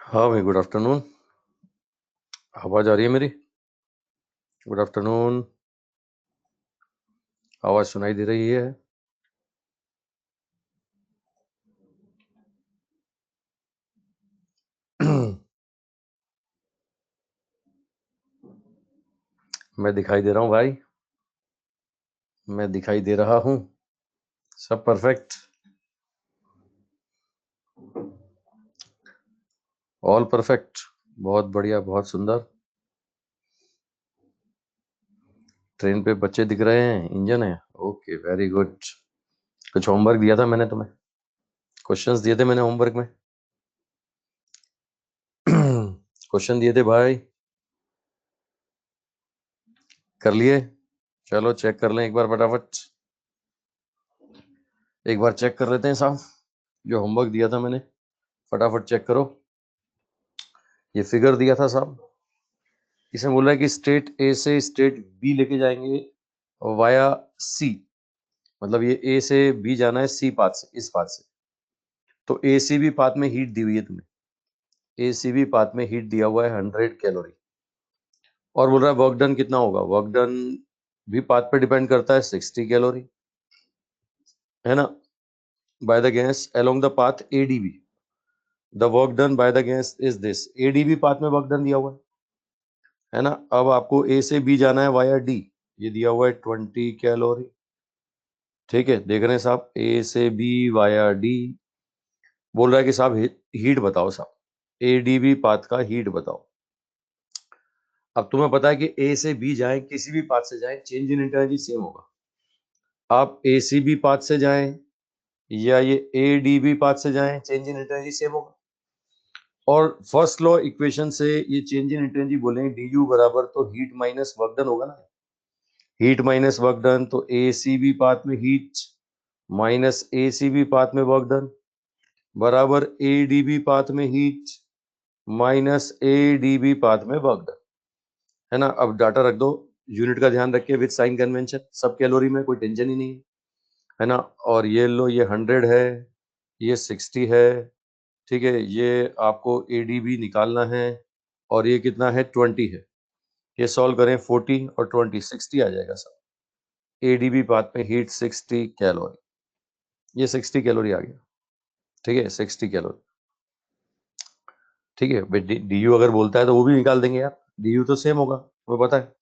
हाँ भाई, good afternoon. आवाज आ रही है मेरी? Good afternoon. आवाज सुनाई दे रही है? मैं दिखाई दे रहा हूँ भाई, मैं दिखाई दे रहा हूँ। सब परफेक्ट, ऑल परफेक्ट। बहुत बढ़िया, बहुत सुंदर। ट्रेन पे बच्चे दिख रहे हैं, इंजन है। Okay, very good. कुछ होमवर्क दिया था मैंने तुम्हें, क्वेश्चंस दिए थे मैंने होमवर्क में। क्वेश्चन दिए थे भाई, कर लिए? चलो चेक कर लें एक बार फटाफट। एक बार चेक कर लेते हैं साहब, जो होमवर्क दिया था मैंने। फटाफट चेक करो। ये फिगर दिया था साहब, इसमें बोला है कि स्टेट ए से स्टेट बी लेके जाएंगे वाया सी। मतलब ये ए से बी जाना है सी पाथ से, इस पाथ से। तो ए सी बी पाथ में हीट दी हुई है तुम्हें। ए सी बी पाथ में हीट दिया हुआ है 100 कैलोरी। और बोल रहा है वर्क डन कितना होगा। वर्क डन भी पाथ पे डिपेंड करता है, 60 कैलोरी, है ना। By the gas along the path ADB, the work done by the gas is this. ADB path में वर्क डन दिया हुआ है ना। अब आपको ए से बी जाना है वाया डी, ये दिया हुआ है 20 कैलोरी। ठीक है, देख रहे हैं साहब, ए से बी वाया डी। बोल रहा है कि साहब हीट बताओ साहब, एडीबी पाथ का हीट बताओ। अब तुम्हें पता है कि ए से बी जाए, किसी भी पाथ से जाए, चेंज इन एनर्जी सेम होगा। आप ए सी बी पाथ से जाएं या ये ए डी बी पाथ से जाएं, चेंज इन एनर्जी सेम होगा। और फर्स्ट लॉ इक्वेशन से ये चेंज इन एनर्जी बोलेंगे डी यू बराबर तो हीट माइनस वर्क डन होगा ना। हीट माइनस वर्क डन, तो ए सी बी पाथ में heat minus A C B path में वर्क डन बराबर ए डी बी पाथ में heat minus A D B path में वर्क डन, है ना। अब डाटा रख दो, यूनिट का ध्यान रखिए विद साइन कन्वेंशन, सब कैलोरी में, कोई टेंशन ही नहीं है ना। और ये लो, ये 100 है, ये 60 है। ठीक है, ये आपको एडीबी निकालना है, और ये कितना है, 20 है। ये सॉल्व करें, 40 और 20 60 आ जाएगा सब। एडीबी पाथ में हीट 60 कैलोरी, ये 60 कैलोरी आ गया। ठीक है, 60 कैलोरी। ठीक है, डी यू अगर बोलता है तो वो भी निकाल देंगे यार, डी यू तो सेम होगा, वो पता है।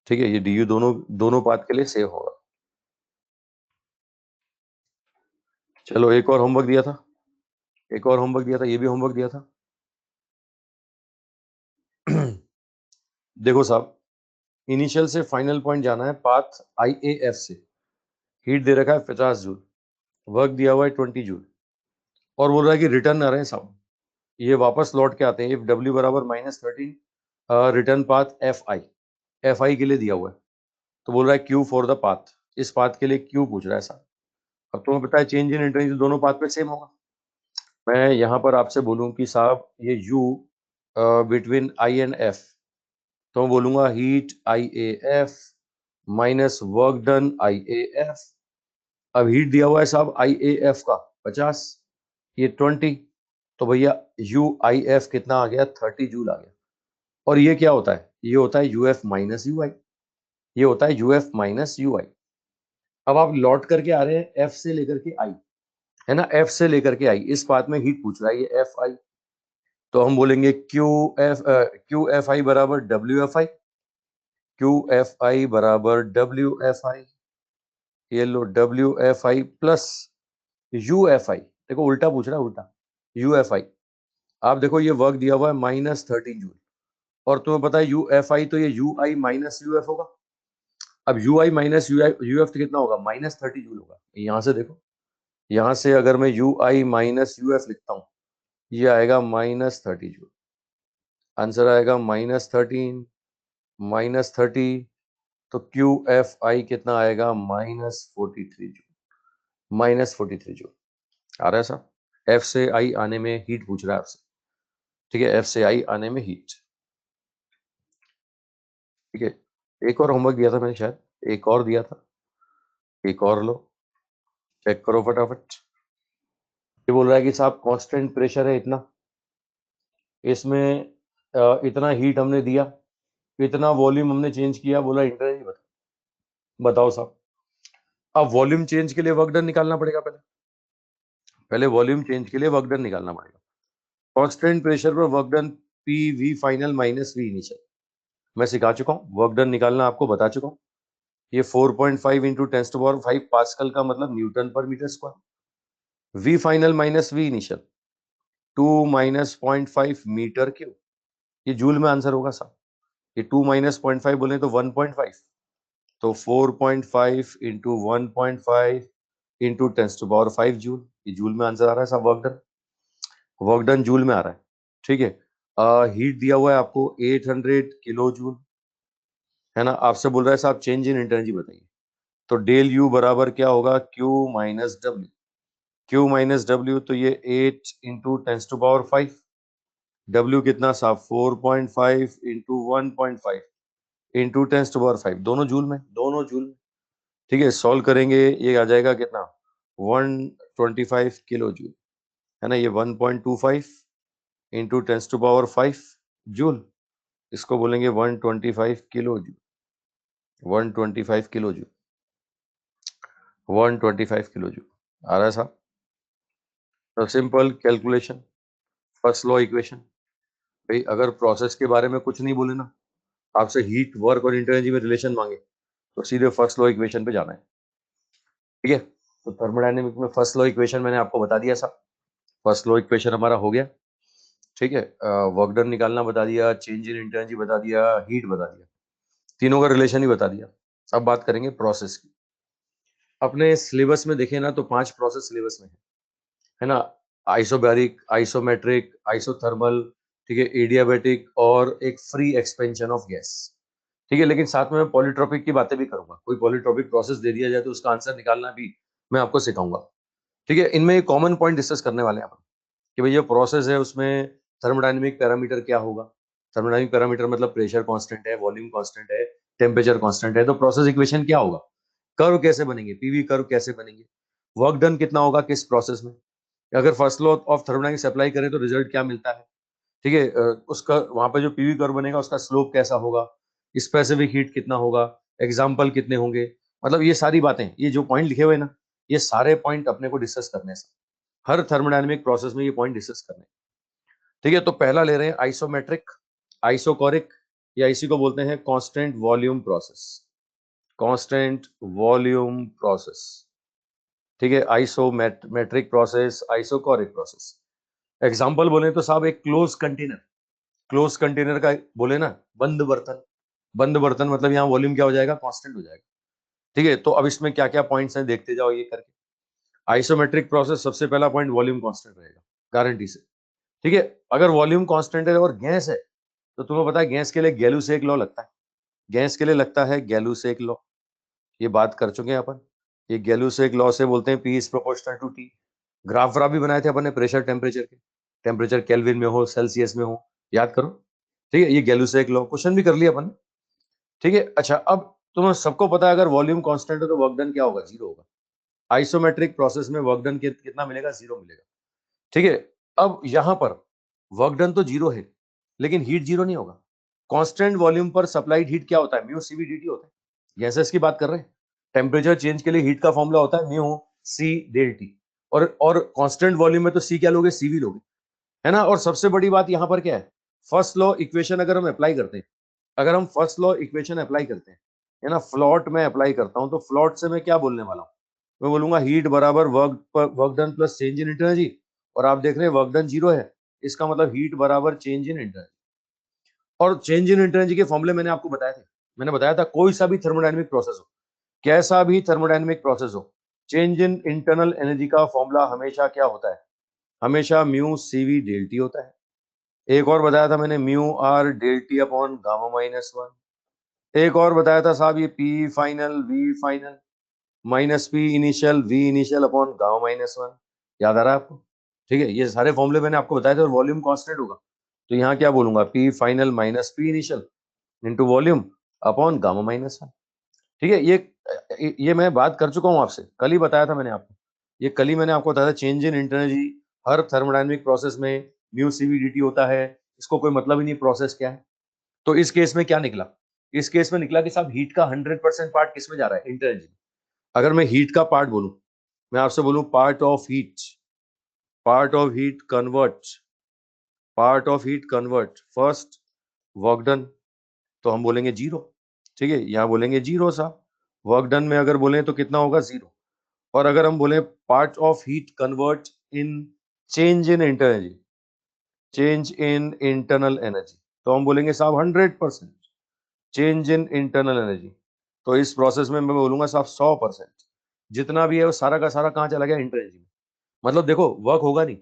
ठीक है, ये डी यू दोनों दोनों पाथ के लिए सेम होगा। चलो एक और होमवर्क दिया था, एक और होमवर्क दिया था, ये भी होमवर्क दिया था। देखो साहब, इनिशियल से फाइनल पॉइंट जाना है पाथ आई ए एफ से। हीट दे रखा है 50 जूल, वर्क दिया हुआ है 20 जूल, और बोल रहा है कि रिटर्न आ रहे हैं साहब, ये वापस लौट के आते हैं। इफ डब्ल्यू बराबर -13, रिटर्न पाथ एफ आई के लिए दिया हुआ है। तो बोल रहा है क्यू फॉर द पाथ, इस पाथ के लिए क्यू पूछ रहा है साहब। अब तुम्हें पता है चेंज इन इंटेंसिटी दोनों पाथ पे सेम होगा। मैं यहाँ पर आपसे बोलूँ कि साहब ये you between I and F, तो मैं बोलूंगा heat I A F minus work done I A F. अब हीट दिया हुआ है साहब आई ए एफ का 50, ये 20, तो भैया यू आई एफ कितना आ गया, 30 जूल आ गया। और ये क्या होता है, ये होता है यू एफ माइनस यू आई, ये होता है यू एफ माइनस यू आई। अब आप लौट करके आ रहे हैं एफ से लेकर के आई, है ना, एफ से लेकर के आई, इस पाथ में हीट पूछ रहा है, ये एफ आई। तो हम बोलेंगे क्यू एफ आई बराबर W F I, Q F I बराबर डब्ल्यू एफ आई। ये लो W F I plus U F I, देखो उल्टा पूछ रहा है, उल्टा यू एफ आई। आप देखो ये वर्क दिया हुआ है -13 जूल, और तुम्हें पता है यू एफ आई, तो ये you I minus U F होगा। अब you I minus you I U F कितना होगा, -30 जूल होगा। यहाँ से देखो, यहाँ से अगर मैं you I minus U F लिखता हूँ, ये आएगा -30 जूल। आंसर आएगा -13 -30, तो क्यू एफ आई कितना आएगा, -43 जूल। -43 जूल आ रहा है साहब। एफ से आई आने में हीट पूछ रहा है आपसे। ठीक है, एफ से आई आने में हीट। ठीक है, एक और होमवर्क दिया था मैंने शायद, एक और दिया था, एक और लो, चेक करो फटाफट। ये बोल रहा है कि साहब कांस्टेंट प्रेशर है इतना, इसमें इतना हीट हमने दिया, इतना वॉल्यूम हमने चेंज किया, बोला इंटरनल बताओ साहब। अब वॉल्यूम चेंज के लिए वर्क डन निकालना पड़ेगा, पहले वॉल्यूम चेंज के लिए वर्क डन निकालना पड़ेगा। कांस्टेंट प्रेशर पर work done P V final minus V initial, मैं सिखा चुका हूँ, वर्क डन निकालना आपको बता चुका हूँ। ये 4.5 इंटू 10⁵ पास्कल का मतलब न्यूटन पर metre square. V final minus V initial 2 minus 0.5 metre cube, ये जूल में आंसर होगा साहब। ये 2 माइनस 0.5 बोले तो 1.5, तो 4.5 इंटू 1.5 इंटू 10⁵ जूल, ये जूल में आंसर आ रहा है साहब। वर्क डन जूल में आ रहा है, ठीक है। हीट दिया हुआ है आपको 800 किलो जूल, है ना। आपसे बोल रहा है साहब चेंज इन एनर्जी बताइए, तो डेल यू बराबर क्या होगा, Q minus W. Q minus W, तो ये 8 इंटू 10⁵, डब्ल्यू कितना साहब 4.5 इंटू 1.5 इंटू 10⁵, दोनों जूल में, दोनों जूल में, ठीक है। सॉल्व करेंगे, ये आ जाएगा कितना 125 किलो जूल, है ना। ये 1.25 इंटू 10⁵ जूल, इसको बोलेंगे 125 kilo joule, 125 kilo joule, 125 kilo joule आ रहा है साहब। तो simple calculation, first law equation. भाई अगर प्रोसेस के बारे में कुछ नहीं बोले ना, आपसे हीट वर्क और एनर्जी में रिलेशन मांगे, तो सीधे फर्स्ट लॉ इक्वेशन पे जाना है, ठीक है। तो थर्मोडायनेमिक में फर्स्ट लॉ इक्वेशन मैंने आपको बता दिया साहब। फर्स्ट लॉ इक्वेशन हमारा हो गया, ठीक है। वर्क डन निकालना बता दिया, चेंज इन एनर्जी बता दिया, हीट बता दिया, तीनों का रिलेशन ही बता दिया। अब बात करेंगे प्रोसेस की। अपने सिलेबस में देखें ना तो 5 प्रोसेस सिलेबस में है ना। आइसोबैरिक, आइसोमेट्रिक, आइसोथर्मल, ठीक है, एडियाबैटिक और एक फ्री एक्सपेंशन ऑफ गैस, ठीक है। लेकिन साथ में मैं पॉलीट्रोपिक की बातें भी करूंगा, कोई पॉलीट्रोपिक प्रोसेस दे दिया जाए तो उसका आंसर निकालना भी मैं आपको सिखाऊंगा, ठीक है। इनमें एक कॉमन पॉइंट डिस्कस करने वाले हैं अपन, कि भाई ये प्रोसेस है, उसमें थर्मोडायनेमिक पैरामीटर क्या होगा। थर्मोडायनेमिक पैरामीटर मतलब प्रेशर कांस्टेंट है, वॉल्यूम कांस्टेंट है, टेम्परेचर कांस्टेंट है, तो प्रोसेस इक्वेशन क्या होगा, कर्व कैसे बनेंगे, पीवी कर्व कैसे बनेंगे, वर्क डन कितना होगा किस प्रोसेस में, अगर first law of thermodynamics apply करें तो रिजल्ट क्या मिलता है, ठीक है। उसका वहां पे जो पीवी कर्व बनेगा उसका स्लोप कैसा होगा, स्पेसिफिक हीट कितना होगा, एग्जाम्पल कितने होंगे, मतलब ये सारी बातें, ये जो पॉइंट लिखे हुए हैं ना, ये सारे पॉइंट अपने को डिस्कस करने हैं। हर थर्मोडायनेमिक प्रोसेस में ये पॉइंट डिस्कस करने हैं, ठीक है। तो पहला ले रहे हैं आइसोमेट्रिक, आइसोकोरिक, या इसी को बोलते हैं constant volume process, constant volume process, ठीक है। Isometric process, isochoric process. Example बोले तो साहब एक क्लोज कंटेनर, क्लोज कंटेनर का बोले ना, बंद बर्तन, बंद बर्तन मतलब यहाँ वॉल्यूम क्या हो जाएगा, कांस्टेंट हो जाएगा, ठीक है। तो अब इसमें क्या क्या पॉइंट्स हैं देखते जाओ ये करके। आइसोमेट्रिक प्रोसेस सबसे पहला पॉइंट वॉल्यूम कांस्टेंट रहेगा, गारंटी से, ठीक है। अगर वॉल्यूम कांस्टेंट है और गैस है, तो तुम्हें पता है गैस के लिए गैलूसेक लॉ लगता है, गैस के लिए लगता है गैलूसेक लॉ, ये बात कर चुके हैं अपन। ये गैलूसेक लॉ से बोलते हैं P is proportional to T. Graph व्राफ भी बनाए थे अपन ने प्रेशर टेम्परेचर के, टेम्परेचर केल्विन में हो सेल्सियस में हो, याद करो, ठीक है। ये गैलूसेक लॉ क्वेश्चन भी कर लिया अपन ने, ठीक है। अच्छा अब तुम्हें सबको पता है अगर वॉल्यूम कांस्टेंट है तो वर्क डन क्या होगा, जीरो होगा। आइसोमेट्रिक प्रोसेस में वर्क डन कितना मिलेगा, जीरो मिलेगा, ठीक है। अब यहां पर वर्क डन तो जीरो है, लेकिन हीट जीरो नहीं होगा। कांस्टेंट वॉल्यूम पर सप्लाइड हीट क्या होता है, म्यू सीवी डीटी होता है, गैसेस की बात कर रहे हैं। टेम्परेचर चेंज के लिए हीट का फॉर्मूला होता है म्यू सी डेल टी, और कांस्टेंट वॉल्यूम में तो सी क्या लोगे, सीवी लोगे, है ना। और सबसे बड़ी बात यहां पर क्या है, फर्स्ट लॉ इक्वेशन अगर हम अप्लाई करते हैं, अगर हम फर्स्ट लॉ इक्वेशन अप्लाई करते हैं, है ना, फ्लॉट में अप्लाई करता हूं, तो फ्लॉट से मैं क्या बोलने वाला हूं, मैं बोलूंगा हीट बराबर work done plus change in energy, और आप देख रहे हैं वर्क डन जीरो है, इसका मतलब हीट बराबर चेंज इन एनर्जी। और चेंज इन एनर्जी के फॉर्मूले मैंने आपको बताए थे, मैंने बताया था कोई सा भी थर्मोडायनेमिक प्रोसेस हो, कैसा भी थर्मोडायनेमिक प्रोसेस हो, चेंज इन इंटरनल एनर्जी का फॉर्मूला हमेशा क्या होता है, हमेशा म्यू सीवी डेल टी होता है। एक और बताया था मैंने mu R del T upon gamma minus one. एक और बताया था साहब ये P final V final minus P initial V initial upon gamma minus one, याद आ रहा है आपको, ठीक है। ये सारे फॉर्मूले मैंने आपको बताए थे, और वॉल्यूम कांस्टेंट होगा, तो यहाँ क्या बोलूंगा, P final minus P initial into volume upon gamma minus one, ठीक है। ये मैं बात कर चुका हूँ आपसे, कल ही बताया था मैंने आपको, ये कल ही मैंने आपको बताया था change in energy her thermodynamic process में म्यू सीवी dt होता है, इसको कोई मतलब ही नहीं प्रोसेस क्या है। तो इस केस में क्या निकला, इस केस में निकला कि साहब हीट का 100% पार्ट किस में जा रहा है, इंटर एनर्जी। अगर मैं हीट का पार्ट बोलूं, मैं आपसे बोलूं part of heat convert first work done, तो हम बोलेंगे जीरो। ठीक है, यहाँ बोलेंगे जीरो साहब। वर्क डन में अगर बोले तो कितना होगा, जीरो। और अगर हम बोले part of heat convert in change in inter energy, change in internal energy, तो हम बोलेंगे साहब 100% चेंज इन इंटरनल एनर्जी। तो इस प्रोसेस में मैं बोलूंगा साहब 100%, जितना भी है वो सारा का सारा कहाँ चला गया, इंटर एनर्जी में। मतलब देखो वर्क होगा नहीं,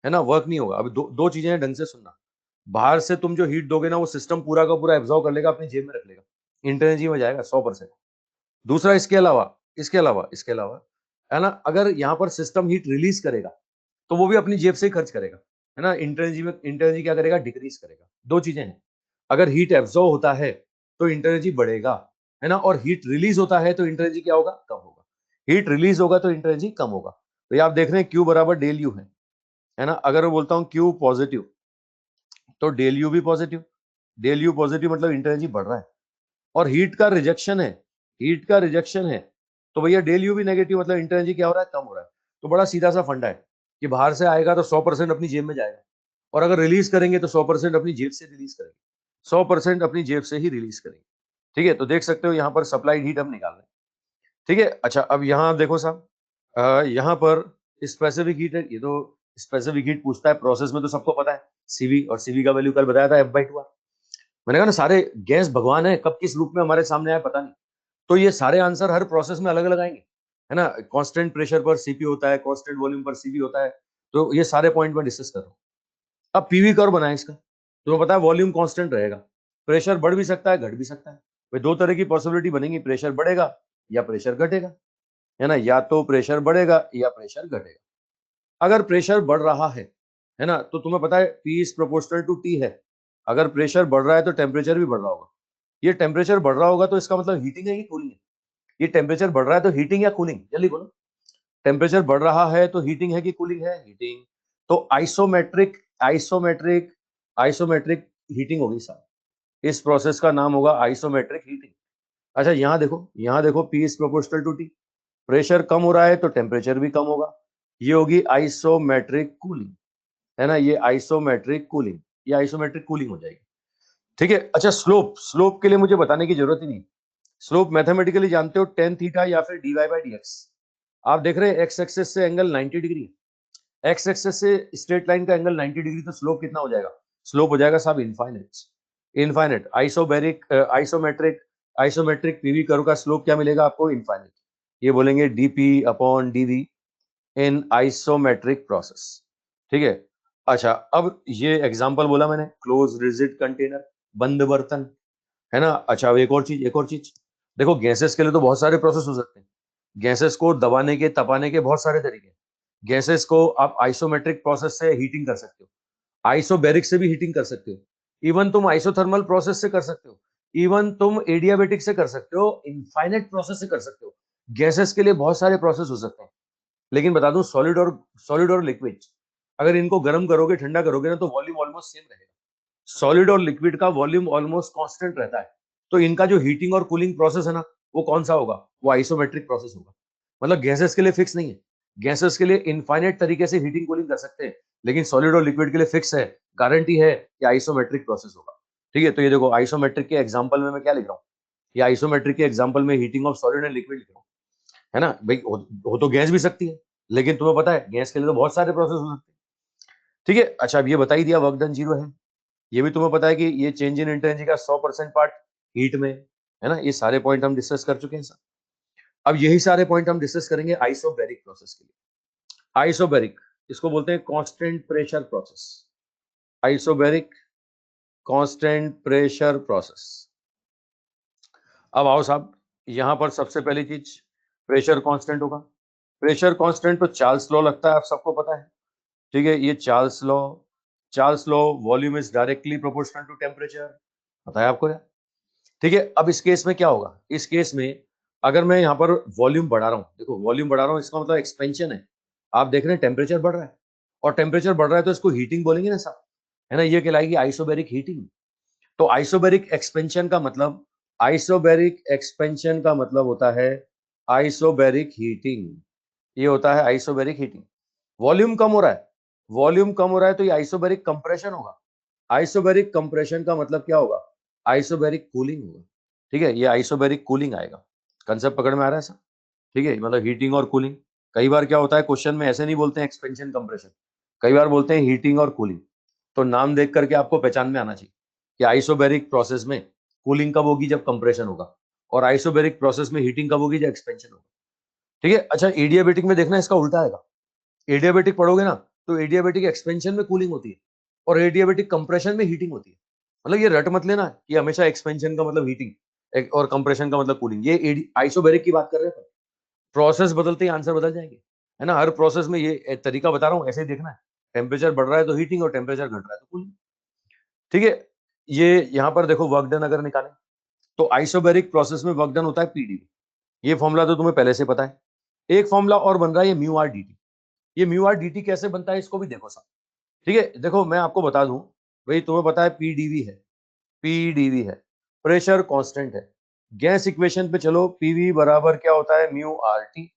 है ना, वर्क नहीं होगा। अब दो चीजें हैं, ढंग से सुनना। बाहर से तुम जो हीट दोगे ना, वो सिस्टम पूरा का पूरा एब्जॉर्व कर लेगा, अपनी जेब में रख लेगा, इंटर एनर्जी में जाएगा 100%। दूसरा, इसके अलावा है ना, अगर यहाँ पर सिस्टम हीट रिलीज करेगा तो वो भी अपनी जेब से ही खर्च करेगा, है ना। इंटर एनर्जी क्या करेगा, डिक्रीज करेगा। दो चीजें हैं, अगर हीट एब्जॉर्व होता है तो इंटर एनर्जी बढ़ेगा, है ना, और हीट रिलीज होता है तो इंटर एनर्जी क्या होगा, कम होगा। हीट रिलीज होगा तो इंटर एनर्जी कम होगा। तो ये आप देख रहे हैं Q बराबर डेल यू है ना। अगर मैं बोलता हूँ Q पॉजिटिव तो डेल यू भी पॉजिटिव, डेल यू पॉजिटिव मतलब इंटर एनर्जी बढ़ रहा है। और हीट का रिजेक्शन है तो भैया डेल यू भी नेगेटिव, मतलब इंटर एनर्जी क्या हो रहा है, कम हो रहा है। तो बड़ा सीधा सा फंडा है कि बाहर से आएगा तो 100% अपनी जेब में जाएगा, और अगर रिलीज करेंगे तो 100% अपनी जेब से रिलीज करेंगे, 100% अपनी जेब से ही रिलीज करेंगे। ठीक है, तो देख सकते हो यहाँ पर सप्लाइड हीट हम निकाल रहे हैं। ठीक है, अच्छा अब यहाँ देखो साहब, यहाँ पर स्पेसिफिक हीट है, ये तो स्पेसिफिक हीट पूछता है प्रोसेस में, तो सबको पता है सीवी, और सीवी का वैल्यू कल बताया था F/2। मैंने कहा ना, सारे गैस भगवान है, कब किस रूप में हमारे सामने आए पता नहीं। तो ये सारे आंसर हर प्रोसेस में अलग अलग आएंगे, है ना। कांस्टेंट प्रेशर पर सीपी होता है, कांस्टेंट वॉल्यूम पर सीवी होता है। तो ये सारे पॉइंट में डिस्कस कर रहा हूँ। अब पीवी कर्व बनाए इसका, तुम्हें पता है वॉल्यूम कांस्टेंट रहेगा, प्रेशर बढ़ भी सकता है, घट भी सकता है। भाई दो तरह की पॉसिबिलिटी बनेगी, प्रेशर बढ़ेगा या प्रेशर घटेगा, है ना, या तो प्रेशर बढ़ेगा या प्रेशर घटेगा। अगर प्रेशर बढ़ रहा है ना, तो तुम्हें पता है P is proportional to T है। अगर प्रेशर बढ़ रहा है तो टेम्परेचर भी बढ़ रहा होगा। ये टेम्परेचर बढ़ रहा होगा तो इसका मतलब हीटिंग है कि कूलिंग है। ये टेम्परेचर बढ़ रहा है तो हीटिंग या कूलिंग, जल्दी बोलो। टेम्परेचर बढ़ रहा है तो हीटिंग है कि कूलिंग है, हीटिंग। तो आइसोमेट्रिक आइसोमेट्रिक आइसोमेट्रिक हीटिंग होगी साहब। इस प्रोसेस का नाम होगा आइसोमेट्रिक हीटिंग। अच्छा यहाँ देखो P is proportional to T। Pressure कम हो रहा है तो टेम्परेचर भी कम होगा। ये होगी आइसोमेट्रिक कूलिंग, है ना, ये आइसोमेट्रिक कूलिंग, ये आइसोमेट्रिक कूलिंग हो जाएगी। ठीक है, अच्छा स्लोप के लिए मुझे बताने की जरूरत ही नहीं। स्लोप मैथमेटिकली जानते हो, टेन थीटा या फिर dy/dx। आप देख रहे हैं एक्स एक्सेस से एंगल 90 डिग्री, एक्स एक्सेस से स्ट्रेट लाइन का एंगल 90 डिग्री, तो स्लोप कितना हो जाएगा, स्लोप हो जाएगा साहब infinite. Infinite isometric isometric PV curve का स्लोप क्या मिलेगा आपको, इनफाइनाइट। ये बोलेंगे dp/dv इन आइसोमेट्रिक प्रोसेस। ठीक है, अच्छा अब ये एग्जांपल बोला मैंने, क्लोज रिजिड कंटेनर, बंद बर्तन, है ना। अच्छा अब एक और चीज देखो, गैसेस के लिए तो बहुत सारे प्रोसेस हो सकते हैं। गैसेस को दबाने के तपाने के बहुत सारे तरीके हैं। गैसेस को आप आइसोमेट्रिक प्रोसेस से हीटिंग कर सकते हो, आइसोबैरिक से भी हीटिंग कर सकते हो, इवन तुम आइसोथर्मल प्रोसेस से कर सकते हो, इवन तुम एडियाबेटिक से कर सकते हो, इनफाइनाइट प्रोसेस से कर सकते हो। गैसेस के लिए बहुत सारे प्रोसेस हो सकते हैं। लेकिन बता दूं, सॉलिड और लिक्विड, अगर इनको गर्म करोगे ठंडा करोगे ना, तो वॉल्यूम ऑलमोस्ट सेम रहेगा। सॉलिड और लिक्विड का वॉल्यूम ऑलमोस्ट कांस्टेंट रहता है। तो इनका जो हीटिंग और कूलिंग प्रोसेस है ना, वो कौन सा होगा, वो आइसोमेट्रिक प्रोसेस होगा। मतलब गैसेस के लिए फिक्स नहीं है, गैसेस के लिए इनफाइनाइट तरीके से हीटिंग कूलिंग कर सकते हैं, लेकिन सॉलिड और लिक्विड के लिए फिक्स है, गारंटी है कि आइसोमेट्रिक प्रोसेस होगा। ठीक है, तो ये देखो आइसोमेट्रिक के एग्जाम्पल में मैं क्या लिख रहा हूँ, ये आइसोमेट्रिक के एग्जाम्पल में heating of solid and liquid लिख रहा हूँ, है ना। भाई हो तो गैस भी सकती है, लेकिन तुम्हें पता है गैस के लिए तो बहुत सारे प्रोसेस हो सकते हैं। ठीक है, अच्छा अब ये बता ही दिया वर्क डन जीरो है। ये भी तुम्हें पता है कि ये चेंज इन इंटेंसिटी का 100% पार्ट हीट में, है ना। ये सारे पॉइंट हम डिस्कस कर चुके हैं सर। अब यही सारे पॉइंट हम डिस्कस करेंगे आइसोबैरिक प्रोसेस के लिए। आइसोबैरिक, इसको बोलते हैं constant pressure process. Isobaric constant pressure process. अब आओ साहब, यहां पर सबसे पहली चीज, प्रेशर कांस्टेंट होगा। प्रेशर कांस्टेंट तो चार्ल्स लॉ लगता है, आप सबको पता है। ठीक है, ये Charles law volume is directly proportional to temperature, पता है आपको क्या। ठीक है, अब इस केस में क्या होगा, इस केस में अगर मैं यहाँ पर वॉल्यूम बढ़ा रहा हूँ, देखो वॉल्यूम बढ़ा रहा हूँ, इसका मतलब एक्सपेंशन है। आप देख रहे हैं टेम्परेचर बढ़ रहा है, और टेम्परेचर बढ़ रहा है तो इसको हीटिंग बोलेंगे ना साहब, है ना, ये कहलाएगी आइसोबैरिक हीटिंग। तो आइसोबैरिक एक्सपेंशन का मतलब, आइसोबैरिक एक्सपेंशन का मतलब होता है आइसोबैरिक हीटिंग, ये होता है आइसोबैरिक हीटिंग। वॉल्यूम कम हो रहा है, वॉल्यूम कम हो रहा है तो ये आइसोबैरिक कंप्रेशन होगा। आइसोबैरिक कंप्रेशन का मतलब क्या होगा, आइसोबैरिक कूलिंग होगा। ठीक है, ये आइसोबैरिक कूलिंग आएगा। कंसेप्ट पकड़ में आ रहा है सर? ठीक है, मतलब हीटिंग और कूलिंग। कई बार क्या होता है क्वेश्चन में ऐसे नहीं बोलते हैं एक्सपेंशन कंप्रेशन, कई बार बोलते हैं हीटिंग और कूलिंग। तो नाम देख करके आपको पहचान में आना चाहिए कि आइसोबैरिक प्रोसेस में कूलिंग कब होगी, जब कंप्रेशन होगा, और आइसोबैरिक प्रोसेस में हीटिंग कब होगी, जब एक्सपेंशन होगा। ठीक है, अच्छा एडियाबैटिक में देखना इसका उल्टा आएगा। एडियाबैटिक पढ़ोगे ना तो एडियाबैटिक एक्सपेंशन में कूलिंग होती है और एडियाबैटिक कंप्रेशन में हीटिंग होती है। मतलब ये रट मत लेना कि हमेशा एक्सपेंशन का मतलब हीटिंग और कंप्रेशन का मतलब कूलिंग, ये आइसोबैरिक की बात कर रहे हैं। प्रोसेस बदलते ही आंसर बदल जाएंगे, है ना। हर प्रोसेस में ये तरीका बता रहा हूँ, ऐसे ही देखना है। टेम्परेचर बढ़ रहा है तो हीटिंग और टेम्परेचर घट रहा है तो कूलिंग। ठीक है, ये यहाँ पर देखो वर्क डन अगर निकालें तो आइसोबैरिक प्रोसेस में वर्क डन होता है पीडीवी। ये फॉर्मूला तो तुम्हें पहले से पता है। एक फॉर्मूला और बन रहा है, ये म्यू आर डी टी। ये म्यू आर डी टी कैसे बनता है इसको भी देखो साहब। ठीक है, देखो मैं आपको बता दूं, भाई तुम्हें पता है पीडीवी है, पीडीवी है, प्रेशर कांस्टेंट है। गैस इक्वेशन पे चलो, पीवी बराबर क्या होता है, म्यू आर टी।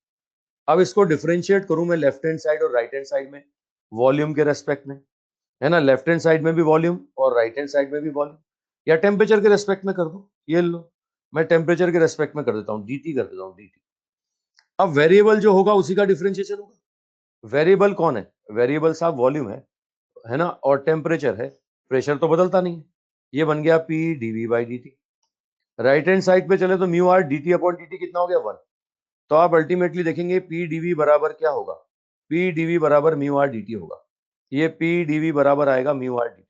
अब इसको डिफरेंशिएट करूं मैं लेफ्ट हैंड साइड और राइट हैंड साइड में, वॉल्यूम के रेस्पेक्ट में, है ना। लेफ्ट हैंड साइड में भी वॉल्यूम और राइट हैंड साइड में भी वॉल्यूम, या टेम्परेचर के रेस्पेक्ट में कर दो, ये लो, मैं टेम्परेचर के रेस्पेक्ट में कर देता हूँ, डीटी कर देता हूँ, डीटी। अब वेरिएबल जो होगा उसी का डिफरेंशिएशन होगा। वेरिएबल कौन है, वेरिएबल साहब वॉल्यूम है ना, और टेम्परेचर है, प्रेशर तो बदलता नहीं है। ये बन गया P D V by D T. Right hand side पे चले तो mu R D T upon D T कितना हो गया, 1। तो आप अल्टीमेटली देखेंगे पी डीवी बराबर क्या होगा, पी डीवी बराबर म्यू आर डी टी होगा। ये पी डीवी बराबर आएगा म्यू आर डी टी,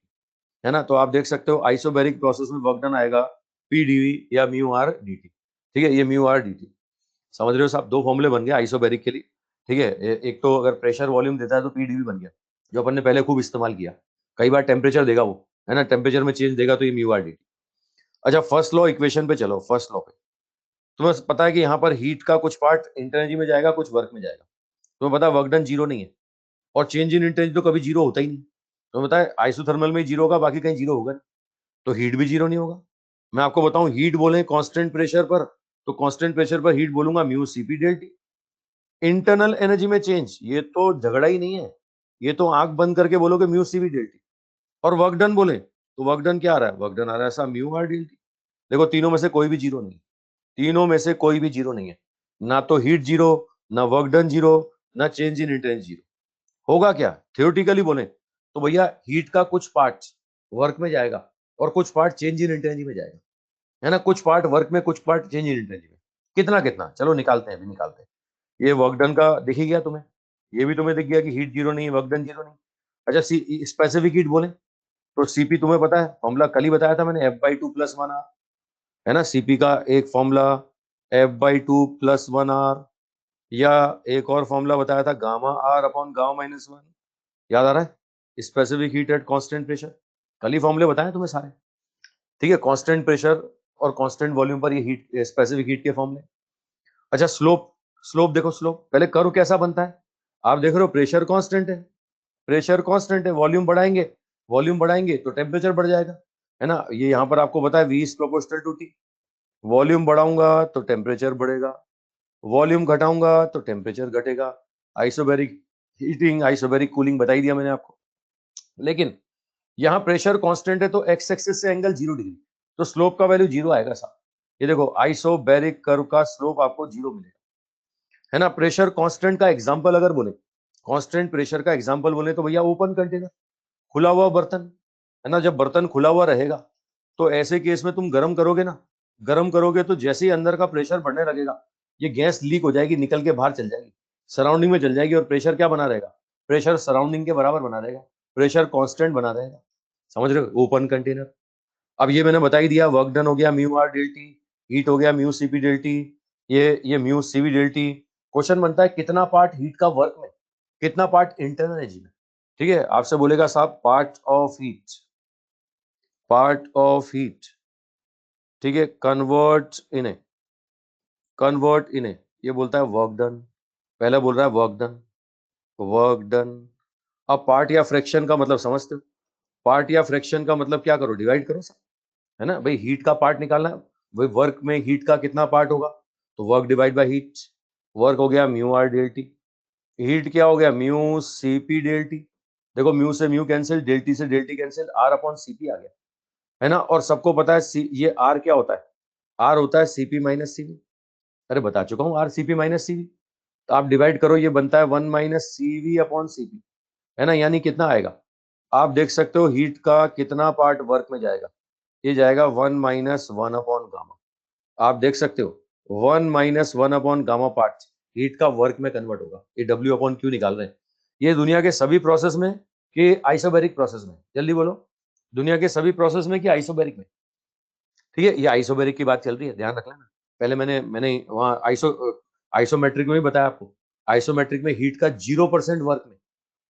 है ना। तो आप देख सकते हो आइसोबैरिक प्रोसेस में वर्क डन आएगा पी डीवी या म्यू आर डी टी। ठीक है, ये म्यू आर डी टी, समझ रहे हो साहब। दो फॉर्मूले बन गए आइसोबैरिक के लिए। ठीक है, एक तो अगर प्रेशर वॉल्यूम देता है तो पी डीवी बन गया, जो अपन ने पहले खूब इस्तेमाल किया। कई बार टेम्परेचर देगा वो, है ना, टेम्परेचर में चेंज देगा तो ये म्यू आर डी टी। अच्छा फर्स्ट लॉ इक्वेशन पे चलो, फर्स्ट लॉ पे तुम्हें पता है कि यहाँ पर हीट का कुछ पार्ट इंटरनल में जाएगा, कुछ वर्क में जाएगा। तुम्हें पता है वर्क डन जीरो नहीं है, और चेंज इन इंटेंसिटी तो कभी जीरो होता ही नहीं। तुम्हें पता है आइसोथर्मल में जीरो होगा, बाकी कहीं जीरो होगा नहीं। तो हीट भी जीरो नहीं होगा। मैं आपको बताऊं, हीट बोले कांस्टेंट प्रेशर पर, तो कांस्टेंट प्रेशर पर हीट बोलूंगा म्यू सीपी डेल्टी। इंटरनल एनर्जी में चेंज, ये तो झगड़ा ही नहीं है, ये तो आंख बंद करके बोलोगे म्यू सीपी डेल्टी। और वर्क डन बोले तो वर्क डन क्या आ रहा है, वर्क डन आ रहा है ऐसा म्यू आर डेल्टी। देखो तीनों में से कोई भी जीरो नहीं, तीनों में से कोई भी जीरो नहीं है। ना तो हीट जीरो, ना वर्क डन जीरो, ना चेंज इन इंटेंस जीरो। होगा क्या, थ्योरेटिकली बोले तो भैया हीट का कुछ पार्ट वर्क में जाएगा और कुछ पार्ट चेंज इन इंटेंसिटी में जाएगा, है ना। कुछ पार्ट वर्क में, कुछ पार्ट चेंज इन इंटेंसिटी में। कितना कितना, चलो निकालते हैं, अभी निकालते हैं। ये वर्क डन का दिख ही गया तुम्हें, ये भी तुम्हें दिख गया कि हीट जीरो नहीं, वर्क डन जीरो नहीं। अच्छा स्पेसिफिक हीट बोले तो सीपी तुम्हें पता है, फॉर्मूला कल ही बताया था मैंने, F/2 + 1R, है ना। सीपी का एक फॉर्मूला F/2 + 1R, या एक और फॉर्मूला बताया था गामा आर अपॉन गामा -1। याद आ रहा है, specific heat at constant pressure, कल ही फॉर्मूले बताए तुम्हें सारे। ठीक है, कांस्टेंट प्रेशर और कांस्टेंट वॉल्यूम पर ये हीट, स्पेसिफिक हीट के फॉर्मूले। अच्छा स्लोप, स्लोप देखो, स्लोप पहले कर्व कैसा बनता है। आप देख रहे हो प्रेशर कांस्टेंट है, प्रेशर कांस्टेंट है, वॉल्यूम बढ़ाएंगे, वॉल्यूम बढ़ाएंगे तो टेम्परेचर बढ़ जाएगा, है ना। ये यहाँ पर आपको बताया V is proportional to T। Volume बढ़ाऊंगा तो टेम्परेचर बढ़ेगा, वॉल्यूम घटाऊंगा तो टेम्परेचर घटेगा। आइसोबैरिक हीटिंग, आइसोबैरिक कूलिंग बता ही दिया मैंने आपको। लेकिन यहाँ प्रेशर कांस्टेंट है तो एक्स एक्सिस से एंगल 0 डिग्री, तो स्लोप का वैल्यू 0 आएगा साहब। ये देखो आइसोबैरिक कर्व का स्लोप आपको 0 मिलेगा, है ना। प्रेशर कांस्टेंट का एग्जांपल अगर बोले, कांस्टेंट प्रेशर का एग्जांपल बोले तो भैया ओपन कंटेनर, खुला हुआ बर्तन, है ना। जब बर्तन खुला हुआ रहेगा तो ऐसे केस में तुम गर्म करोगे ना, गर्म करोगे तो जैसे ही अंदर का प्रेशर बढ़ने लगेगा, ये गैस लीक हो जाएगी, निकल के बाहर चल जाएगी, सराउंडिंग में चल जाएगी, और प्रेशर क्या बना रहेगा, प्रेशर सराउंडिंग के बराबर बना रहेगा, प्रेशर कांस्टेंट बना रहेगा। समझ रहे हो, ओपन कंटेनर। अब ये मैंने बता ही दिया, वर्क डन हो गया म्यू आर डेल्टी, हीट हो गया म्यू सीपी डेल्टी, ये म्यू सीवी डेल्टी। क्वेश्चन बनता है कितना पार्ट हीट का वर्क में, कितना पार्ट इंटरनल एनर्जी में। ठीक है, आपसे बोलेगा साहब part of heat, part of heat, ठीक है, कन्वर्ट इन ए, ये बोलता है वर्क डन, पहले बोल रहा है वर्क डन, वर्क डन। अब पार्ट या फ्रैक्शन का मतलब समझते हो, पार्ट या फ्रैक्शन का मतलब क्या करो, डिवाइड करो सब, है ना भाई। हीट का पार्ट निकालना है, वही वर्क में हीट का कितना पार्ट होगा, तो work divide by heat. Work हो गया mu R del T, heat क्या हो गया म्यू सीपी डेल टी। देखो म्यू से म्यू कैंसिल, डेल टी से del T cancel, R upon CP आ गया, है ना। और सबको पता है ये आर क्या होता है, आर होता है सीपी माइनस सीवी। अरे बता चुका हूँ, आर सीपी माइनस सीवी। तो आप डिवाइड करो, ये बनता है 1 माइनस सीवी अपॉन सीपी, है ना। यानी कितना आएगा, आप देख सकते हो हीट का कितना पार्ट वर्क में जाएगा, ये जाएगा 1 माइनस 1 अपॉन गामा। आप देख सकते हो 1 minus 1 upon gamma part heat का वर्क में कन्वर्ट होगा। ये डब्ल्यू अपॉन क्यू निकाल रहे हैं, ये दुनिया के सभी प्रोसेस में कि आइसोबैरिक प्रोसेस में, जल्दी बोलो, दुनिया के सभी प्रोसेस में कि आइसोबैरिक में। ठीक है, ये आइसोबैरिक की बात चल रही है, ध्यान रख लेना। पहले मैंने वहां आइसोमेट्रिक में भी बताया आपको, आइसोमेट्रिक में हीट का 0% वर्क में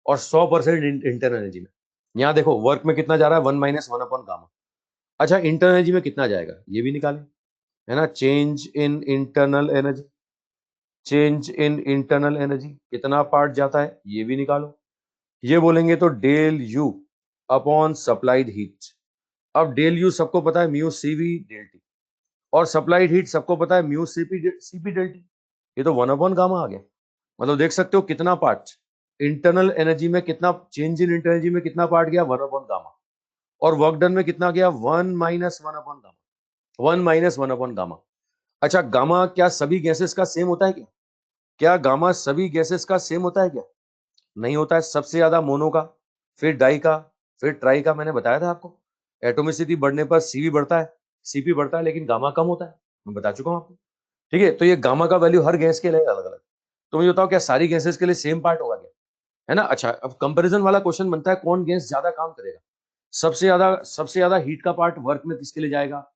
और 100% इंटरनल एनर्जी में। यहाँ देखो वर्क में कितना जा रहा है, 1 माइनस 1 अपॉन गामा। अच्छा इंटरनल एनर्जी में कितना जाएगा ये भी निकालें, है ना। Change in internal energy, change in internal energy कितना पार्ट जाता है ये भी निकालो। ये बोलेंगे तो del U upon supplied heat. अब डेल यू सबको पता है म्यू सीवी डेल टी, और सप्लाइड हीट सबको पता है mu C P C P del T. ये तो 1 अपॉन गामा आ गया। मतलब देख सकते हो कितना पार्ट इंटरनल एनर्जी में, कितना चेंज इन इंटरनल एनर्जी में कितना पार्ट गया, 1 अपॉन गामा। और वर्क डन में कितना गया, 1 minus 1 upon gamma, 1 minus 1 upon gamma. अच्छा गामा क्या सभी गैसेस का सेम होता है क्या, क्या गामा सभी गैसेस का सेम होता है क्या, नहीं होता है। सबसे ज्यादा मोनो का, फिर डाई का, फिर ट्राई का। मैंने बताया था आपको, एटोमिसिटी बढ़ने पर सीवी बढ़ता है, सीपी बढ़ता है, लेकिन गामा कम होता है, मैं बता चुका हूं आपको। ठीक है, तो ये गामा का वैल्यू हर गैस के लिए अलग अलग। तो मुझे बताओ क्या सारी गैसेस के लिए सेम पार्ट होगा क्या, है ना। अच्छा अब कंपैरिजन वाला क्वेश्चन बनता है, कौन गैस ज्यादा काम करेगा, सबसे ज्यादा हीट का पार्ट वर्क में किसके लिए जाएगा,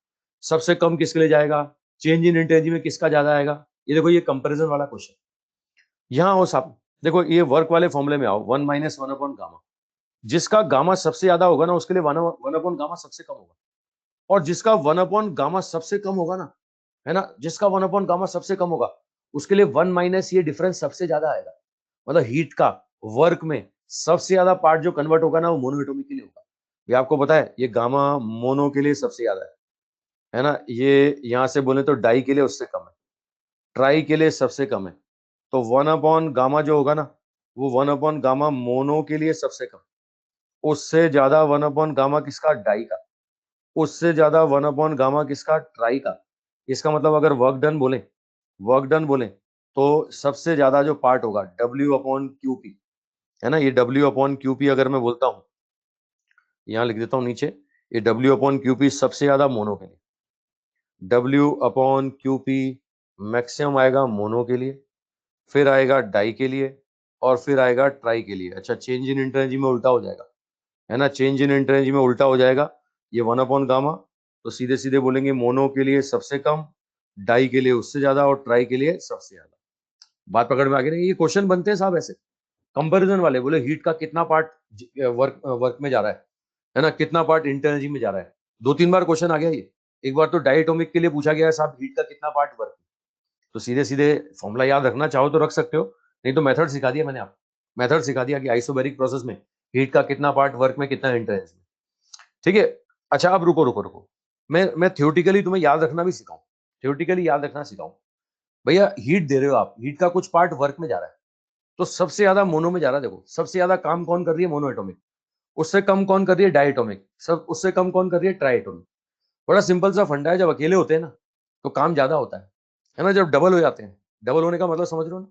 सबसे कम किसके लिए जाएगा, चेंज इन इंटेंसिटी में किसका ज्यादा आएगा। ये देखो ये कंपैरिजन वाला क्वेश्चन। यहाँ हो साहब, देखो ये वर्क वाले फॉर्मूले में आओ, 1 माइनस 1 अपॉन गामा। जिसका गामा सबसे ज्यादा होगा ना उसके लिए 1 अपॉन गामा सबसे कम होगा, और जिसका 1 अपॉन गामा सबसे कम होगा ना, है ना, जिसका 1 अपॉन गामा सबसे कम होगा उसके लिए 1 माइनस ये डिफरेंस सबसे ज्यादा आएगा। मतलब हीट का वर्क में सबसे ज्यादा पार्ट जो कन्वर्ट होगा ना वो मोनोएटॉमिक के लिए होगा। ये आपको पता है, ये गामा मोनो के लिए सबसे ज्यादा है ना। ये यहां से बोले तो डाई के लिए उससे कम है, ट्राई के लिए सबसे कम है। तो 1 अपॉन गामा जो होगा ना, वो 1 अपॉन गामा मोनो के लिए सबसे कम, उससे ज्यादा 1 अपॉन गामा किसका, डाई का, उससे ज्यादा 1 अपॉन गामा किसका, ट्राई का। इसका मतलब अगर वर्क डन बोले तो सबसे ज्यादा जो पार्ट होगा डब्ल्यू अपॉन क्यू पी, है ना। ये डब्ल्यू अपॉन क्यू पी अगर मैं बोलता हूं, यहाँ लिख देता हूं नीचे, ये डब्ल्यू अपॉन क्यू पी सबसे ज्यादा मोनो के लिए, W upon Q P maximum आएगा मोनो के लिए, फिर आएगा डाई के लिए, और फिर आएगा ट्राई के लिए। अच्छा चेंज इन इंटरएनर्जी में उल्टा हो जाएगा, है ना, चेंज इन इंटरएनर्जी में उल्टा हो जाएगा। ये 1 अपॉन गामा, तो सीधे सीधे बोलेंगे मोनो के लिए सबसे कम, डाई के लिए उससे ज्यादा, और ट्राई के लिए सबसे ज्यादा। बात पकड़ में आ गई ना। ये क्वेश्चन बनते हैं साहब ऐसे कंपैरिजन वाले, बोले हीट का कितना पार्ट वर्क में जा रहा है ना, कितना पार्ट इंटरएनर्जी में जा रहा है। 2-3 बार क्वेश्चन आ गया ये। एक बार तो डायटोमिक के लिए पूछा गया है साहब, हीट का कितना पार्ट वर्क, तो सीधे सीधे फॉर्मूला याद रखना चाहो तो रख सकते हो, नहीं तो मेथड सिखा दिया मैंने आपको, मेथड सिखा दिया कि आइसोबैरिक प्रोसेस में हीट का कितना पार्ट वर्क में, कितना इंटरएनर्जी में। ठीक है। अच्छा अब रुको रुको रुको, मैं थ्योरेटिकली तुम्हें याद रखना भी सिखाऊं, थ्योरेटिकली याद रखना सिखाऊं। भैया हीट दे रहे हो आप, हीट का कुछ पार्ट वर्क में जा रहा है, तो सबसे ज्यादा मोनो में जा रहा है। देखो सबसे ज्यादा काम कौन कर रही है, मोनो एटोमिक। उससे कम कौन कर रही है, डायटोमिक। सब उससे कम कौन कर रही है, ट्राइएटोमिक। बड़ा सिंपल सा फंडा है, जब अकेले होते हैं ना तो काम ज्यादा होता है ना। जब डबल हो जाते हैं, डबल होने का मतलब समझ रहे हो ना,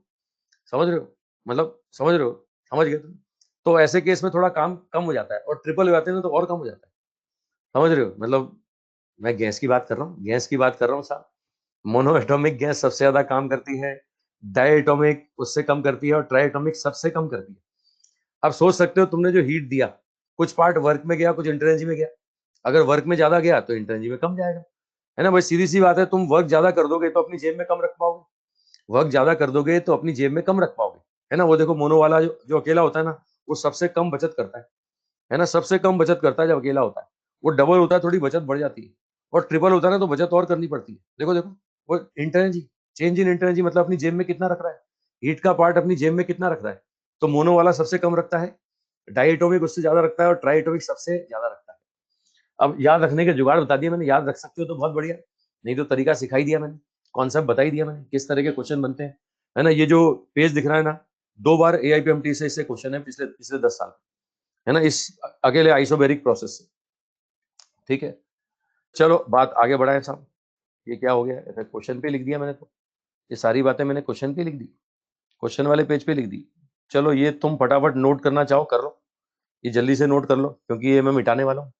समझ रहे हो, मतलब समझ रहे हो, समझ गए तुम। तो ऐसे केस में थोड़ा काम कम हो जाता है, और ट्रिपल हो जाते हैं ना तो और कम हो जाता है, समझ रहे हो। मतलब मैं गैस की बात कर रहा हूँ, गैस की बात कर रहा हूँ साहब। मोनोएटॉमिक गैस सबसे ज्यादा काम करती है, डायटोमिक उससे कम करती है, और ट्राइएटोमिक सबसे कम करती है। अब सोच सकते हो तुमने जो हीट दिया, कुछ पार्ट वर्क में गया, कुछ इंटरएनर्जी में गया। अगर वर्क में ज्यादा गया तो इंटरएनर्जी में कम जाएगा, है ना भाई। सीधी सी बात है, तुम वर्क ज्यादा कर दोगे तो अपनी जेब में कम रख पाओगे, वर्क ज्यादा कर दोगे तो अपनी जेब में कम रख पाओगे, है ना। वो देखो मोनो वाला जो अकेला होता है ना, वो सबसे कम बचत करता है ना, सबसे कम बचत करता है जब अकेला होता है। वो डबल होता है थोड़ी बचत बढ़ जाती है, और ट्रिपल होता है ना तो बचत और करनी पड़ती है। देखो देखो, वो इंटरएनर्जी, चेंज इन इंटरएनर्जी मतलब अपनी जेब में कितना रख रहा है, हीट का पार्ट अपनी जेब में कितना रख रहा है। तो मोनो वाला सबसे कम रखता है, डायटोमिक उससे ज्यादा रखता है और ट्राइटोमिक सबसे ज्यादा रखता है। अब याद रखने के जुगाड़ बता दिया मैंने, याद रख सकते हो तो बहुत बढ़िया, नहीं तो तरीका सिखाई दिया मैंने, कॉन्सेप्ट बताई दिया मैंने, किस तरह के क्वेश्चन बनते हैं, है ना। ये जो पेज दिख रहा है ना, 2 बार AIPMT से इससे क्वेश्चन है पिछले पिछले 10 साल, है ना, इस अकेले आइसोबेरिक प्रोसेस से। ठीक है, चलो बात आगे बढ़ाएं साहब। ये क्या हो गया, क्वेश्चन पे लिख दिया मैंने, तो ये सारी बातें मैंने क्वेश्चन पे लिख दी, क्वेश्चन वाले पेज पे लिख दी। चलो ये तुम फटाफट नोट करना चाहो कर लो, ये जल्दी से नोट कर लो, क्योंकि ये मैं मिटाने वाला हूँ।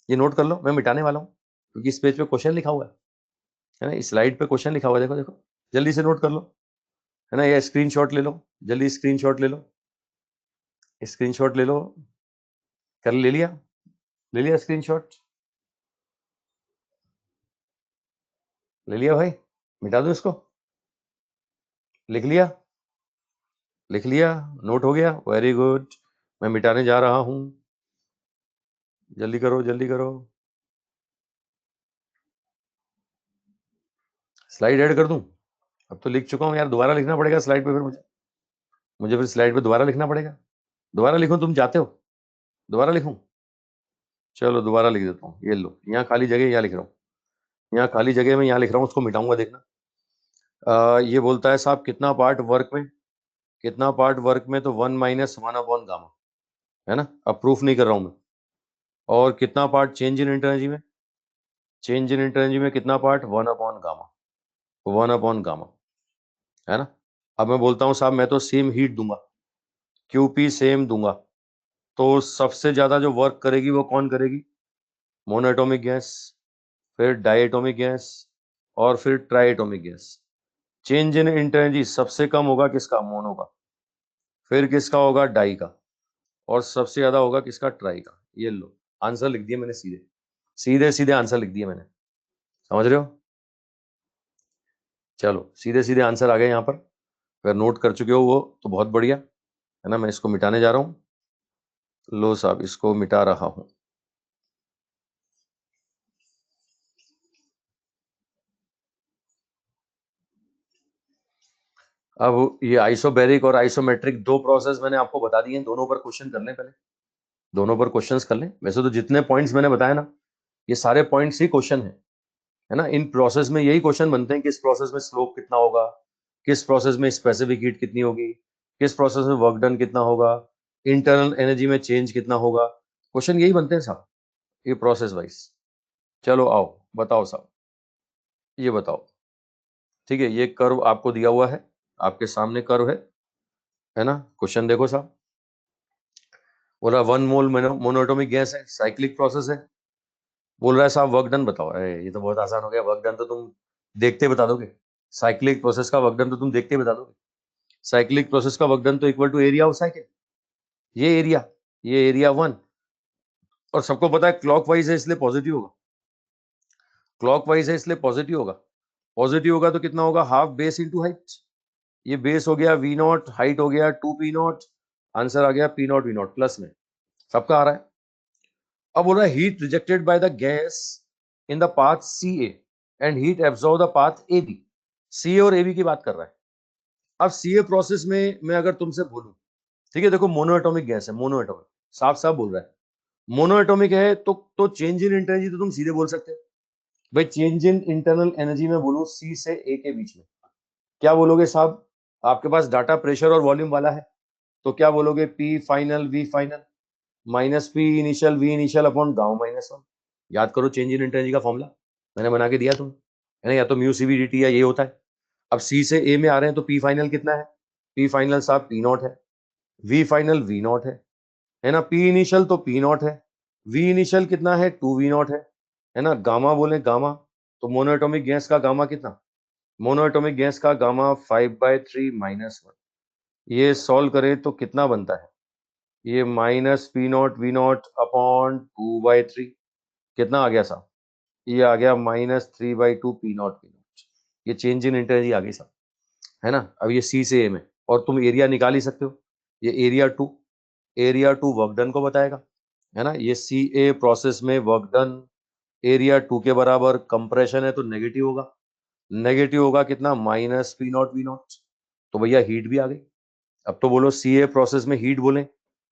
ये नोट कर लो, मैं मिटाने वाला हूँ, क्योंकि इस पेज पे क्वेश्चन लिखा हुआ है ना, इस स्लाइड पे क्वेश्चन लिखा हुआ है, देखो देखो, जल्दी से नोट कर लो, है ना। ये स्क्रीनशॉट ले लो, जल्दी स्क्रीनशॉट ले लो, स्क्रीनशॉट ले लो, कर ले लिया स्क्रीनशॉट, ले लिया भाई, मिटा दो इसको, लिख लिया, लिख लिया, नोट हो गया, वेरी गुड। मैं मिटाने जा रहा हूं, जल्दी करो जल्दी करो, स्लाइड ऐड कर दूं, अब तो लिख चुका हूं यार, दोबारा लिखना पड़ेगा स्लाइड पे, फिर मुझे फिर स्लाइड पे दोबारा लिखना पड़ेगा, दोबारा लिखूं, तुम चाहते हो दोबारा लिखूं, चलो दोबारा लिख देता हूँ, ये लो, यहाँ खाली जगह, यहाँ लिख रहा हूँ, यहाँ खाली जगह में यहाँ लिख रहा हूँ, उसको मिटाऊंगा देखना। ये बोलता है साहब कितना पार्ट वर्क में, कितना पार्ट वर्क में, तो 1 - 1 अपॉन गामा, है ना, अब प्रूफ नहीं कर रहा हूं मैं। और कितना पार्ट चेंज इन एनर्जी में, चेंज इन एनर्जी में कितना part, 1 upon gamma, 1 upon gamma, है ना। अब मैं बोलता हूँ साहब मैं तो सेम हीट दूंगा, QP सेम दूंगा, तो सबसे ज्यादा जो वर्क करेगी वो कौन करेगी, मोनोएटॉमिक गैस, फिर डायटोमिक गैस, और फिर ट्राइएटोमिक गैस। चेंज इन एनर्जी सबसे कम होगा किसका, मोनो का, फिर किसका होगा, डाई का, और सबसे ज्यादा होगा किसका, ट्राई का। ये लो आंसर लिख दिया मैंने, सीधे सीधे सीधे आंसर लिख दिया मैंने, समझ रहे हो। चलो सीधे सीधे आंसर आ गए यहाँ पर, अगर नोट कर चुके हो वो तो बहुत बढ़िया, है ना। मैं इसको मिटाने जा रहा हूँ, लो साहब इसको मिटा रहा हूँ। अब ये आइसोबैरिक और आइसोमेट्रिक 2 प्रोसेस मैंने आपको बता दिए, दोनों पर क्वेश्चन कर लें पहले, दोनों पर क्वेश्चंस कर लें। वैसे तो जितने पॉइंट्स मैंने बताया ना, ये सारे पॉइंट्स ही क्वेश्चन है ना। इन प्रोसेस में यही क्वेश्चन बनते हैं कि इस प्रोसेस में स्लोप कितना होगा, किस प्रोसेस में स्पेसिफिक हीट कितनी होगी, किस प्रोसेस में वर्क डन कितना होगा, इंटरनल एनर्जी में चेंज कितना होगा, क्वेश्चन यही बनते हैं साहब, ये प्रोसेस वाइज। चलो आओ बताओ साहब, ये बताओ, ठीक है, ये कर्व आपको दिया हुआ है, आपके सामने कर्व है ना। क्वेश्चन देखो साहब, बोला 1 मोल मोनोएटॉमिक गैस है, साइक्लिक प्रोसेस है, बोल रहा है साहब वर्क डन बताओ। अरे ये तो बहुत आसान हो गया, वर्क डन तो तुम देखते बता दोगे, साइक्लिक प्रोसेस का वर्क डन तो तुम देखते बता दोगे, साइक्लिक प्रोसेस का वर्क डन तो equal to area of cycle, ये एरिया 1, और सबको पता है क्लॉकवाइज है इसलिए पॉजिटिव होगा, क्लॉकवाइज है इसलिए पॉजिटिव होगा, पॉजिटिव होगा तो कितना होगा, हाफ बेस इंटू हाइट, ये बेस हो गया V0, हाइट हो गया 2P0, आंसर आ गया P0 V0 प्लस में, सबका आ रहा है। अब बोल रहा है heat rejected by the gas in the path CA and heat absorb the path AB, CA और AB की बात कर रहा है। अब CA प्रोसेस में मैं अगर तुमसे बोलूं, ठीक है, देखो मोनोएटॉमिक गैस है, मोनोएटॉमिक, साफ साफ बोल रहा है, मोनोएटॉमिक है, तो चेंज इन एनर्जी तो तुम सीधे बोल सकते हो भाई, चेंज इन इंटरनल एनर्जी में बोलूं C से A के बीच में, क्या बोलोगे साहब, आपके पास डाटा प्रेशर और वॉल्यूम वाला है, तो क्या बोलोगे, P final V final minus P initial V initial upon gamma -1। याद करो चेंज इन एनर्जी का फॉर्मूला मैंने बना के दिया तुम्हें, है ना, या तो म्यू CVDT या ये होता है। अब C से A में आ रहे हैं तो P फाइनल कितना है, P फाइनल साहब P0 है, V फाइनल V0 है ना, P इनिशियल तो P0 है, V इनिशियल कितना है 2V0 है ना, गामा बोले गामा, तो मोनोएटॉमिक गैस का गामा कितना, मोनोएटॉमिक गैस का गामा 5/3 -1, ये सॉल्व करें तो कितना बनता है, ये -P0 V0 अपॉन 2/3, कितना आ गया साहब, ये आ गया -3/2 P0 V0, ये चेंज इन एनर्जी आ गई साहब, है ना। अब ये C से A में, और तुम एरिया निकाल ही सकते हो, ये एरिया 2 वर्क डन को बताएगा, है ना, ये CA प्रोसेस में वर्क डन एरिया 2 के बराबर, कंप्रेशन है तो नेगेटिव होगा, नेगेटिव होगा कितना, -P0 V0, तो भैया हीट भी आ गई। अब तो बोलो CA प्रोसेस में हीट बोले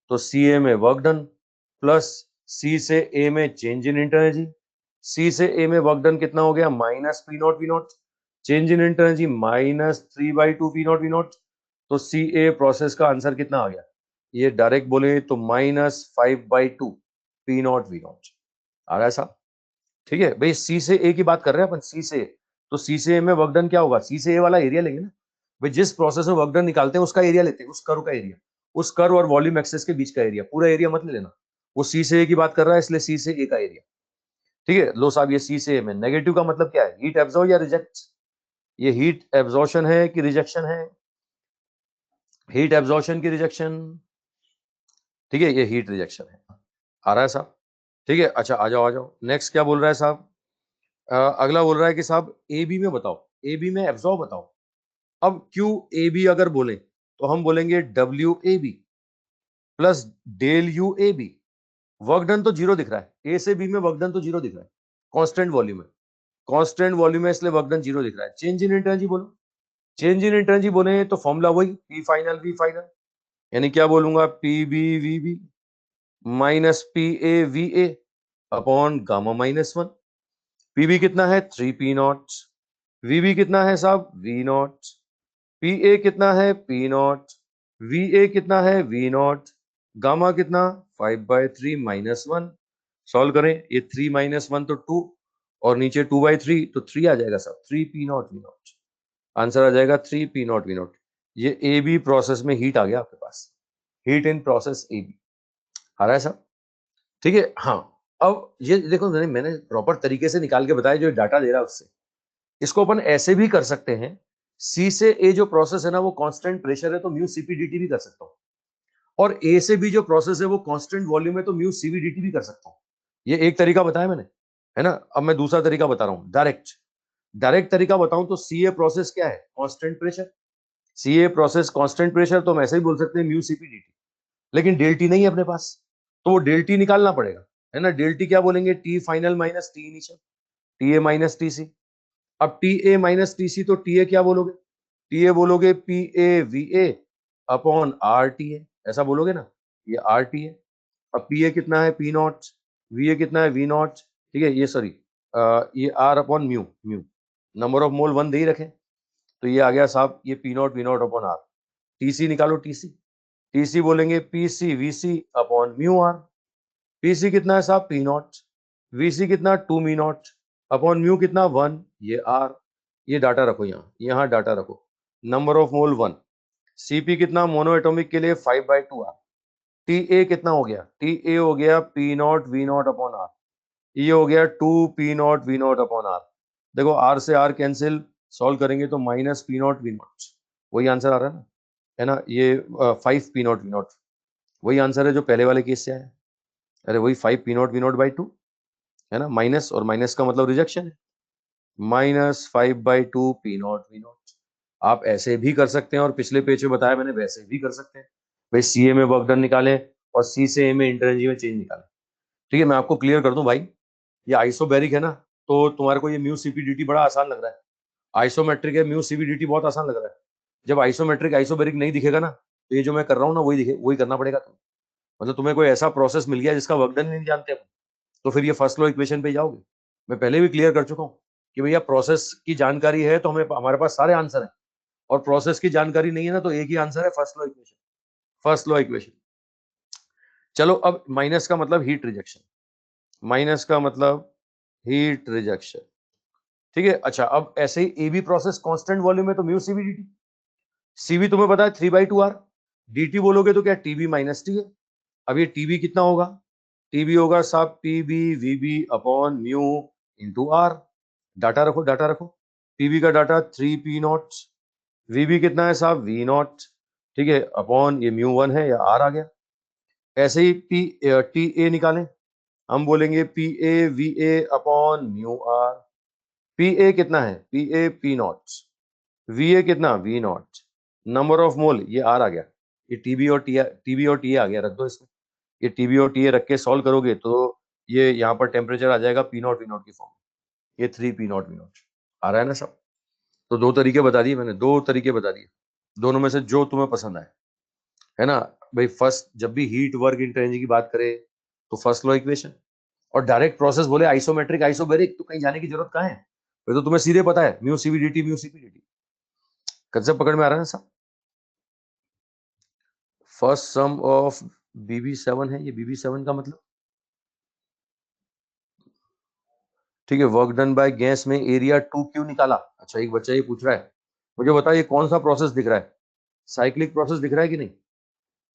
तो सी ए में वर्क डन प्लस सी से ए में change in inter energy, C से ए में वर्क डन कितना हो गया minus P naught V naught, change in inter energy minus 3/2 P naught V naught. तो सी ए प्रोसेस का आंसर कितना आ गया, ये डायरेक्ट बोले तो -5/2 पी नॉट वी नॉट आ रहा है साहब। ठीक है भाई, सी से ए की बात कर रहे हैं अपन, सी से ए, तो सी से ए में वर्क डन क्या होगा, सी से ए वाला एरिया लेंगे ना भाई, जिस प्रोसेस में वर्क डन निकालते हैं उसका एरिया लेते हैं, उस कर्व का एरिया, उस कर्व और वॉल्यूम एक्सेस के बीच का एरिया, पूरा एरिया मत ले लेना, वो सी से ए की बात कर रहा है इसलिए सी से ए का एरिया। ठीक है लो साहब, ये सी से ए में नेगेटिव का मतलब क्या है, हीट एब्जॉर्ब या रिजेक्ट, ये हीट एब्जॉर्प्शन है कि रिजेक्शन है, हीट एब्जॉर्प्शन की रिजेक्शन, ठीक है ये हीट रिजेक्शन है, आ रहा है साहब। ठीक है अच्छा आ जाओ नेक्स्ट क्या बोल रहा है साहब, अगला बोल रहा है कि साहब ए बी में बताओ, ए बी में एब्जॉर्ब बताओ। अब क्यू ए बी अगर बोले तो हम बोलेंगे W A B plus del U A B, work done तो जीरो दिख रहा है, ए से बी में वर्क डन तो जीरो दिख रहा है, कांस्टेंट वॉल्यूम है, कांस्टेंट वॉल्यूम है इसलिए वर्क डन जीरो दिख रहा है। चेंज इन एनर्जी बोलो, चेंज इन एनर्जी बोले तो फॉर्मूला वही पी फाइनल वी फाइनल, यानी क्या बोलूंगा P B V B minus P A V A upon gamma -1। P B कितना है 3p0, वीबी कितना है साहब v0, पी ए कितना है p0, वी ए कितना है v0, गामा कितना 5/3 -1। सॉल्व करें, ये 3 -1 तो 2 और नीचे 2/3 तो 3 आ जाएगा साहब, 3p0 v0, आंसर आ जाएगा 3p0 v0। ये ए बी प्रोसेस में हीट आ गया आपके पास, heat in process A B आ रहा है साहब। ठीक है हाँ, अब ये देखो मैंने प्रॉपर तरीके से निकाल के बताया, जो डाटा दे रहा है उससे, इसको अपन ऐसे भी कर सकते हैं, सी से ए जो प्रोसेस है ना वो कांस्टेंट प्रेशर है तो म्यू सीपीडीटी भी कर सकता हूं, और ए से बी जो प्रोसेस है वो कांस्टेंट वॉल्यूम है तो म्यू सीवीडीटी भी कर सकता हूं। ये एक तरीका बताया मैंने, है ना। अब मैं दूसरा तरीका बता रहा हूं, डायरेक्ट डायरेक्ट तरीका बताऊं तो सी ए प्रोसेस क्या है, constant pressure, C A process constant pressure तो हम ऐसे ही बोल सकते हैं म्यू सीपीडीटी, लेकिन डेल टी नहीं है अपने पास, तो वो डेल टी निकालना पड़ेगा, है ना। डेल टी क्या बोलेंगे, T final minus T initial, T A minus T C. अब T A minus T C तो टी ए क्या बोलोगे, टी ए बोलोगे P A V A upon R T A, ऐसा बोलोगे ना, ये आर टी ए। अब पी ए कितना है पी नॉट, वी ए कितना है वी नॉट, ठीक है ये सॉरी ये R upon mu, mu number of mole 1 दे ही रखे, तो ये आ गया साहब ये P naught V naught upon R. T C निकालो, टी सी, टी सी बोलेंगे P C V C upon mu R, P C कितना है साहब पी नॉट, वी सी कितना 2 मी नॉट अपॉन म्यू कितना 1, ये आर, ये डाटा रखो यहाँ, यहाँ डाटा रखो, नंबर ऑफ मोल 1, सीपी कितना मोनो एटॉमिक के लिए 5/2 आर, टी ए कितना हो गया, टी ए हो गया P naught V naught upon R, ये हो गया 2 P naught V naught upon R. देखो आर से आर कैंसिल, सॉल्व करेंगे तो minus P naught V naught, वही आंसर आ रहा है ना, है ना। ये 5 पी नॉट वी नॉट, वही आंसर है जो पहले वाले केस से आया, अरे वही 5 P naught V naught by 2, है ना। माइनस और माइनस का मतलब रिजेक्शन है, -5/2 पी नॉट वी नॉट। आप ऐसे भी कर सकते हैं और पिछले पेज में बताया मैंने वैसे भी कर सकते हैं भाई, सी ए में वर्क डन निकालें और सी से ए में इंटरएनर्जी में चेंज निकालें। ठीक है मैं आपको क्लियर कर दूं भाई, ये आइसोबैरिक है ना, तो तुम्हारे को ये म्यू सीपीडीटी बड़ा आसान लग रहा है, आइसोमेट्रिक है म्यू सीपीडीटी बहुत आसान लग रहा है। जब आइसोमेट्रिक आइसोबैरिक नहीं दिखेगा ना, तो ये जो मैं कर रहा हूँ ना वही दिखे, वही करना पड़ेगा तुम्हें, मतलब तुम्हें कोई ऐसा प्रोसेस मिल गया जिसका वर्क डन नहीं जानते अपन, तो फिर ये फर्स्ट लॉ इक्वेशन पे जाओगे। मैं पहले भी क्लियर कर चुका हूँ कि भैया प्रोसेस की जानकारी है तो हमें हमारे पास सारे आंसर हैं, और प्रोसेस की जानकारी नहीं है ना तो एक ही आंसर है first law equation, first law equation. चलो अब माइनस का मतलब हीट रिजेक्शन, माइनस का मतलब हीट रिजेक्शन, ठीक है। अच्छा अब ऐसे ही A B process constant volume है तो म्यू सीवी डीटी, सीवी तुम्हें पता है 3/2 आर, डीटी बोलोगे तो क्या टीबी माइनस टी है। अब ये टीबी कितना होगा, टीबी होगा साहब P B V B upon mu into R, data रखो डाटा रखो, पीबी का डाटा 3p0, वीबी कितना है साहब v0, ठीक है अपॉन ये म्यू 1 है या आर आ गया। ऐसे ही टी ए निकालें, हम बोलेंगे P A V A upon mu R, P A कितना है P A p0, V A कितना v0, नंबर ऑफ मोल ये आर आ गया, ये टीबी और टी आ गया, रख दो इसमें, ये टीबी और टी रख के सॉल्व करोगे तो ये यहाँ पर टेम्परेचर आ जाएगा पी नॉट वी नॉट की फॉर्म, ये 3p0 v0 आ रहा है ना सब। तो दो तरीके बता दिए मैंने, दो तरीके बता दिए, दोनों में से जो तुम्हें पसंद आए, है ना। भाई फर्स्ट जब भी हीट वर्क इंटर एनर्जी की बात करें तो फर्स्ट लॉ इक्वेशन, और डायरेक्ट प्रोसेस बोले आइसोमेट्रिक आइसोबैरिक तो कहीं जाने की जरूरत कहाँ है, फिर तो तुम्हें सीधे पता है mu CV dt mu CP dt। Concept पकड़ में आ रहा है ना साहब। फर्स्ट सम ऑफ BB7 है, ये BB7 का मतलब ठीक है, वर्क डन बाय गैस में एरिया 2Q निकाला। अच्छा एक बच्चा ये पूछ रहा है मुझे बता ये कौन सा प्रोसेस दिख रहा है, साइक्लिक प्रोसेस दिख रहा है कि नहीं?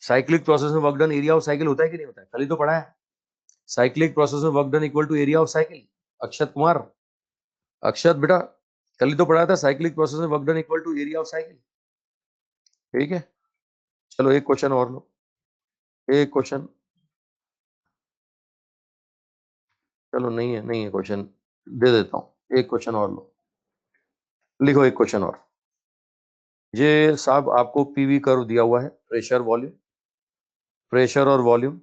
साइक्लिक प्रोसेस में work done area of cycle होता है कि नहीं होता है, कल ही तो पढ़ा है। साइक्लिक प्रोसेस में work done equal to area of cycle. Akshat Kumar, Akshat बेटा कल ही तो पढ़ा था साइक्लिक प्रोसेस में work done equal to area of cycle. ठीक है चलो एक क्वेश्चन और लो, एक क्वेश्चन, चलो नहीं है क्वेश्चन, दे देता हूं एक क्वेश्चन और लो, लिखो एक क्वेश्चन और। ये साहब आपको पीवी कर्व दिया हुआ है, प्रेशर वॉल्यूम, प्रेशर और वॉल्यूम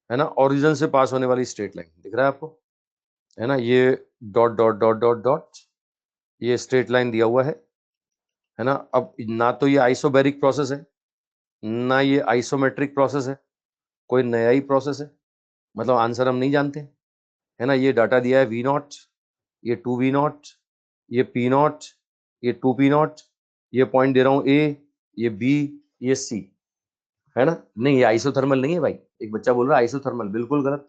है ना, ओरिजिन से पास होने वाली स्ट्रेट लाइन दिख रहा है आपको, है ना, ये dot dot dot dot dot, ये स्ट्रेट लाइन दिया हुआ है ना। अब ना तो ये आइसोबैरिक प्रोसेस है ना ये आइसोमेट्रिक प्रोसेस है, कोई नया ही प्रोसेस है, मतलब आंसर हम नहीं जानते, है ना। ये डाटा दिया है वी नॉट, ये 2V नॉट, ये P नॉट, ये 2P नॉट, ये पॉइंट दे रहा हूँ A, ये B, ये C, है ना। नहीं ये आइसोथर्मल नहीं है भाई, एक बच्चा बोल रहा है आइसोथर्मल, बिल्कुल गलत।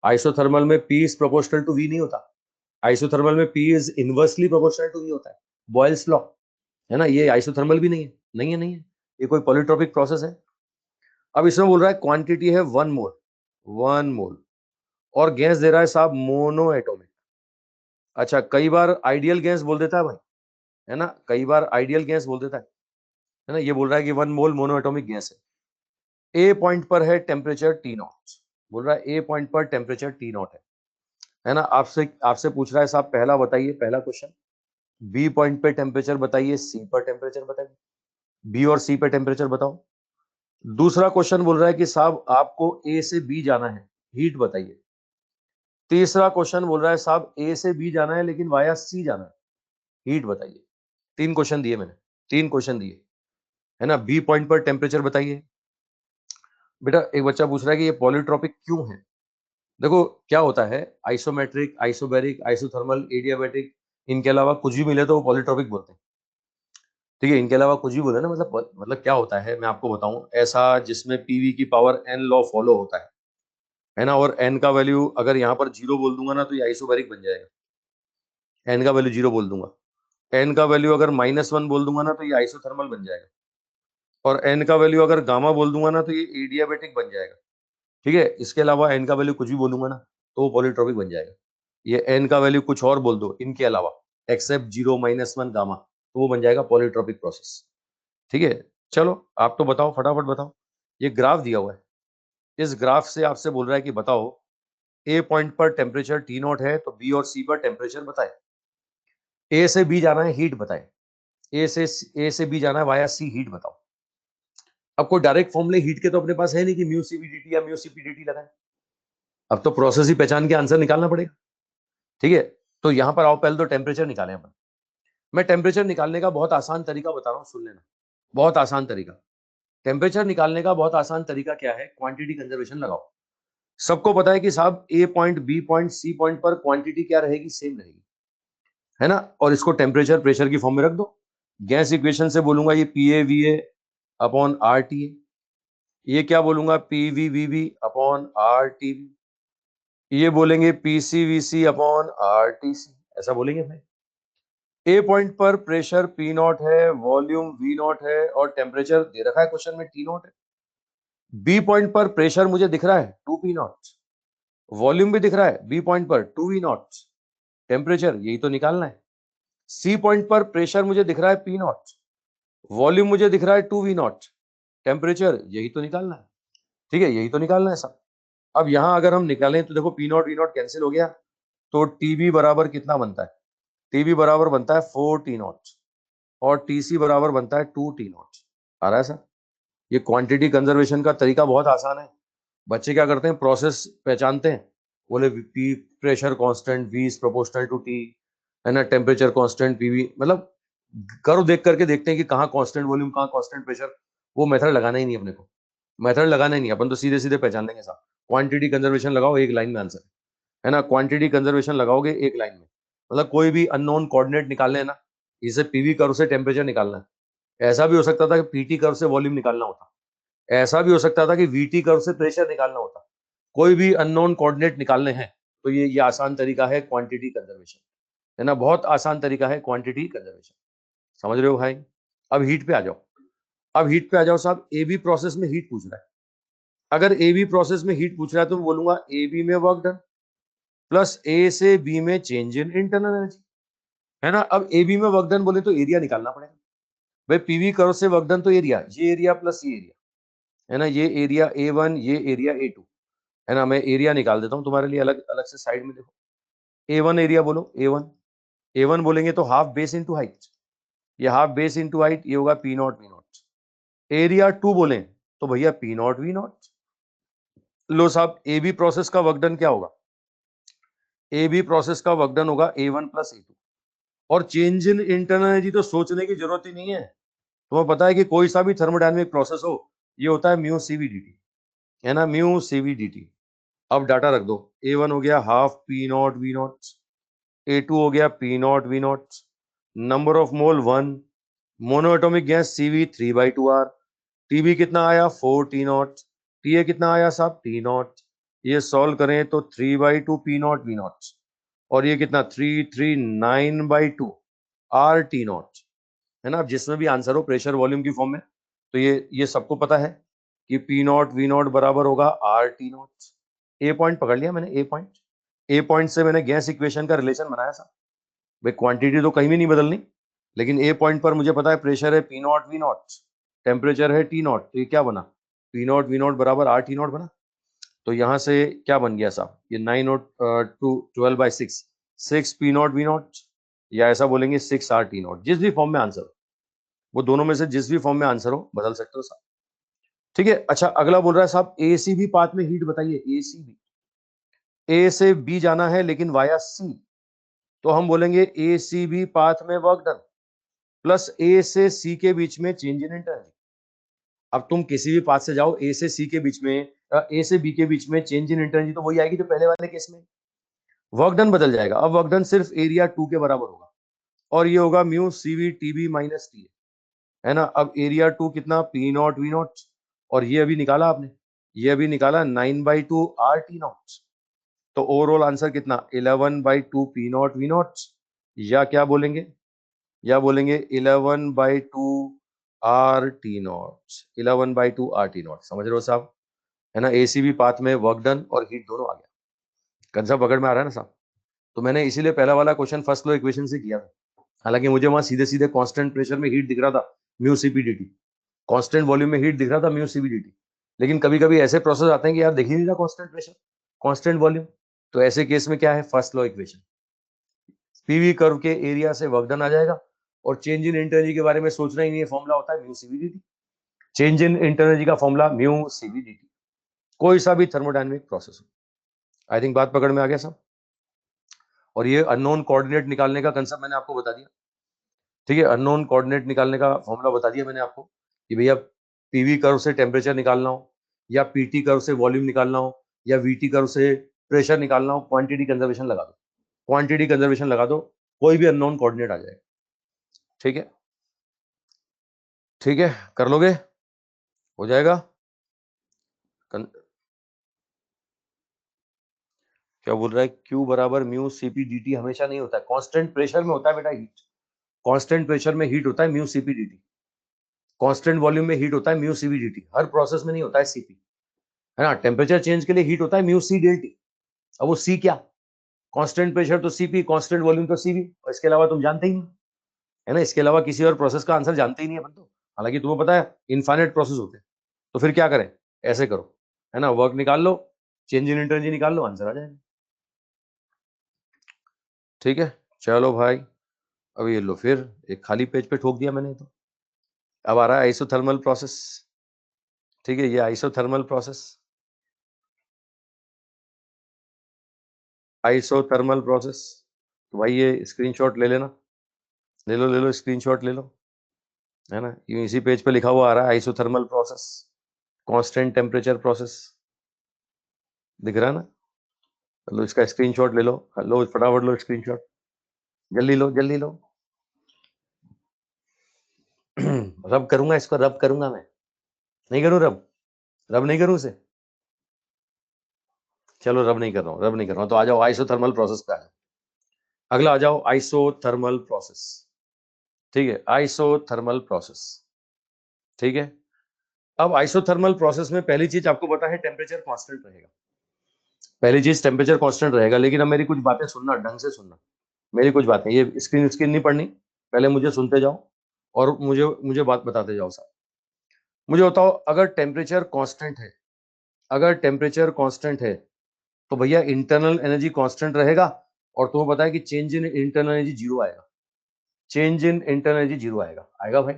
आइसोथर्मल में P is proportional to V नहीं होता, आइसोथर्मल में P is inversely proportional to V होता है, बॉयल्स लॉ, है ना। ये आइसोथर्मल भी नहीं है, नहीं है, ये कोई पॉलीट्रोपिक प्रोसेस है। अब इसमें बोल रहा है क्वांटिटी है 1 मोल, 1 मोल, और गैस दे रहा है साहब मोनो एटॉमिक। अच्छा कई बार आइडियल गैस बोल देता है भाई, है ना, कई बार आइडियल गैस बोल देता है ना। ये बोल रहा है कि 1 मोल मोनो एटॉमिक गैस है, ए पॉइंट पर है टेम्परेचर T नॉट, बोल रहा है ए पॉइंट पर टेम्परेचर T नॉट है ना। आपसे आपसे पूछ रहा है साहब पहला बताइए, पहला क्वेश्चन, बी पॉइंट पे टेम्परेचर बताइए, सी पर टेम्परेचर बताइए, बी और सी पे टेम्परेचर बताओ। दूसरा क्वेश्चन बोल रहा है कि साहब आपको ए से बी जाना है, हीट बताइए। तीसरा क्वेश्चन बोल रहा है साहब ए से बी जाना है लेकिन वाया सी जाना है, हीट बताइए। तीन क्वेश्चन दिए मैंने, तीन क्वेश्चन दिए, है ना। बी पॉइंट पर टेम्परेचर बताइए। बेटा एक बच्चा पूछ रहा है कि ये पॉलीट्रॉपिक क्यों है। देखो क्या होता है, आइसोमेट्रिक आइसोबैरिक आइसोथर्मल एडियाबैटिक, इनके अलावा कुछ भी मिले तो वो पॉलीट्रॉपिक बोलते हैं। ठीक है, इनके अलावा कुछ भी बोले ना, मतलब क्या होता है मैं आपको बताऊं, ऐसा जिसमें पीवी की पावर n लॉ फॉलो होता है ना, और n का वैल्यू अगर यहाँ पर 0 बोल दूंगा ना तो ये आइसोबैरिक बन जाएगा, n का वैल्यू 0 बोल दूंगा, n का वैल्यू अगर -1 बोल दूंगा ना तो ये आइसोथर्मल बन जाएगा, और n का वैल्यू अगर गामा बोल दूंगा ना तो ये एडियाबैटिक बन जाएगा। ठीक है, इसके अलावा n का वैल्यू कुछ भी बोलूंगा ना तो वो पॉलीट्रॉपिक बन जाएगा। ये n का वैल्यू कुछ और बोल दो इनके अलावा, एक्सेप्ट 0 -1 गामा, तो वो बन जाएगा पॉलीट्रॉपिक प्रोसेस। ठीक है, चलो आप तो बताओ फटाफट बताओ। ये ग्राफ दिया हुआ है, इस ग्राफ से आपसे बोल रहा है कि बताओ ए पॉइंट पर टेम्परेचर T नॉट है तो बी और सी पर टेम्परेचर बताए, ए से बी जाना है हीट बताए, ए से बी जाना है वाया सी हीट बताओ। अब कोई डायरेक्ट फॉर्मूले हीट के तो अपने पास है नहीं कि म्यू सीवीडीटी या म्यू सीपीडीटी लगाए, अब तो प्रोसेस ही पहचान के आंसर निकालना पड़ेगा। ठीक है, तो यहां पर आओ पहले तो टेम्परेचर निकालें अपन। मैं टेम्परेचर निकालने का बहुत आसान तरीका बता रहा हूं, सुन लेना, बहुत आसान तरीका। टेम्परेचर निकालने का बहुत आसान तरीका क्या है, क्वांटिटी कंजर्वेशन लगाओ। सबको पता है कि साहब A point B point C point पर क्वांटिटी क्या रहेगी, सेम रहेगी, है ना, और इसको टेम्परेचर प्रेशर की फॉर्म में रख दो। गैस इक्वेशन से बोलूंगा ये P A V A upon R T A, ये क्या बोलूंगा P V V V upon R T V, ये बोलेंगे P C V C upon R T C, ऐसा बोलेंगे भाई। ए पॉइंट पर प्रेशर पी नॉट है, वॉल्यूम वी नॉट है, और टेम्परेचर दे रखा है क्वेश्चन में टी नॉट है। बी पॉइंट पर प्रेशर मुझे दिख रहा है 2P नॉट, वॉल्यूम भी दिख रहा है बी पॉइंट पर 2V नॉट, टेम्परेचर यही तो निकालना है। सी पॉइंट पर प्रेशर मुझे दिख रहा है P नॉट, वॉल्यूम मुझे दिख रहा है 2V नॉट, टेम्परेचर यही तो निकालना है। ठीक है, यही तो निकालना है सब। अब यहां अगर हम निकालें तो देखो P naught V naught cancel हो गया, तो टीबी बराबर कितना बनता है, टीबी बराबर बनता है 4T नॉट, और टीसी बराबर बनता है 2T नॉट। आ रहा है सर, ये क्वांटिटी कंजर्वेशन का तरीका बहुत आसान है। बच्चे क्या करते हैं, प्रोसेस पहचानते हैं, बोले P pressure constant V is proportional to T, है ना, टेम्परेचर कांस्टेंट पीवी, मतलब करो देख करके देखते हैं कि कहाँ कांस्टेंट वॉल्यूम कहाँ कांस्टेंट प्रेशर, वो मेथड लगाना ही नहीं अपने को। मेथड लगाना ही नहीं, अपन तो सीधे सीधे पहचान लेंगे साहब। क्वांटिटी कंजर्वेशन लगाओ, एक लाइन में आंसर है ना। क्वांटिटी कंजर्वेशन लगाओगे एक लाइन में, मतलब कोई भी अननोन कोऑर्डिनेट निकालने हैं ना, इसे पीवी कर्व से टेम्परेचर निकालना है। ऐसा भी हो सकता था कि पीटी कर्व से वॉल्यूम निकालना होता, ऐसा भी हो सकता था कि वीटी कर्व से प्रेशर निकालना होता। कोई भी अननोन कोऑर्डिनेट निकालने हैं तो ये आसान तरीका है क्वांटिटी कंजर्वेशन, है ना। बहुत आसान तरीका है क्वांटिटी कंजर्वेशन, समझ रहे हो भाई। अब हीट पे आ जाओ, अब हीट पे आ जाओ साहब। ए बी प्रोसेस में हीट पूछ रहा है। अगर ए बी प्रोसेस में हीट पूछ रहा है तो मैं बोलूंगा ए बी में वर्क डन प्लस ए से बी में चेंज इन इंटरनल एनर्जी, है ना। अब ए बी में वर्क डन बोले तो एरिया निकालना पड़ेगा भाई। पीवी कर्व से वर्क डन तो एरिया, ये एरिया प्लस ये एरिया, है ना। ये एरिया A1, ये एरिया A2, है ना। मैं एरिया निकाल देता हूं तुम्हारे लिए अलग अलग से साइड में। देखो A1 एरिया बोलो, A1 बोलेंगे तो हाफ बेस इंटू हाइट, ये हाफ बेस इंटू हाइट, ये होगा P naught V not. Area 2 बोले तो भैया P नॉट V नॉट। लो साहब, ए बी प्रोसेस का वर्क डन क्या होगा, ए बी प्रोसेस का वर्क डन होगा A1 प्लस A2। और चेंज इन इंटरनल एनर्जी तो सोचने की जरूरत ही नहीं है, तुम्हें पता है कि कोई सा भी थर्मोडायनेमिक प्रोसेस हो, ये होता है म्यू सीवी dt, है ना, म्यू सीवी dt। अब डाटा रख दो, A1 हो गया half P naught V not, A2 हो गया P naught V not, number of mole 1, mono atomic gas CV 3/2R, TB कितना आया 4 T नॉट, TA कितना आया साहब T नॉट। ये सॉल्व करें तो 3/2 P नॉट V नॉट, और ये कितना 339/2 R T नॉट, है ना। अब जिसमें भी आंसर हो प्रेशर वॉल्यूम की फॉर्म में, तो ये सबको पता है कि P नॉट V नॉट बराबर होगा R T not. A point पकड़ लिया मैंने, ए पॉइंट से मैंने गैस इक्वेशन का रिलेशन बनाया था भाई। क्वांटिटी तो कहीं भी नहीं बदलनी, लेकिन ए पॉइंट पर मुझे पता है प्रेशर है P naught V not, temperature है T नॉट, तो ये क्या बना, P नॉट V नॉट बराबर R T नॉट बना। तो यहां से क्या बन गया साहब, ये 9 naught to 12/6, 6 P naught V naught, या ऐसा बोलेंगे 6 R T नॉट। जिस भी फॉर्म में आंसर हो, वो दोनों में से जिस भी फॉर्म में आंसर हो बदल सकते हो साहब, ठीक है। अच्छा अगला बोल रहा है साहब ए सी बी पाथ में हीट बताइए। ए सी बी, ए से बी जाना है लेकिन वाया सी, तो हम बोलेंगे ए सी बी पाथ में वर्क डन प्लस ए से सी के बीच में चेंज इन एनर्जी। अब तुम किसी भी पाथ से जाओ, ए से सी के बीच में, ए से बी के बीच में चेंज इन एनर्जी तो वही आएगी जो पहले वाले केस में। वर्क डन बदल जाएगा, अब वर्क डन सिर्फ एरिया 2 के बराबर होगा, और ये होगा mu CV TB minus T, है ना। अब एरिया 2 कितना P नॉट V नॉट, और ये अभी निकाला आपने, ये अभी निकाला 9/2 R T नॉट। तो ओवरऑल आंसर कितना 11/2 P नॉट V नॉट, या क्या बोलेंगे, या बोलेंगे 11/2 R T not, 11/2 R T not. समझ रहे हो साहब, है ना। एसीबी पाथ में वर्क डन और हीट दोनों आ गया, कंसेप्ट पकड़ में आ रहा है ना साहब। तो मैंने इसीलिए पहला वाला क्वेश्चन फर्स्ट लॉ इक्वेशन से किया था, हालांकि मुझे वहां सीधे सीधे कांस्टेंट प्रेशर में हीट दिख रहा था म्यू सीपीडीटी, कांस्टेंट वॉल्यूम में हीट दिख रहा था म्यू सीपीडीटी। लेकिन कभी कभी ऐसे प्रोसेस आते हैं कि यार देख ही नहीं रहा कांस्टेंट प्रेशर, कांस्टेंट वॉल्यूम, तो ऐसे केस में क्या है, first law equation, PV curve के एरिया से वर्क डन आ जाएगा, और चेंज इन इंटरनल के बारे में सोचना ही नहीं है, फॉर्मूला होता है म्यू सीवीडीटी। चेंज इन इंटरनल का फॉर्मूला म्यू सीवीडीटी, कोई सा भी थर्मोडायनेमिक प्रोसेस हो। आई थिंक बात पकड़ में आ गया सब। और ये अननोन कोऑर्डिनेट निकालने का कंसेप्ट मैंने आपको बता दिया, ठीक है। अननोन कोऑर्डिनेट निकालने का फॉर्मूला बता दिया मैंने आपको कि भैया पीवी कर्व से टेम्परेचर निकालना हो, या पीटी कर्व से वॉल्यूम निकालना हो, या वीटी कर्व से प्रेशर निकालना हो, क्वांटिटी कंजर्वेशन लगा दो, क्वांटिटी कंजर्वेशन लगा दो, कोई भी अननोन कोऑर्डिनेट आ जाएगा, ठीक है। ठीक है, कर लोगे, हो जाएगा। कन... क्या बोल रहा है, क्यू बराबर म्यू सीपी dt हमेशा नहीं होता है, कांस्टेंट प्रेशर में होता है बेटा हीट, कांस्टेंट प्रेशर में हीट होता है mu CP dt, constant volume में हीट होता है म्यू सीवी dt, हर प्रोसेस में नहीं होता है सीपी, है ना। टेम्परेचर चेंज के लिए हीट होता है म्यू सी डेल्टी, अब वो सी क्या, कांस्टेंट प्रेशर तो सीपी, कांस्टेंट वॉल्यूम तो सीवी, और इसके अलावा तुम जानते ही नहीं, है ना। इसके अलावा किसी और प्रोसेस का आंसर जानते ही नहीं अपन तो, हालांकि तुम्हें पता है इनफाइनाइट प्रोसेस होते हैं। तो फिर क्या करें, ऐसे करो, है ना, वर्क निकाल लो, चेंज इन एनर्जी निकाल लो, आंसर आ जाएगा, ठीक है। चलो भाई, अब ये लो, फिर एक खाली पेज पे ठोक दिया मैंने तो। अब आ रहा है आइसोथर्मल प्रोसेस, ठीक है। ये आइसोथर्मल प्रोसेस, आइसोथर्मल प्रोसेस, तो भाई ये स्क्रीनशॉट ले लेना, ले लो स्क्रीनशॉट ले लो, है ना। ये इसी पेज पे लिखा हुआ आ रहा है isothermal process, constant temperature process, दिख रहा है ना? लो इसका स्क्रीनशॉट ले लो, लो फटाफट लो स्क्रीनशॉट, जल्दी लो जल्दी लो। रब करूंगा इसको, रब करूंगा मैं, नहीं करूं रब? रब नहीं करूं इसे? चलो रब नहीं कर रहा हूं, रब नहीं कर रहा हूं, तो आ जाओ आइसोथर्मल प्रोसेस पे आ जाओ। अगला आ जाओ आइसोथर्मल प्रोसेस, ठीक है, आइसोथर्मल प्रोसेस, ठीक है। अब आइसोथर्मल प्रोसेस में पहली चीज आपको पता है टेम्परेचर कांस्टेंट रहेगा, पहली चीज टेम्परेचर कांस्टेंट रहेगा। लेकिन अब मेरी कुछ बातें सुनना, ढंग से सुनना, मेरी कुछ बातें, ये स्क्रीन स्क्रीन नहीं पढ़नी, पहले मुझे सुनते जाओ और मुझे मुझे बात बताते जाओ साहब। मुझे बताओ, अगर टेम्परेचर कांस्टेंट है, अगर टेम्परेचर कांस्टेंट है तो भैया इंटरनल एनर्जी कांस्टेंट रहेगा, और तुम्हें पता है कि change in internal energy zero आएगा, change in internal energy zero आएगा, आएगा भाई?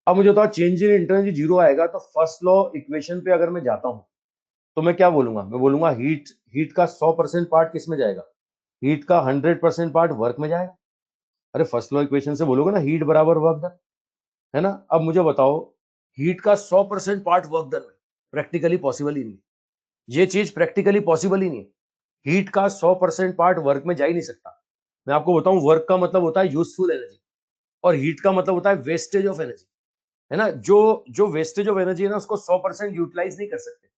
अब मुझे बताओ change in internal energy zero आएगा, तो फर्स्ट लॉ इक्वेशन पे अगर मैं जाता हूं तो मैं क्या बोलूंगा? मैं बोलूंगा हीट, हीट का 100% पार्ट किस में जाएगा? हीट का 100% पार्ट वर्क में जाएगा। अरे फर्स्ट लॉ इक्वेशन से बोलोगे ना हीट बराबर वर्क डन, है ना? अब मुझे बताओ, हीट का 100% पार्ट वर्क डन में प्रैक्टिकली पॉसिबल ही नहीं, ये चीज प्रैक्टिकली पॉसिबल ही नहीं। हीट का 100% पार्ट वर्क में जा ही नहीं सकता। मैं आपको बताऊं, वर्क का मतलब होता है यूजफुल एनर्जी, और हीट का मतलब होता है वेस्टेज ऑफ एनर्जी, है ना? जो जो वेस्टेज ऑफ एनर्जी है ना, उसको 100% यूटिलाइज नहीं कर सकते,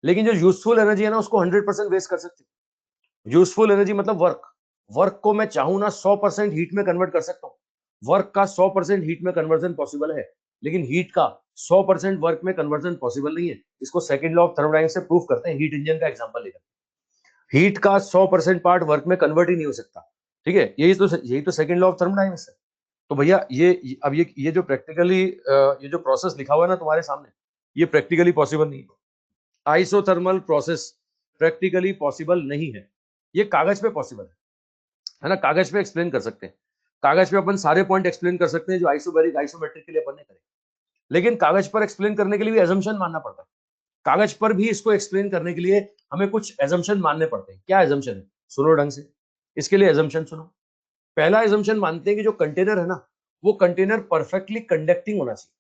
लेकिन जो यूजफुल एनर्जी है ना, उसको 100% वेस्ट कर सकते। यूजफुल एनर्जी मतलब वर्क, वर्क को मैं चाहूं ना 100% हीट में कन्वर्ट कर सकता हूँ, वर्क का 100% हीट में कन्वर्जन पॉसिबल है, लेकिन हीट का 100% वर्क में कन्वर्जन पॉसिबल नहीं है। इसको सेकंड लॉ ऑफ थर्मोडायनामिक्स से प्रूव करते हैं, हीट इंजन का एग्जांपल लेकर। हीट का 100% पार्ट वर्क में कन्वर्ट ही नहीं हो सकता, ठीक है? यही तो सेकंड लॉ ऑफ थर्मोडायनामिक्स है। तो भैया अब ये जो प्रैक्टिकली ये जो प्रोसेस लिखा हुआ है ना तुम्हारे सामने, ये प्रैक्टिकली पॉसिबल नहीं है। आइसोथर्मल प्रोसेस प्रैक्टिकली पॉसिबल नहीं है, ये कागज पे पॉसिबल है ना? कागज पे एक्सप्लेन कर सकते हैं, कागज पे अपन सारे पॉइंट एक्सप्लेन कर सकते हैं जो आइसोबैरिक आइसोमेट्रिक के लिए अपन ने करे, लेकिन कागज पर एक्सप्लेन करने के लिए भी एजम्पशन मानना पड़ता है। कागज पर भी इसको एक्सप्लेन करने के लिए हमें कुछ एजम्पशन मानने पड़ते हैं। क्या एजम्पशन है? सुनो ढंग से, इसके लिए एजम्पशन सुनो। पहला एजम्पशन मानते हैं कि जो कंटेनर है ना, वो कंटेनर परफेक्टली कंडक्टिंग होना चाहिए।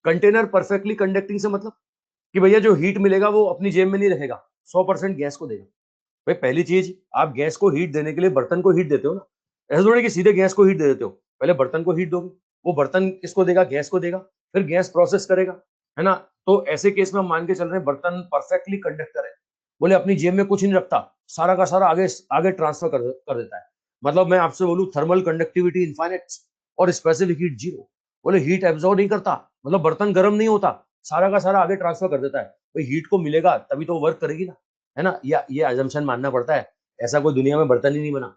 कंटेनर परफेक्टली कंडक्टिंग से मतलब कि भैया जो हीट मिलेगा वो अपनी जेब में नहीं रहेगा, 100% गैस को देगा। भाई पहली चीज, आप गैस को हीट देने के लिए बर्तन को हीट देते हो ना, ऐसा थोड़ी कि सीधे गैस को हीट दे देते हो, पहले बर्तन को हीट दोगे, वो बर्तन किसको देगा? गैस को देगा, फिर गैस प्रोसेस करेगा, है ना? तो ऐसे केस में हम मान के चल रहे हैं बर्तन परफेक्टली कंडक्टर है, बोले अपनी जेब में कुछ नहीं रखता, सारा का सारा आगे आगे ट्रांसफर कर देता है। मतलब मैं आपसे बोलूं थर्मल कंडक्टिविटी इनफाइनाइट और स्पेसिफिक हीट जीरो, बोले हीट एब्जॉर्ब नहीं करता, मतलब बर्तन गर्म नहीं होता, सारा का सारा आगे ट्रांसफर कर देता है। भाई हीट को मिलेगा तभी तो वर्क करेगी ना, है ना? ये अजम्पशन मानना पड़ता है। ऐसा कोई दुनिया में बर्तन ही नहीं बना,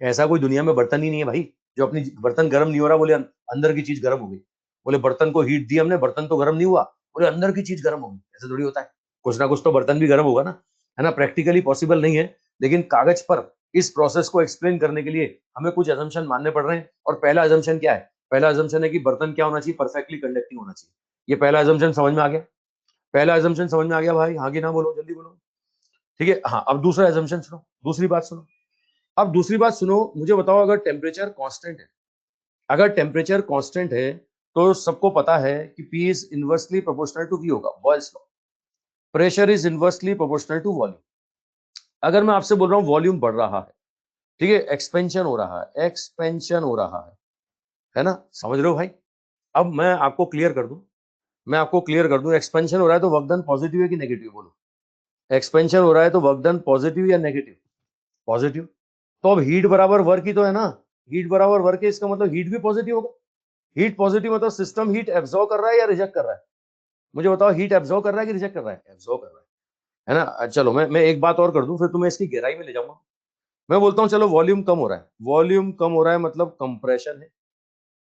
ऐसा कोई दुनिया में बर्तन ही नहीं है भाई जो अपनी बर्तन गर्म नहीं हो रहा बोले अंदर की चीज गर्म हो गई, बोले बर्तन को हीट दी हमने, बर्तन तो गर्म नहीं हुआ, बोले अंदर की चीज गर्म हो गई। ऐसा थोड़ी होता है, कुछ ना कुछ तो बर्तन भी गर्म होगा ना, है ना? प्रैक्टिकली पॉसिबल नहीं है, लेकिन कागज पर इस प्रोसेस को एक्सप्लेन करने के लिए हमें कुछ अजम्पशन मानने पड़ रहे हैं। और पहला अजम्पशन क्या है? पहला अजम्पशन है कि बर्तन क्या होना चाहिए? परफेक्टली कंडक्टिंग होना चाहिए। ये पहला अजम्पशन समझ में आ गया? पहला अजम्पशन समझ में आ गया भाई? हाँ कि ना बोलो, जल्दी बोलो। ठीक है, हाँ अब दूसरा एजम्पशन सुनो, दूसरी बात सुनो। अब दूसरी बात सुनो, मुझे बताओ अगर टेम्परेचर कांस्टेंट है, अगर टेम्परेचर कांस्टेंट है तो सबको पता है कि P is inversely proportional to V होगा, Boyle's law. Pressure is inversely proportional to volume. अगर मैं आपसे बोल रहा हूं वॉल्यूम बढ़ रहा है, ठीक है, एक्सपेंशन हो रहा है, एक्सपेंशन हो रहा है ना? समझ रहे हो भाई? अब मैं आपको क्लियर कर दूं, मैं आपको क्लियर कर दूं, एक्सपेंशन हो रहा है तो वर्क डन पॉजिटिव है कि नेगेटिव? बोलो, एक्सपेंशन हो रहा है तो वर्क डन पॉजिटिव या नेगेटिव? पॉजिटिव। तो अब हीट बराबर वर्क ही तो है ना, हीट बराबर वर्क है, इसका मतलब हीट भी पॉजिटिव होगा। हीट पॉजिटिव मतलब सिस्टम हीट एब्जॉर्ब कर रहा है या रिजेक्ट कर रहा है? मुझे बताओ, हीट एब्जॉर्ब कर रहा है कि रिजेक्ट कर रहा है? एब्जॉर्ब कर रहा है ना? चलो मैं एक बात और कर दूं, फिर तुम्हें इसकी गहराई में ले जाऊंगा। मैं बोलता हूं चलो वॉल्यूम कम हो रहा है, वॉल्यूम कम हो रहा है मतलब कंप्रेशन है,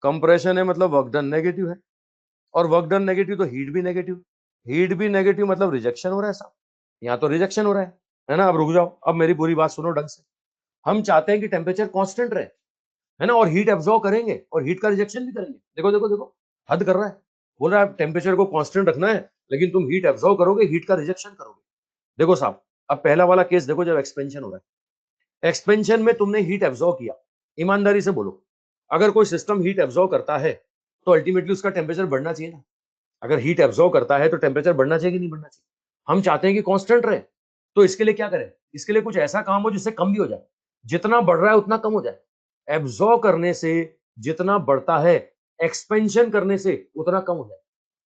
कंप्रेशन है मतलब वर्क डन नेगेटिव है, और वर्क डन नेगेटिव तो हीट भी नेगेटिव, हीट भी नेगेटिव मतलब रिजेक्शन हो रहा है साहब, यहाँ तो रिजेक्शन हो रहा है ना? अब रुक जाओ, अब मेरी पूरी बात सुनो ढंग से। हम चाहते हैं कि टेम्परेचर कांस्टेंट रहे, है ना, और हीट एब्जॉर्ब करेंगे और हीट का रिजेक्शन भी करेंगे। देखो देखो देखो, हद कर रहा है, बोल रहा है टेम्परेचर को कांस्टेंट रखना है लेकिन तुम हीट एब्जॉर्ब करोगे, हीट का रिजेक्शन करोगे। देखो साहब, अब पहला वाला केस देखो, जब एक्सपेंशन हो रहा है, एक्सपेंशन में तुमने हीट एब्जॉर्ब किया, ईमानदारी से बोलो, अगर कोई सिस्टम हीट एब्जॉर्ब करता है तो अल्टीमेटली उसका टेम्परेचर बढ़ना चाहिए ना? अगर हीट एब्जॉर्व करता है तो टेम्परेचर बढ़ना चाहिए कि नहीं बढ़ना चाहिए? हम चाहते हैं कि कांस्टेंट रहे। तो इसके लिए क्या करें? इसके लिए कुछ ऐसा काम हो जिससे कम भी हो जाए। जितना बढ़ रहा है उतना कम हो जाए। एब्जॉर्व करने से जितना बढ़ता है, एक्सपेंशन करने से उतना कम हो जाए।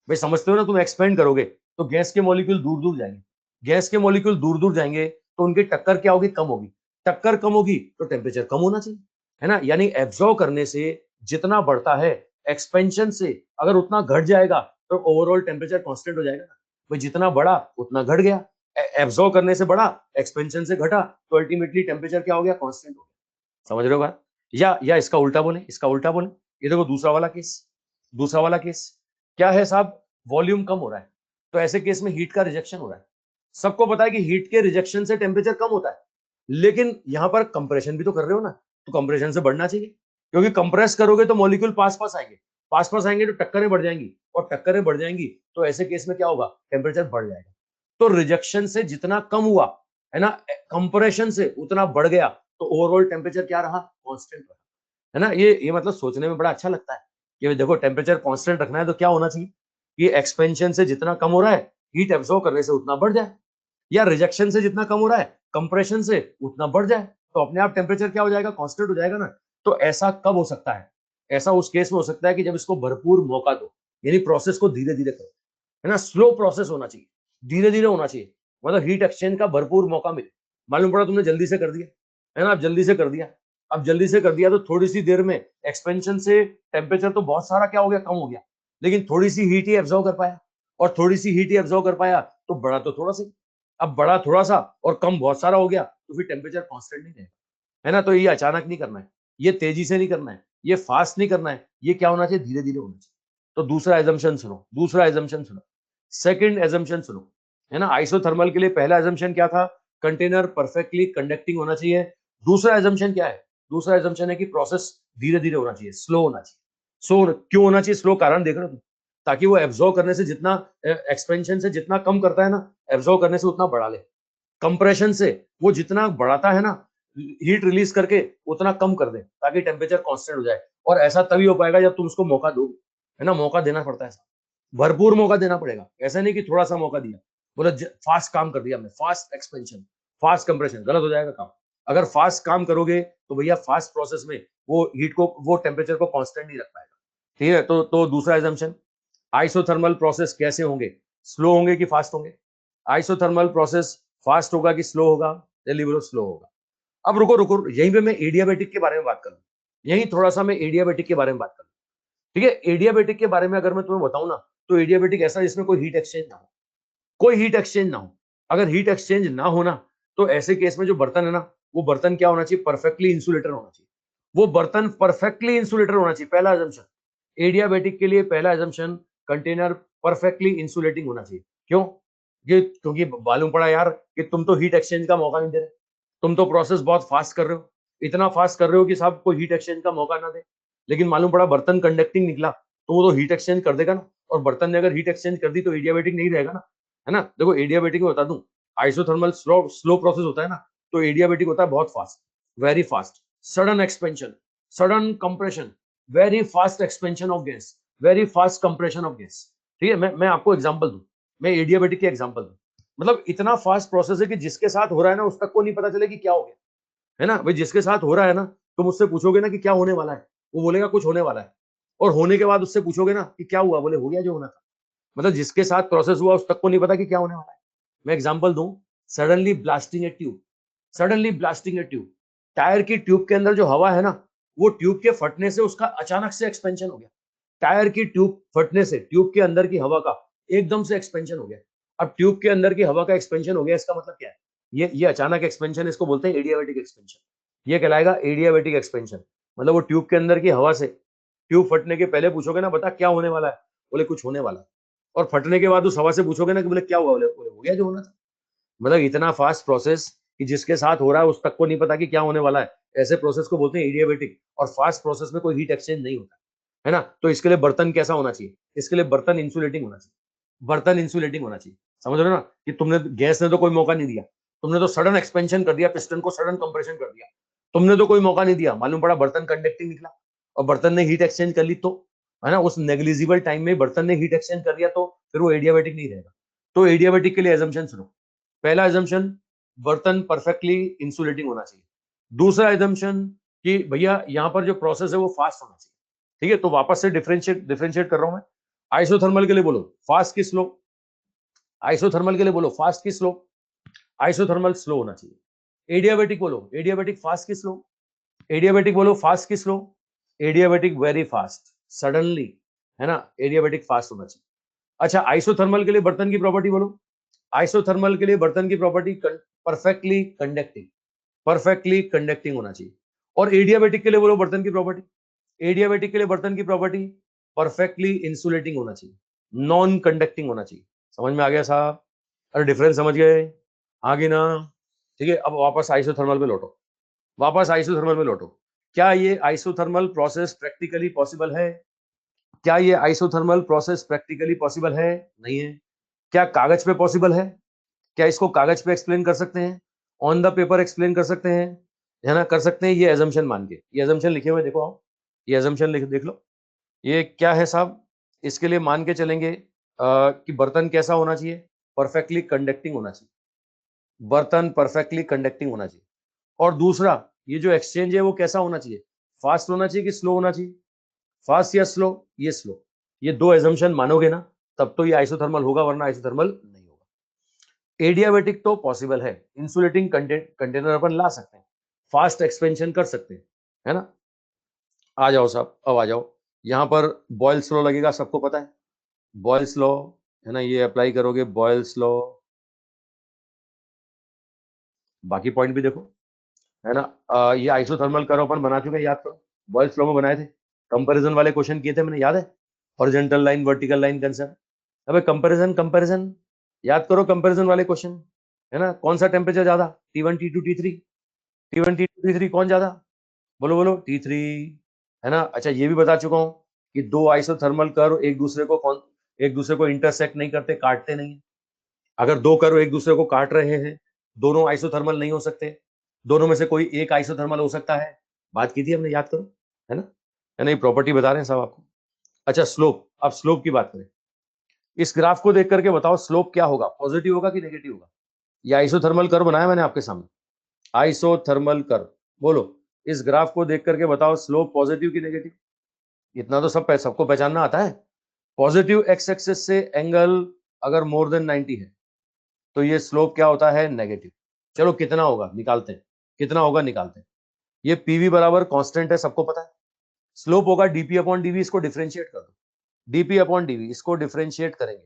भाई समझते हो ना, तुम एक्सपेंड करोगे तो गैस के मॉलिक्यूल दूर दूर जाएंगे। गैस के मॉलिक्यूल दूर दूर जाएंगे तो उनकी टक्कर क्या होगी? कम होगी। टक्कर कम होगी तो टेम्परेचर कम होना चाहिए, है ना? यानी एब्जॉर्व करने से जितना बढ़ता है, एक्सपेंशन से अगर उतना घट जाएगा तो ओवरऑल टेम्परेचर कांस्टेंट हो जाएगा ना। भाई जितना बढ़ा उतना घट गया, एब्जॉर्व करने से बढ़ा, एक्सपेंशन से घटा, तो अल्टीमेटली टेम्परेचर क्या हो गया? कांस्टेंट हो गया। समझ रहे हो बात? या इसका उल्टा बोले, इसका उल्टा बोले, ये देखो दूसरा वाला केस। दूसरा वाला केस क्या है साहब? वॉल्यूम कम हो रहा है, तो ऐसे केस में हीट का रिजेक्शन हो रहा है। सबको पता है कि हीट के रिजेक्शन से टेम्परेचर कम होता है, लेकिन यहां पर कंप्रेशन भी तो कर रहे हो ना, तो कंप्रेशन से बढ़ना चाहिए, क्योंकि कंप्रेस करोगे तो मॉलिक्यूल पास पास आएंगे, पास पास आएंगे तो टक्करें बढ़ जाएंगी, और टक्करें बढ़ जाएंगी तो ऐसे केस में क्या होगा? टेम्परेचर बढ़ जाएगा। तो रिजेक्शन से जितना कम हुआ, है ना, कंप्रेशन से उतना बढ़ गया, तो ओवरऑल टेम्परेचर क्या रहा? कांस्टेंट रहा, है ना? ये मतलब सोचने में बड़ा अच्छा लगता है कि देखो टेम्परेचर कांस्टेंट रखना है तो क्या होना चाहिए? कि एक्सपेंशन से जितना कम हो रहा है, हीट एब्जॉर्ब करने से उतना बढ़ जाए, या रिजेक्शन से जितना कम हो रहा है, कंप्रेशन से उतना बढ़ जाए, तो अपने आप टेम्परेचर क्या हो जाएगा? कांस्टेंट हो जाएगा ना। तो ऐसा कब हो सकता है? ऐसा उस केस में हो सकता है कि जब इसको भरपूर मौका दो, यानी प्रोसेस को धीरे धीरे करो, है ना? स्लो प्रोसेस होना चाहिए, धीरे धीरे होना चाहिए, मतलब हीट एक्सचेंज का भरपूर मौका मिले। मालूम पड़ा तुमने जल्दी से कर दिया, है ना? अब जल्दी से कर दिया, अब जल्दी से कर दिया तो थोड़ी सी देर में एक्सपेंशन से टेम्परेचर तो बहुत सारा क्या हो गया? कम हो गया, लेकिन थोड़ी सी हीट ही एब्जॉर्व कर पाया, और थोड़ी सी हीट ही एब्जॉर्व कर पाया तो बढ़ा तो थोड़ा सा। अब बढ़ा थोड़ा सा और कम बहुत सारा हो गया, तो फिर टेम्परेचर कांस्टेंट नहीं रहेगा, है ना? तो ये अचानक नहीं करना है, ये तेजी से नहीं करना है, ये फास्ट नहीं करना है, ये क्या होना चाहिए? धीरे धीरे होना चाहिए। तो दूसरा एजम्पशन सुनो, दूसरा एजम्पशन सुनो, सेकंड एजम्पशन सुनो, है ना? आइसोथर्मल के लिए पहला एजम्पशन क्या था? कंटेनर परफेक्टली कंडक्टिंग होना चाहिए। दूसरा एजम्पशन क्या है? दूसरा एजम्पशन है कि प्रोसेस धीरे धीरे होना चाहिए, स्लो होना चाहिए। सो क्यों होना चाहिए स्लो? कारण देख रहे हो तुम, ताकि वो एब्जॉर्व करने से जितना, एक्सपेंशन से जितना कम करता है ना, एब्जॉर्व करने से उतना बढ़ा ले। कंप्रेशन से वो जितना बढ़ाता है ना, हीट रिलीज करके उतना कम कर दे, ताकि टेम्परेचर कांस्टेंट हो जाए। और ऐसा तभी हो पाएगा जब तुम उसको मौका दोगे, है ना? मौका देना पड़ता है, भरपूर मौका देना पड़ेगा। ऐसा नहीं कि थोड़ा सा मौका दिया, बोला फास्ट काम कर दिया हमने, फास्ट एक्सपेंशन, फास्ट कंप्रेशन, गलत हो जाएगा काम। अगर फास्ट काम करोगे तो भैया फास्ट प्रोसेस में वो हीट को, वो टेम्परेचर को कांस्टेंट नहीं रख पाएगा। ठीक है? तो दूसरा एजम्पशन, आइसोथर्मल प्रोसेस कैसे होंगे? स्लो होंगे कि फास्ट होंगे? आइसोथर्मल प्रोसेस फास्ट होगा कि स्लो होगा? जल्दी बोलो, स्लो होगा। अब रुको रुको, यहीं पे मैं एडियाबेटिक के बारे में बात करूं, यहीं थोड़ा सा मैं एडियाबेटिक के बारे में बात करूं। ठीक है? एडियाबेटिक के बारे में अगर मैं तुम्हें बताऊं ना, तो एडियाबेटिक ऐसा जिसमें कोई हीट एक्सचेंज ना हो, कोई हीट एक्सचेंज ना हो। अगर हीट एक्सचेंज ना होना, तो ऐसे केस में जो बर्तन है ना, वो बर्तन क्या होना चाहिए? परफेक्टली इंसुलेटर होना चाहिए। वो बर्तन परफेक्टली इंसुलेटर होना चाहिए, पहला एजम्पशन। एडियाबेटिक के लिए पहला एजम्पशन, कंटेनर परफेक्टली इंसुलेटिंग होना चाहिए। क्यों? क्योंकि मालूम पड़ा यार कि तुम तो हीट एक्सचेंज का मौका नहीं दे रहे, तुम तो प्रोसेस बहुत फास्ट कर रहे हो, इतना फास्ट कर रहे हो कि साहब कोई हीट एक्सचेंज का मौका ना दे। लेकिन मालूम पड़ा बर्तन कंडक्टिंग निकला, तो वो तो हीट एक्सचेंज कर देगा ना, और बर्तन ने अगर हीट एक्सचेंज कर दी तो एडियाबेटिक नहीं रहेगा ना, है ना? देखो एडियाबेटिक में बता दूं, आइसोथर्मल स्लो स्लो प्रोसेस होता है ना, तो एडियाबेटिक होता है बहुत fast, very fast, sudden expansion, sudden compression, very fast expansion of gas, very fast compression of gas. ठीक है? मैं आपको एग्जांपल दूं, मैं एडियाबेटिक के एग्जांपल दूं, मतलब इतना फास्ट प्रोसेस है कि जिसके साथ हो रहा है ना, उस तक को नहीं पता चले कि क्या हो गया, है ना? भाई जिसके साथ हो रहा है ना, तुम उससे पूछोगे ना कि क्या होने वाला है, वो बोलेगा कुछ होने वाला है, और होने के बाद उससे पूछोगे ना कि क्या हुआ, बोले हो गया जो होना था। मतलब जिसके साथ प्रोसेस हुआ उस तक को नहीं पता कि क्या होने वाला है। मैं एग्जांपल दूं, सडनली ब्लास्टिंग ए ट्यूब, सडनली ब्लास्टिंग ए ट्यूब, टायर की ट्यूब के अंदर जो हवा है ना, वो ट्यूब के फटने से उसका अचानक से एक्सपेंशन हो गया। टायर की ट्यूब फटने से ट्यूब के अंदर की हवा का एकदम से एक्सपेंशन हो गया। अब ट्यूब के अंदर की हवा का एक्सपेंशन हो गया, इसका मतलब क्या है? ये अचानक एक्सपेंशन, इसको बोलते हैं एडियाबेटिक एक्सपेंशन। ये कहलाएगा एडियाबेटिक एक्सपेंशन। मतलब वो ट्यूब के अंदर की हवा से, ट्यूब फटने के पहले पूछोगे ना, बता क्या होने वाला है, बोले कुछ होने वाला है, और फटने के बाद उस हवा से पूछोगे ना कि बोले क्या हुआ, बोले बोले हो गया जो होना था। मतलब इतना फास्ट प्रोसेस कि जिसके साथ हो रहा है उस तक को नहीं पता कि क्या होने वाला है, ऐसे प्रोसेस को बोलते हैं एडियाबेटिक। और फास्ट प्रोसेस में कोई हीट एक्सचेंज नहीं होता, है ना? तो इसके लिए बर्तन कैसा होना चाहिए? इसके लिए बर्तन इंसुलेटिंग होना चाहिए, बर्तन इंसुलेटिंग होना चाहिए। समझ रहे हो ना कि तुमने, गैस ने तो कोई मौका नहीं दिया, तुमने तो सडन एक्सपेंशन कर दिया, पिस्टन को सडन कंप्रेशन कर दिया, तुमने तो कोई मौका नहीं दिया, मालूम पड़ा बर्तन कंडक्टिंग निकला और बर्तन ने हीट एक्सचेंज कर ली, तो है ना, उस नेग्लिजिबल टाइम में बर्तन ने हीट एक्सचेंज कर दिया तो फिर वो एडियाबेटिक नहीं रहेगा। तो एडियाबेटिक के लिए एजम्पशन सुनो। पहला एजम्पशन, बर्तन परफेक्टली इंसुलेटिंग होना चाहिए। दूसरा एजम्पशन कि भैया यहाँ पर जो प्रोसेस है वो फास्ट होना चाहिए। ठीक है, तो वापस से डिफरेंशिएट कर रहा हूं मैं। आइसोथर्मल के लिए बोलो फास्ट की स्लो, आइसोथर्मल के लिए बोलो फास्ट की स्लो, आइसोथर्मल स्लो होना चाहिए। एडियाबेटिक बोलो एडियाबेटिक फास्ट की स्लो, एडियाबेटिक बोलो फास्ट की slow, adiabatic very fast suddenly, है ना, एडियाबेटिक फास्ट होना चाहिए। अच्छा, आइसोथर्मल के लिए बर्तन की प्रॉपर्टी बोलो। आइसोथर्मल के लिए बर्तन की property perfectly conducting, perfectly conducting होना चाहिए। और एडियाबेटिक के लिए बोलो बर्तन की प्रॉपर्टी, एडियाबेटिक के लिए बर्तन की प्रॉपर्टी परफेक्टली इंसुलेटिंग होना चाहिए, नॉन कंडक्टिंग होना चाहिए। समझ में आ गया साहब? अरे डिफरेंस समझ गए? आगे ना? ठीक है, अब वापस आइसोथर्मल पे लौटो, वापस आइसोथर्मल में लौटो। क्या ये आइसोथर्मल प्रोसेस प्रैक्टिकली पॉसिबल है? क्या ये आइसोथर्मल प्रोसेस प्रैक्टिकली पॉसिबल है? नहीं है। क्या कागज पे पॉसिबल है? क्या इसको कागज पे एक्सप्लेन कर सकते हैं? ऑन द पेपर एक्सप्लेन कर सकते हैं? है ना, कर सकते हैं। ये एजम्पशन मान के, ये एजम्पशन लिखे हुए देखो आप, ये एजम्पशन लिख देख लो। ये क्या है साहब? इसके लिए मान के चलेंगे कि बर्तन कैसा होना चाहिए? परफेक्टली कंडक्टिंग होना चाहिए, बर्तन परफेक्टली कंडक्टिंग होना चाहिए। और दूसरा, ये जो एक्सचेंज है वो कैसा होना चाहिए? फास्ट होना चाहिए कि स्लो होना चाहिए? फास्ट या स्लो? ये स्लो। ये दो एजम्पशन मानोगे ना, तब तो ये आइसोथर्मल होगा, वरना आइसोथर्मल नहीं होगा। एडियाबेटिक तो पॉसिबल है, इंसुलेटिंग कंटेनर अपन ला सकते हैं, फास्ट एक्सपेंशन कर सकते हैं, है ना। आ जाओ साहब, अब आ जाओ। यहाँ पर बॉयल्स लॉ लगेगा, सबको पता है बॉयल्स लॉ, है ना, ये अप्लाई करोगे बॉयल्स लॉ। बाकी पॉइंट भी देखो, है ना। ये आइसोथर्मल कर्व अपन बना चुके हैं, याद करो, बॉयल्स लॉ में बनाए थे, कंपैरिजन वाले क्वेश्चन किए थे मैंने, याद है? Horizontal line, vertical line concept. अबे कंपैरिजन, कंपैरिजन याद करो, कंपैरिजन वाले क्वेश्चन, है ना। कौन सा टेम्परेचर ज्यादा, T1 T2 T3? T1 T2 T3 कौन ज्यादा? बोलो बोलो, T3, है ना। अच्छा, ये भी बता चुका हूँ कि दो आइसोथर्मल कर्व एक दूसरे को इंटरसेक्ट नहीं करते, काटते नहीं। अगर दो कर्व एक दूसरे को काट रहे हैं, दोनों आइसोथर्मल नहीं हो सकते, दोनों में से कोई एक आइसोथर्मल हो सकता है। बात की थी हमने, याद करो, है ना। है ना, ये प्रॉपर्टी बता रहे हैं साहब आपको। अच्छा, स्लोप, अब स्लोप की बात करें। इस ग्राफ को देख करके बताओ स्लोप क्या होगा, पॉजिटिव होगा कि नेगेटिव होगा? ये आइसोथर्मल कर्व बनाया मैंने आपके सामने, आइसोथर्मल कर्व। बोलो, इस ग्राफ को देख करके बताओ स्लोप पॉजिटिव की नेगेटिव? इतना तो सबको पहचानना आता है। पॉजिटिव एक्स एक्सिस से एंगल अगर मोर देन 90 है तो ये स्लोप क्या होता है? नेगेटिव। चलो कितना होगा निकालते हैं, कितना होगा निकालते हैं। ये पीवी बराबर कांस्टेंट है, सबको पता है। स्लोप होगा डीपी अपॉन डीवी, इसको डिफरेंशिएट कर दो, डीपी अपॉन डीवी, इसको डिफरेंशिएट करेंगे,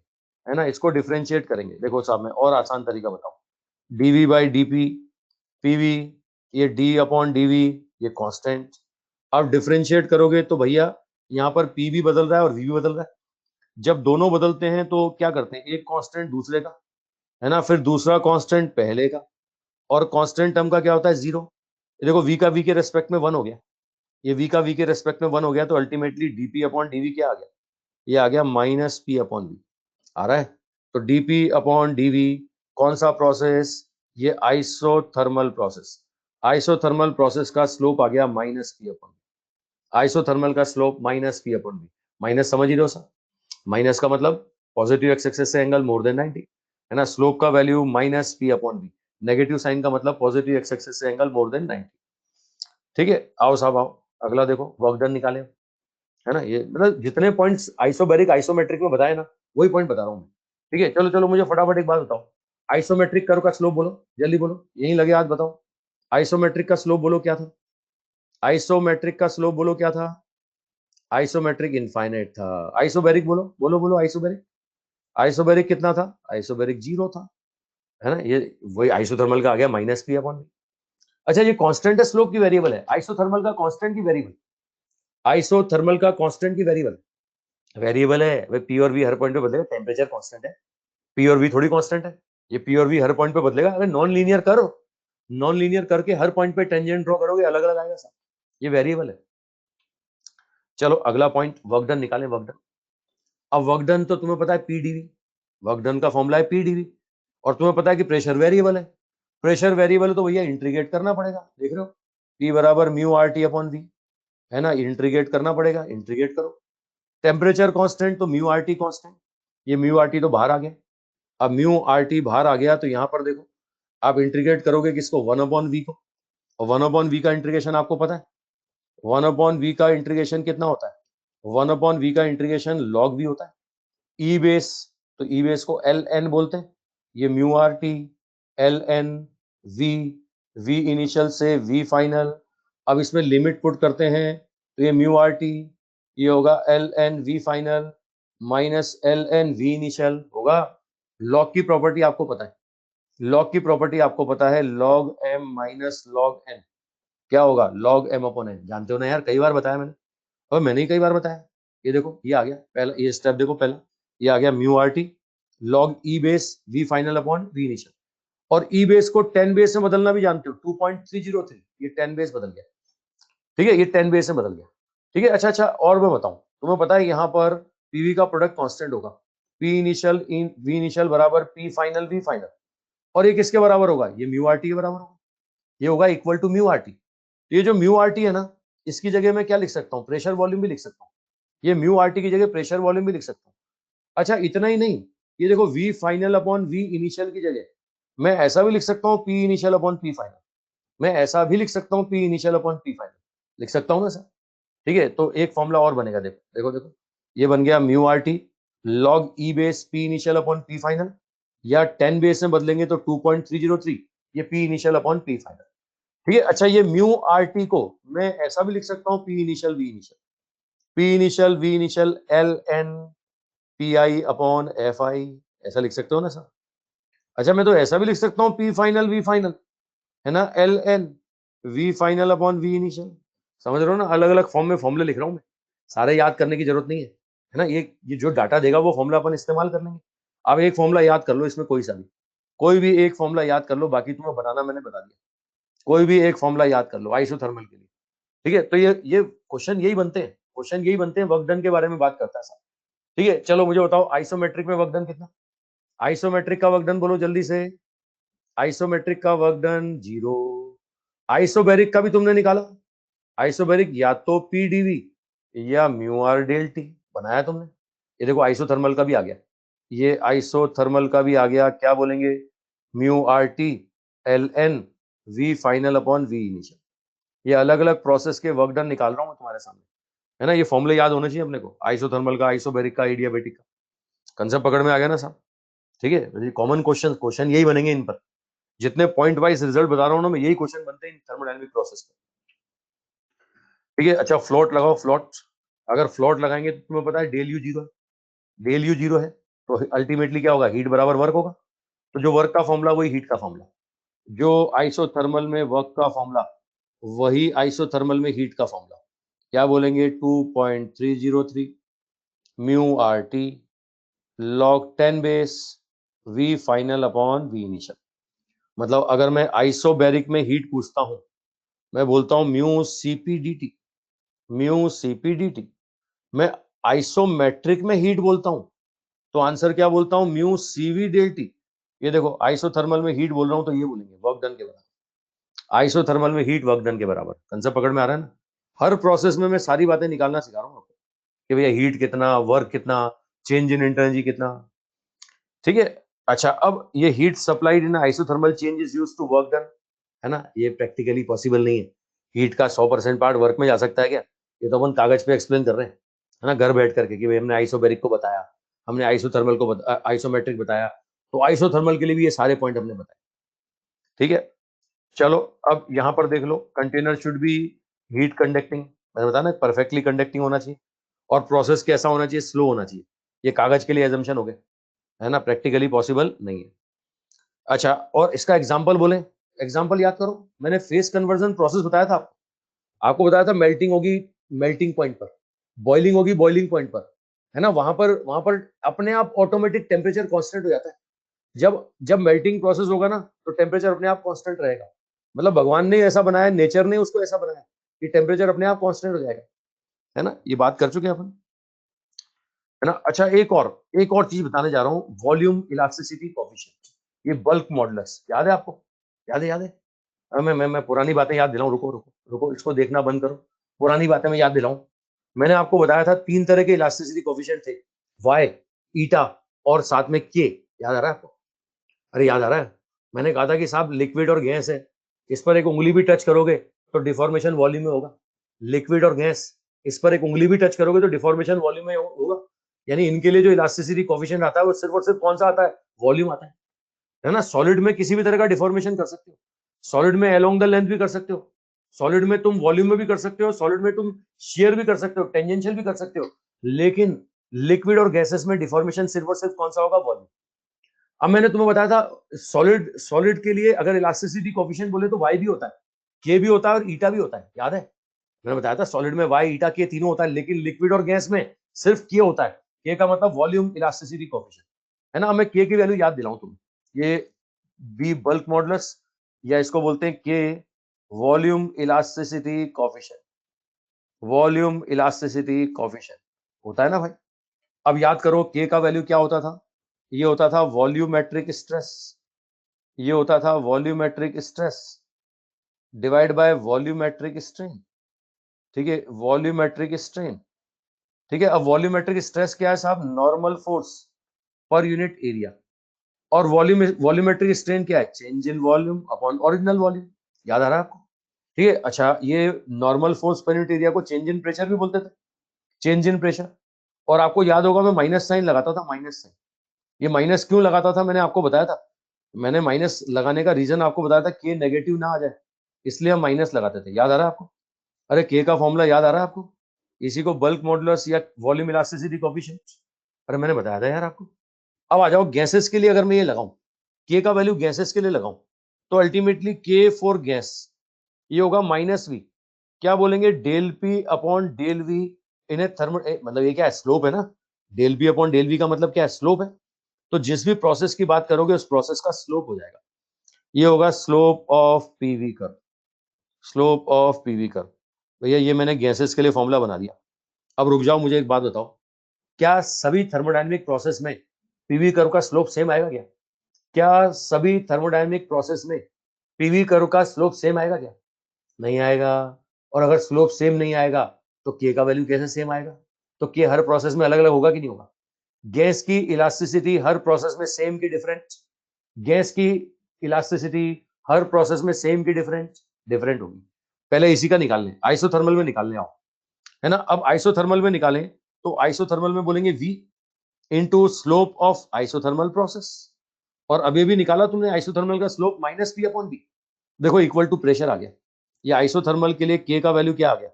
है ना, इसको डिफरेंशिएट करेंगे। देखो साहब, मैं और आसान तरीका बताऊं, डीवी बाई डीपी, पीवी, ये डी अपॉन डीवी, ये कांस्टेंट। अब डिफरेंशिएट करोगे तो भैया यहाँ पर पीवी बदल रहा है और वीवी बदल रहा है। जब दोनों बदलते हैं तो क्या करते हैं, एक कांस्टेंट दूसरे का, है ना, फिर दूसरा कांस्टेंट पहले का, और कांस्टेंट टर्म का क्या होता है? जीरो। देखो, वी का वी के रेस्पेक्ट में वन हो गया, ये वी का वी के रेस्पेक्ट में वन हो गया, तो अल्टीमेटली डीपी अपॉन डीवी क्या आ गया? ये आ गया माइनस पी अपॉन वी। आ रहा है? तो डीपी अपॉन डीवी कौन सा प्रोसेस? ये आइसोथर्मल प्रोसेस। आइसोथर्मल प्रोसेस का स्लोप आ गया माइनस पी अपॉन, आइसोथर्मल का slope minus P upon V. Minus समझ ही रहो सर, माइनस का मतलब पॉजिटिव एक्स एक्सिस से एंगल मोर देन 90, है ना। स्लोप का value minus P upon V, negative sign का मतलब पॉजिटिव एक्स एक्सिस से एंगल मोर देन 90। ठीक है, आओ साहब आओ, अगला देखो, वर्क डन निकाले, है ना। ये मतलब जितने पॉइंट्स आइसोबैरिक आइसोमेट्रिक में बताए ना, वही पॉइंट बता रहा हूँ मैं। ठीक है, चलो चलो, मुझे फटाफट एक बात बताओ, आइसोमेट्रिक कर्व का स्लोप बोलो, जल्दी बोलो, यहीं लगे हाथ, बताओ। आइसोमेट्रिक का स्लोप बोलो क्या था? आइसोमेट्रिक का स्लोप बोलो क्या था? आइसोमेट्रिक इनफाइनाइट था। आइसोबैरिक बोलो बोलो बोलो, आइसोबैरिक, आइसोबैरिक कितना था? आइसोबैरिक जीरो था, है ना। ये वही आइसोथर्मल का आ गया माइनस पी अपॉन। अच्छा, ये कांस्टेंट है, स्लोप की वेरिएबल है, आइसोथर्मल का कांस्टेंट की वेरिएबल, आइसोथर्मल का कांस्टेंट की वेरिएबल, वेरिएबल है भाई। पी और वी हर पॉइंट पे बदलेगा, टेम्परेचर कांस्टेंट है, पी और वी थोड़ी कांस्टेंट है। ये पी और वी हर पॉइंट पे बदलेगा। अगर नॉन लीनियर करो, नॉन लीनियर करके हर पॉइंट पे टेंजेंट ड्रॉ करोगे, अलग अलग आएगा सब, ये वेरिएबल है। चलो अगला पॉइंट, वर्क डन निकालें, वर्क डन। अब वर्क डन तो तुम्हें पता है पीडीवी, वर्क डन का फॉर्मूला है पीडीवी, और तुम्हें पता है कि प्रेशर वेरिएबल है। प्रेशर वेरिएबल तो भैया इंटीग्रेट करना पड़ेगा, देख रहे हो, पी बराबर mu R T upon V, है ना, इंटीग्रेट करना पड़ेगा, इंटीग्रेट करो। टेम्परेचर कांस्टेंट तो म्यू आर टी कांस्टेंट, ये म्यू आर टी तो बाहर आ गया। अब म्यू आर टी बाहर आ गया तो यहां पर देखो आप इंटीग्रेट करोगे किसको, 1/v को, और 1/v का इंटीग्रेशन आपको पता है, 1/v का इंटीग्रेशन कितना होता है, 1/v का इंटीग्रेशन log v होता है। ई बेस, तो ई बेस को एल एन बोलते हैं, ये mu R T L N V, V initial से वी फाइनल। अब इसमें लिमिट पुट करते हैं तो ये म्यू आर टी, ये होगा L N V final minus L N V initial होगा। लॉग की प्रॉपर्टी आपको पता है, लॉग की प्रॉपर्टी आपको पता है, log M minus log N क्या होगा, लॉग एम अपॉन एन, जानते हो ना यार, कई बार बताया मैंने, और मैंने ही कई बार बताया। ये देखो ये आ गया पहला, ये स्टेप देखो पहला, ये आ गया mu R T log e base V final upon V initial. और ई बेस को 10 बेस में बदलना भी जानते हो, 2.303, ये 10 बेस बदल गया, ठीक है, ये 10 बेस में बदल गया, ठीक है। अच्छा, और मैं बताऊं, तुम्हें पता है यहाँ पर पीवी का प्रोडक्ट कांस्टेंट होगा, P initial in V initial बराबर पी फाइनल वी फाइनल, और ये किसके बराबर होगा, ये म्यू आर टी के बराबर होगा, ये होगा equal to mu R T. ये जो म्यू आर टी है ना, इसकी जगह मैं क्या लिख सकता हूँ, प्रेशर वॉल्यूम भी लिख सकता हूँ, ये म्यू आर टी की जगह प्रेशर वॉल्यूम भी लिख सकता हूँ। अच्छा इतना ही नहीं, ये देखो V final upon V initial की जगह मैं ऐसा भी लिख सकता हूँ P initial upon P final, मैं ऐसा भी लिख सकता हूँ P initial upon P final, लिख सकता हूँ ना सर, ठीक है। तो एक फॉर्मूला और बनेगा, देखो देखो देखो, ये बन गया mu R T log e base P initial upon P final, या 10 बेस में बदलेंगे तो 2.303, ये P initial upon P final, ठीक है। अच्छा ये म्यू आर टी को मैं ऐसा भी लिख सकता हूँ P initial V initial, P initial V initial L N P I upon F I, ऐसा लिख सकते हो ना सर। अच्छा मैं तो ऐसा भी लिख सकता हूँ पी फाइनल वी फाइनल, है ना, L N V final upon V initial, समझ रहे हो ना, अलग अलग फॉर्म में फॉर्मूले लिख रहा हूँ मैं, सारे याद करने की जरूरत नहीं है ना, ये जो डाटा देगा वो फॉर्मूला अपन इस्तेमाल कर लेंगे। अब एक फॉर्मूला याद कर लो इसमें, कोई सा भी, कोई भी एक फॉर्मूला याद कर लो, बाकी तुम्हें बनाना मैंने बता दिया, कोई भी एक फॉर्मूला याद कर लो आइसोथर्मल के लिए, ठीक है। तो ये क्वेश्चन यही बनते हैं, क्वेश्चन यही बनते हैं, वर्क डन के बारे में बात करता है साहब, ठीक है। चलो मुझे बताओ आइसोमेट्रिक में वर्क डन कितना, आइसोमेट्रिक का वर्क डन बोलो जल्दी से, आइसोमेट्रिक का वर्क डन 0, आइसोबैरिक का भी तुमने निकाला, आइसोबैरिक या तो पीडीवी या म्यू आर डेल टी बनाया तुमने, ये देखो आइसोथर्मल का भी आ गया, ये आइसोथर्मल का भी आ गया, क्या बोलेंगे, mu R T L N V final upon V initial, ये अलग अलग प्रोसेस के वर्क डन निकाल रहा हूं मैं तुम्हारे सामने, है ना, ये फॉर्मूले याद होने चाहिए अपने को, आइसोथर्मल का, आइसोबैरिक का, एडियाबैटिक का, कंसेप्ट पकड़ में आ गया ना साहब, ठीक है। कॉमन क्वेश्चन क्वेश्चन यही बनेंगे इन पर, जितने पॉइंट वाइज रिजल्ट बता रहा हूं ना मैं, यही क्वेश्चन बनते हैं इन थर्मोडायनामिक प्रोसेस में, ठीक है। अच्छा फ्लोट लगाओ, फ्लोट, अगर फ्लोट लगाएंगे तो तुम्हें पता है डेल यू जीरो है, डेल यू जीरो है, तो अल्टीमेटली क्या होगा, हीट बराबर वर्क होगा, तो जो वर्क का फॉर्मूला वही हीट का फॉर्मूला, जो आइसोथर्मल में वर्क का फॉर्मूला वही आइसोथर्मल में हीट का फॉर्मूला, क्या बोलेंगे, 2.303 mu R T log 10 base V final upon V initial. मतलब अगर मैं आइसोबैरिक में हीट पूछता हूं, मैं बोलता हूं म्यू सीपीडीटी, म्यू सीपीडीटी, मैं आइसोमेट्रिक में हीट बोलता हूं तो आंसर क्या बोलता हूं, म्यू सीवी डेल्टी। ये देखो आइसोथर्मल में हीट बोल रहा हूं तो ये बोलेंगे वर्क डन के बराबर, आइसोथर्मल में हीट वर्क डन के बराबर, कंसेप्ट पकड़ में आ रहा है ना। हर प्रोसेस में मैं सारी बातें निकालना सिखा रहा हूं आपको कि भैया हीट कितना, वर्क कितना, चेंज इन एनर्जी कितना, ठीक है। अच्छा अब ये heat supplied in isothermal change is used to work done, है ना, ये प्रैक्टिकली पॉसिबल नहीं है, हीट का 100% पार्ट वर्क में जा सकता है क्या, ये तो अपन कागज पे एक्सप्लेन कर रहे हैं, है ना, घर बैठ करके कि भाई हमने आइसोबैरिक को बताया, हमने आइसोथर्मल को आइसोमेट्रिक बताया, तो आइसोथर्मल के लिए भी ये सारे पॉइंट हमने बताए, ठीक है। चलो अब यहाँ पर देख लो, container should be heat conducting, मैंने बताया ना परफेक्टली कंडक्टिंग होना चाहिए, और प्रोसेस कैसा होना चाहिए, स्लो होना चाहिए, ये कागज के लिए एजम्पशन हो गए, है ना, प्रैक्टिकली पॉसिबल नहीं है। अच्छा और इसका एग्जाम्पल बोले, एग्जाम्पल याद करो, मैंने फेस कन्वर्जन प्रोसेस बताया था आपको, आपको बताया था मेल्टिंग होगी मेल्टिंग पॉइंट पर, बॉइलिंग होगी बॉइलिंग पॉइंट पर, है ना, वहां पर अपने आप ऑटोमेटिक टेम्परेचर कांस्टेंट हो जाता है, जब जब मेल्टिंग प्रोसेस होगा ना तो टेम्परेचर अपने आप कांस्टेंट रहेगा, मतलब भगवान ने ऐसा बनाया, नेचर ने उसको ऐसा बनाया कि टेम्परेचर अपने आप कांस्टेंट हो जाएगा, है ना, ये बात कर चुके हैं अपन, है ना। अच्छा एक और चीज बताने जा रहा हूँ, वॉल्यूम इलास्टिसिटी कोएफिशिएंट, ये बल्क मॉडुलस याद है आपको, याद है, मैं पुरानी बातें याद दिलाऊं, रुको रुको रुको, इसको देखना बंद करो, पुरानी बातें मैं याद दिलाऊं, मैंने आपको बताया था 3 तरह के इलास्टिसिटी कोफिशिएंट थे, y, ईटा और साथ में k। याद आ रहा है आपको? अरे याद आ रहा है? मैंने कहा था कि साहब लिक्विड और गैस है, इस पर एक उंगली भी टच करोगे तो डिफॉर्मेशन वॉल्यूम में होगा। लिक्विड और गैस, इस पर एक उंगली भी टच करोगे तो डिफॉर्मेशन वॉल्यूम में होगा। यानी इनके लिए जो इलास्टिसिटी कोफिशिएंट आता है वो सिर्फ और सिर्फ कौन सा आता है? वॉल्यूम आता है ना। सॉलिड में किसी भी तरह का डिफॉर्मेशन कर सकते हो, सॉलिड में अलोंग द लेंथ भी कर सकते हो, सॉलिड में तुम वॉल्यूम में भी कर सकते हो, सॉलिड में तुम शेयर भी कर सकते हो, टेंजेंशियल भी कर सकते हो। लेकिन लिक्विड और गैसेस में डिफॉर्मेशन सिर्फ और सिर्फ कौन सा होगा? वॉल्यूम। अब मैंने तुम्हें बताया था सॉलिड सॉलिड के लिए अगर इलास्टिसिटी कोफिशिएंट बोले तो y भी होता है, k भी होता है और ईटा भी होता है। याद है? मैंने बताया था सॉलिड में y, ईटा, k तीनों होता है, लेकिन लिक्विड और गैस में सिर्फ k होता है। k का मतलब वॉल्यूम इलास्टिसिटी कोफिशिएंट है ना। अब मैं k की वैल्यू याद दिलाऊं तुम्हें, ये b बल्क मॉडुलस या इसको बोलते हैं k volume elasticity coefficient. Volume elasticity coefficient होता है ना भाई। अब याद करो k का वैल्यू क्या होता था? ये होता था वॉल्यूमेट्रिक स्ट्रेस, ये होता था volumetric stress divide by volumetric strain. ठीक है, वॉल्यूमेट्रिक स्ट्रेन। ठीक है, अब वॉल्यूमेट्रिक स्ट्रेस क्या है साहब? Normal force per unit area. और वॉल्यूमेट्रिक स्ट्रेन क्या है? Change in volume upon original volume. याद आ रहा है आपको? ठीक है, अच्छा ये normal force per unit area को चेंज इन प्रेशर भी बोलते थे, चेंज इन प्रेशर। और आपको याद होगा मैं माइनस साइन लगाता था, माइनस साइन। ये माइनस क्यों लगाता था मैंने आपको बताया था। मैंने माइनस लगाने का रीजन आपको बताया था, के नेगेटिव ना आ जाए, इसलिए हम माइनस लगाते थे। याद आ रहा है आपको? अरे के का फॉर्मूला याद आ रहा है आपको? इसी को बल्क मॉडुलस या वॉल्यूम इलास्टिसिटी कोफिशिएंट, अरे मैंने बताया था यार आपको। अब आ जाओ गैसेस के लिए, अगर मैं ये लगाऊं के का वैल्यू गैसेस के लिए लगाऊं तो अल्टीमेटली के फॉर गैस ये होगा माइनस वी। क्या बोलेंगे? Del P upon del V in a thermal, मतलब ये क्या है? स्लोप है ना। Del P upon del V का मतलब क्या है? स्लोप है। तो जिस भी प्रोसेस की बात करोगे उस प्रोसेस का स्लोप हो जाएगा। ये होगा slope of PV curve, slope of PV curve. भैया ये मैंने गैसेस के लिए फॉर्मूला बना दिया। अब रुक जाओ, मुझे एक बात बताओ, क्या सभी थर्मोडायनेमिक प्रोसेस में पीवी कर्व का स्लोप सेम आएगा क्या? क्या सभी थर्मोडायनेमिक प्रोसेस में पीवी कर्व का स्लोप सेम आएगा क्या? नहीं आएगा। और अगर स्लोप सेम नहीं आएगा तो के का वैल्यू कैसे सेम आएगा? तो के हर प्रोसेस में अलग अलग होगा कि नहीं होगा? गैस की इलास्टिसिटी हर प्रोसेस में सेम की डिफरेंट, गैस की इलास्टिसिटी हर प्रोसेस में सेम की डिफरेंट, डिफरेंट होगी। पहले इसी का निकाल लें, आइसोथर्मल में निकालने आओ, है ना। अब आइसोथर्मल में निकालें तो आइसोथर्मल में बोलेंगे v into slope of isothermal process. और अभी भी निकाला तुमने आइसोथर्मल का slope minus P upon V. देखो इक्वल टू प्रेशर आ गया। ये आइसोथर्मल के लिए के का वैल्यू क्या आ गया?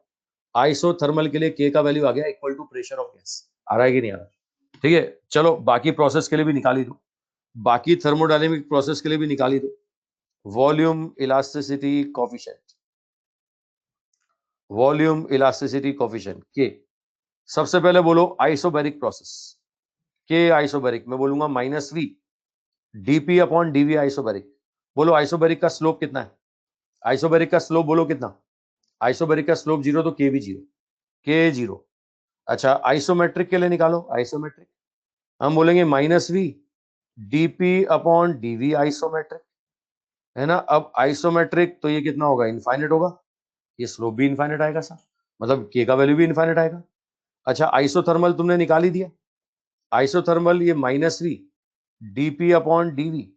आइसोथर्मल के लिए के का वैल्यू आ गया equal to pressure of gas. आ रहा है कि नहीं आ रहा? ठीक है, चलो बाकी प्रोसेस के लिए भी निकाल ही दो, बाकी थर्मोडायनेमिक प्रोसेस के लिए भी निकाल ही दो। Volume elasticity coefficient, volume elasticity coefficient के। सबसे पहले बोलो आइसोबैरिक प्रोसेस, के आइसोबैरिक में बोलूंगा minus V DP upon DV isobaric. बोलो आइसोबैरिक का स्लोप कितना है? आइसोबैरिक का स्लोप बोलो कितना? आइसोबैरिक का स्लोप जीरो तो के भी जीरो, के जीरो। अच्छा आइसोमेट्रिक के लिए निकालो, आइसोमेट्रिक हम बोलेंगे minus V DP upon DV isometric, है ना। अब आइसोमेट्रिक तो ये कितना होगा? इनफाइनाइट होगा, ये स्लोप भी इनफाइनाइट आएगा सर, मतलब के का वैल्यू भी इनफाइनाइट आएगा। अच्छा आइसोथर्मल तुमने निकाल ही दिया, आइसोथर्मल ये minus V DP upon DV.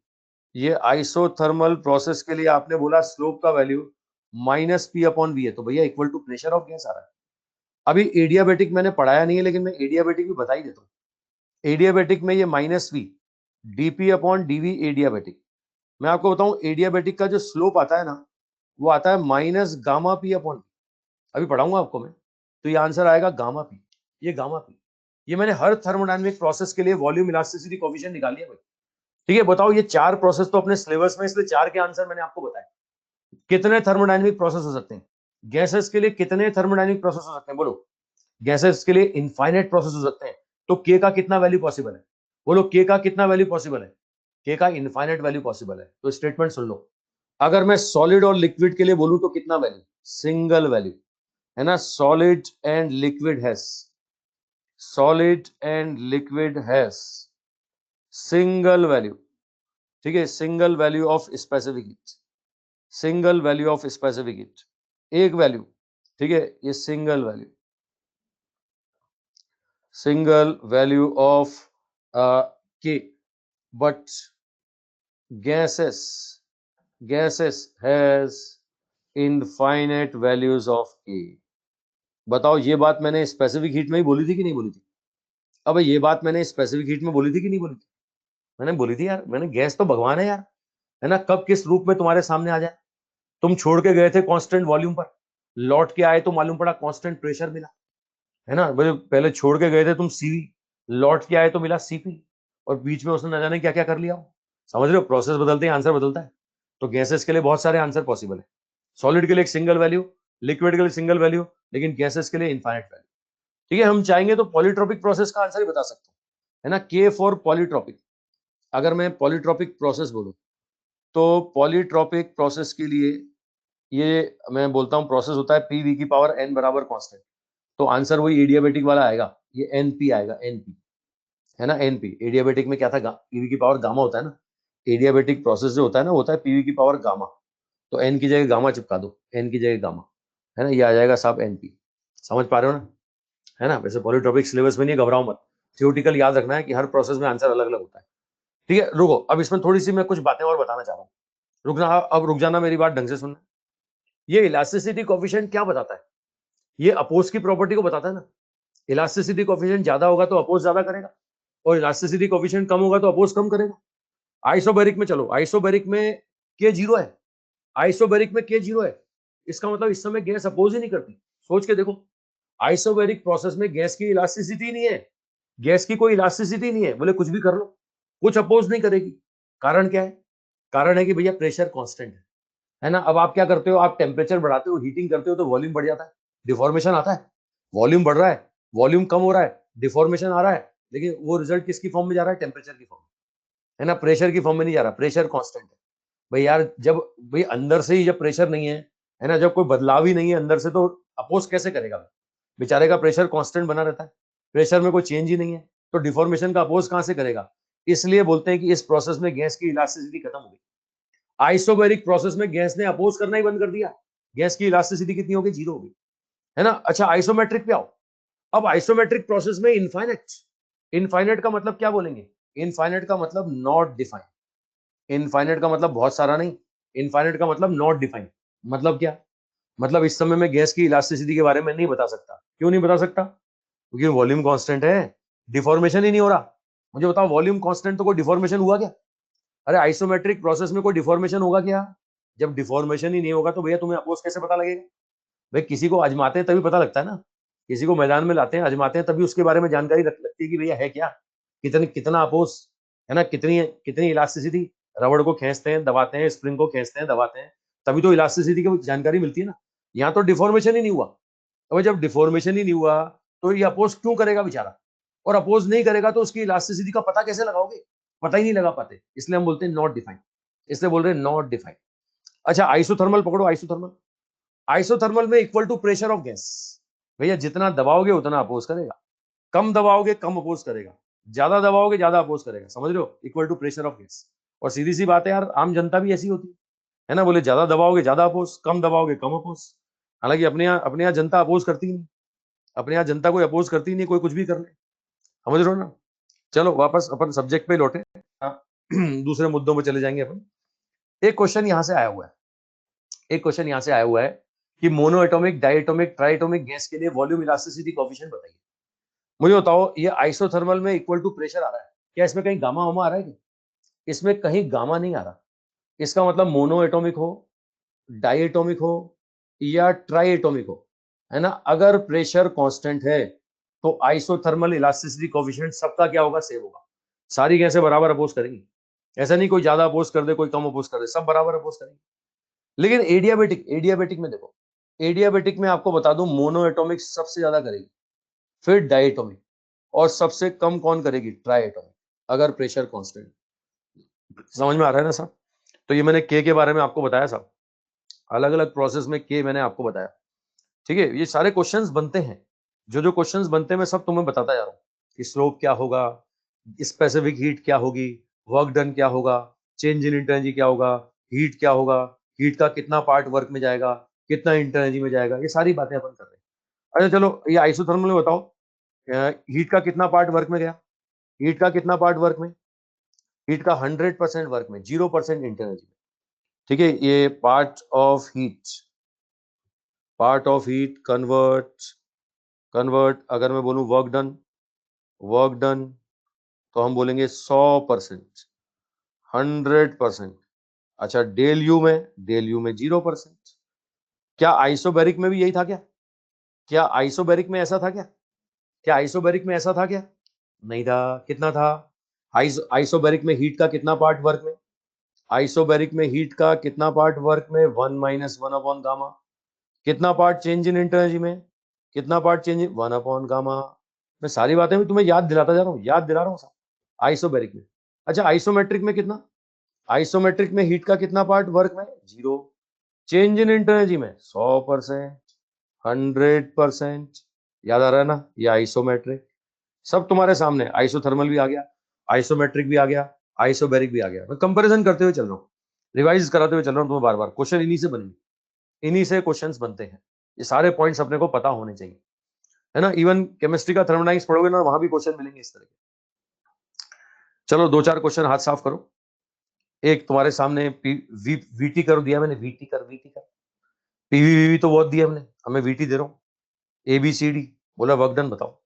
ये आइसोथर्मल प्रोसेस के लिए आपने बोला स्लोप का value minus P upon V है, तो भैया equal to pressure of gas आ रहा है। अभी एडियाबेटिक मैंने पढ़ाया नहीं है, लेकिन मैं एडियाबेटिक भी बता ही देता हूँ। एडियाबेटिक में ये minus V DP upon DV adiabatic. मैं आपको बताऊं एडियाबेटिक का जो स्लोप आता है ना वो आता है माइनस गामा पी अपॉन, अभी पढ़ाऊंगा आपको मैं। तो ये आंसर आएगा गामा पी, ये गामा पी। ये मैंने हर थर्मोडायनेमिक प्रोसेस के लिए वॉल्यूम इलास्टिसिटी कोएफिशिएंट निकाल लिया भाई। ठीक है, बताओ ये चार प्रोसेस तो अपने सिलेबस में, इसलिए चार के आंसर मैंने आपको बताया। कितने थर्मोडायनेमिक प्रोसेस हो सकते हैं? गैसेस के लिए कितने थर्मोडायनेमिक प्रोसेस हो सकते हैं? बोलो। गैसेस के लिए इनफाइनाइट प्रोसेस हो सकते हैं, तो के का कितना वैल्यू पॉसिबल है? बोलो के का कितना वैल्यू पॉसिबल है? के का इनफाइनाइट वैल्यू पॉसिबल है। तो स्टेटमेंट सुन लो, अगर मैं सॉलिड और लिक्विड के लिए बोलूं तो कितना वैल्यू? सिंगल वैल्यू, है ना। Solid and liquid has, solid and liquid has single value. ठीक है, single value of specific heat, single value of specific heat, एक वैल्यू। ठीक है, ये single value, single value of K, but gases has infinite values of K। बताओ ये बात मैंने स्पेसिफिक हीट में ही बोली थी कि नहीं बोली थी? अब ये बात मैंने स्पेसिफिक हीट में बोली थी कि नहीं बोली थी? मैंने बोली थी यार, मैंने गैस तो भगवान है यार, है ना, कब किस रूप में तुम्हारे सामने आ जाए। तुम छोड़ के गए थे कांस्टेंट वॉल्यूम पर, लौट के आए तो मालूम पड़ा कांस्टेंट प्रेशर मिला, है ना। पहले छोड़ के गए थे तुम सीवी, लौट के आए तो मिला सीपी, और बीच में उसने न जाने क्या क्या कर लिया। समझ रहे हो, प्रोसेस बदलते ही आंसर बदलता है। तो गैसेस के लिए बहुत सारे आंसर पॉसिबल है। सॉलिड के लिए एक सिंगल वैल्यू, लिक्विड के लिए सिंगल वैल्यू, लेकिन गैसेस के लिए इनफाइनाइट वैल्यू। ठीक है, हम चाहेंगे तो पॉलीट्रोपिक प्रोसेस का आंसर ही बता सकते हो, है ना, के फॉर पॉलीट्रोपिक। अगर मैं पॉलीट्रोपिक प्रोसेस बोलूं तो पॉलीट्रोपिक प्रोसेस के लिए ये मैं बोलता हूं प्रोसेस होता है पी वी की पावर एन बराबर कांस्टेंट। तो आंसर वही एडियाबेटिक वाला आएगा, ये एनपी आएगा, एनपी, है ना। एनपी एडियाबेटिक में क्या था, पीवी की पावर गामा होता है ना। एडियाबेटिक प्रोसेस जो होता है ना, होता है पीवी की पावर गामा। तो एन की जगह गामा चिपका दो, एन की जगह गामा, है ना, ये आ जाएगा साहब एनपी। समझ पा रहे हो ना, है ना। वैसे पॉलीट्रोपिक सिलेबस में नहीं, घबराओ मत, थियोटिकल याद रखना है कि हर प्रोसेस में आंसर अलग अलग होता है। ठीक है, रुको, अब इसमें थोड़ी सी मैं कुछ बातें और बताना चाह रहा हूँ। रुकना, अब रुक जाना, मेरी बात ढंग से सुनना। ये इलास्टिसिटी कोफिशिएंट क्या बताता है? ये अपोज की प्रॉपर्टी को बताता है ना। इलास्टिसिटी कोफिशिएंट ज्यादा होगा तो अपोज ज्यादा करेगा, और इलास्टिसिटी कोफिशिएंट कम होगा तो अपोज कम करेगा। आइसोबैरिक में चलो, आइसोबैरिक में के जीरो है, आइसोबैरिक में के जीरो है, इसका मतलब इस समय गैस अपोज ही नहीं करती। सोच के देखो, आइसोबैरिक प्रोसेस में गैस की इलास्टिसिटी नहीं है, गैस की कोई इलास्टिसिटी नहीं है, बोले कुछ भी कर लो, कुछ अपोज नहीं करेगी। कारण क्या है? कारण है कि भैया प्रेशर कांस्टेंट है ना। अब आप क्या करते हो, आप टेम्परेचर बढ़ाते हो, हीटिंग करते हो तो वॉल्यूम बढ़ जाता है, डिफॉर्मेशन आता है। वॉल्यूम बढ़ रहा है, वॉल्यूम कम हो रहा है, डिफॉर्मेशन आ रहा है, लेकिन वो रिजल्ट किसकी फॉर्म में जा रहा है? टेम्परेचर की फॉर्म में, है ना, प्रेशर की फॉर्म में नहीं जा रहा। प्रेशर कांस्टेंट है भाई यार। जब भाई अंदर से ही जब प्रेशर नहीं है ना, जब कोई बदलाव ही नहीं है अंदर से, तो अपोज कैसे करेगा? बेचारे का प्रेशर कांस्टेंट बना रहता है, प्रेशर में कोई चेंज ही नहीं है, तो डिफॉर्मेशन का अपोज कहां से करेगा? इसलिए बोलते हैं कि इस प्रोसेस में गैस की इलास्टिसिटी खत्म हो गई। आइसोबैरिक प्रोसेस में गैस ने अपोज करना ही बंद कर दिया, गैस की इलास्टिसिटी कितनी हो गई? जीरो हो गई, है ना। अच्छा, आइसोमेट्रिक पे आओ। अब आइसोमेट्रिक प्रोसेस में इनफाइनाइट, इनफाइनाइट का मतलब क्या बोलेंगे? इनफाइनाइट का मतलब नॉट डिफाइंड। इनफाइनाइट का मतलब बहुत सारा नहीं, इनफाइनाइट का मतलब नॉट डिफाइंड। मतलब क्या? मतलब इस समय में गैस की इलास्टिसिटी के बारे में नहीं बता सकता। क्यों नहीं बता सकता? क्योंकि वॉल्यूम कांस्टेंट है, डिफॉर्मेशन ही नहीं हो रहा। मुझे बताओ, वॉल्यूम कांस्टेंट तो कोई डिफॉर्मेशन हुआ क्या? अरे आइसोमेट्रिक प्रोसेस में कोई डिफॉर्मेशन होगा क्या? जब डिफॉर्मेशन ही नहीं होगा तो भैया तुम्हें अपोज कैसे पता लगेगा? भाई किसी को आजमाते हैं तभी पता लगता है ना, किसी को मैदान में लाते हैं, आजमाते हैं, तभी उसके बारे में जानकारी लगती है कि भैया है क्या, कितना अपोज, है ना, कितनी कितनी इलास्टिसिटी। रबड़ को खींचते हैं, दबाते हैं, स्प्रिंग को खींचते हैं, दबाते हैं, तभी तो इलास्टिसिटी की जानकारी मिलती है ना। यहाँ तो डिफॉर्मेशन ही नहीं हुआ। अब जब डिफॉर्मेशन ही नहीं हुआ तो ये अपोज क्यों करेगा बेचारा? और अपोज नहीं करेगा तो उसकी इलास्टिसिटी का पता कैसे लगाओगे? पता ही नहीं लगा पाते, इसलिए हम बोलते हैं नॉट डिफाइंड, इसलिए बोल रहे हैं नॉट डिफाइंड। अच्छा, आइसोथर्मल पकड़ो, आइसोथर्मल। आइसोथर्मल में equal to pressure of gas. भैया जितना दबाओगे उतना अपोज करेगा, कम दबाओगे कम अपोज करेगा, ज्यादा दबाओगे ज्यादा अपोज करेगा। समझ रहे हो, equal to pressure of gas. और सीधी सी बात है यार, आम जनता भी ऐसी होती है ना, बोले ज्यादा दबाओगे ज्यादा अपोज, कम दबाओगे कम अपोज। हालांकि अपने यहाँ जनता अपोज करती ही नहीं, अपने यहाँ जनता कोई अपोज करती ही नहीं, कोई कुछ भी कर ले। समझ रहे हो ना। चलो वापस अपन सब्जेक्ट पे लौटे, दूसरे मुद्दों पे चले जाएंगे अपन। एक क्वेश्चन यहाँ से आया हुआ है, एक क्वेश्चन यहाँ से आया हुआ है कि mono atomic, diatomic, triatomic gas के लिए वॉल्यूम इलास्टिसिटी कोएफिशिएंट बताइए। मुझे बताओ, ये आइसोथर्मल में इक्वल टू प्रेशर आ रहा है, क्या इसमें कहीं गामा वामा आ रहा है क्या? इसमें कहीं गामा नहीं आ रहा। इसका मतलब मोनो एटॉमिक हो, डायटोमिक हो या ट्राई एटॉमिक हो, है ना, अगर प्रेशर कांस्टेंट है तो आइसोथर्मल इलास्टिसिटी कोएफिशिएंट सबका क्या होगा? सेम होगा। सारी गैसें बराबर अपोज करेंगी, ऐसा नहीं कोई ज्यादा अपोज कर दे कोई कम अपोज कर दे, सब बराबर अपोज करेंगे। लेकिन एडियाबेटिक, एडियाबेटिक में देखो, एडियाबेटिक में आपको बता दूं मोनो एटॉमिक सबसे ज्यादा करेगी, फिर डायटोमिक, और सबसे कम कौन करेगी? ट्राई एटॉमिक, अगर प्रेशर कांस्टेंट। समझ में आ रहा है ना साहब? तो ये मैंने के बारे में आपको बताया साहब, अलग अलग प्रोसेस में के मैंने आपको बताया। ठीक है, ये सारे क्वेश्चंस बनते हैं, जो जो क्वेश्चंस बनते हैं मैं सब तुम्हें बताता जा रहा हूँ कि स्लोप क्या होगा, स्पेसिफिक हीट क्या होगी, वर्क डन क्या होगा, चेंज इन इंटरनर्जी क्या होगा, हीट क्या होगा, हीट का कितना पार्ट वर्क में जाएगा, कितना इंटरनर्जी में जाएगा, ये सारी बातें अपन कर रहे हैं। अच्छा चलो, ये आइसोथर्मल में बताओ, हीट का कितना पार्ट वर्क में गया, हीट का कितना पार्ट वर्क में, हीट का 100% वर्क में, 0% इंटरनल। ठीक है, ये पार्ट ऑफ हीट कन्वर्ट अगर मैं बोलूं वर्क डन तो हम बोलेंगे 100%, 100%। अच्छा, डेल यू में 0%। क्या आइसोबैरिक में भी यही था क्या, क्या आइसोबैरिक में ऐसा था क्या, क्या आइसोबैरिक में ऐसा था क्या, नहीं था। कितना था, आइसोबैरिक में हीट का कितना पार्ट वर्क में, आइसोबैरिक में हीट का कितना पार्ट वर्क में, 1 - 1/गामा। कितना पार्ट चेंज इन एनर्जी में, कितना पार्ट चेंज इन 1/गामा। मैं सारी बातें भी तुम्हें याद दिलाता जा रहा हूँ, याद दिला रहा हूँ। आइसोबैरिक में, अच्छा आइसोमेट्रिक में कितना, आइसोमेट्रिक में हीट का कितना पार्ट वर्क में, 0। चेंज इन एनर्जी में 100%, 100%। याद आ रहा है ना, ये आइसोमेट्रिक। सब तुम्हारे सामने, आइसोथर्मल भी आ गया, आइसोमेट्रिक भी आ गया, आइसोबैरिक भी आ गया। मैं कंपैरिजन करते हुए चल रहा हूँ, रिवाइज कराते हुए चल रहा हूँ तुम्हें बार बार। क्वेश्चन इन्हीं से बनेंगे, इन्हीं से क्वेश्चंस बनते हैं। ये सारे पॉइंट्स अपने को पता होने चाहिए, है ना। इवन केमिस्ट्री का थर्मोडायनामिक्स पढ़ोगे ना, वहां भी क्वेश्चन मिलेंगे इस तरह के। चलो 2-4 क्वेश्चन हाथ साफ करो। एक तुम्हारे सामने वीटी कर दिया मैंने, वीटी कर पीवी तो बहुत दिया हमने, हमें वीटी दे रहा हूँ। एबीसीडी बोला, वर्क डन बताओ।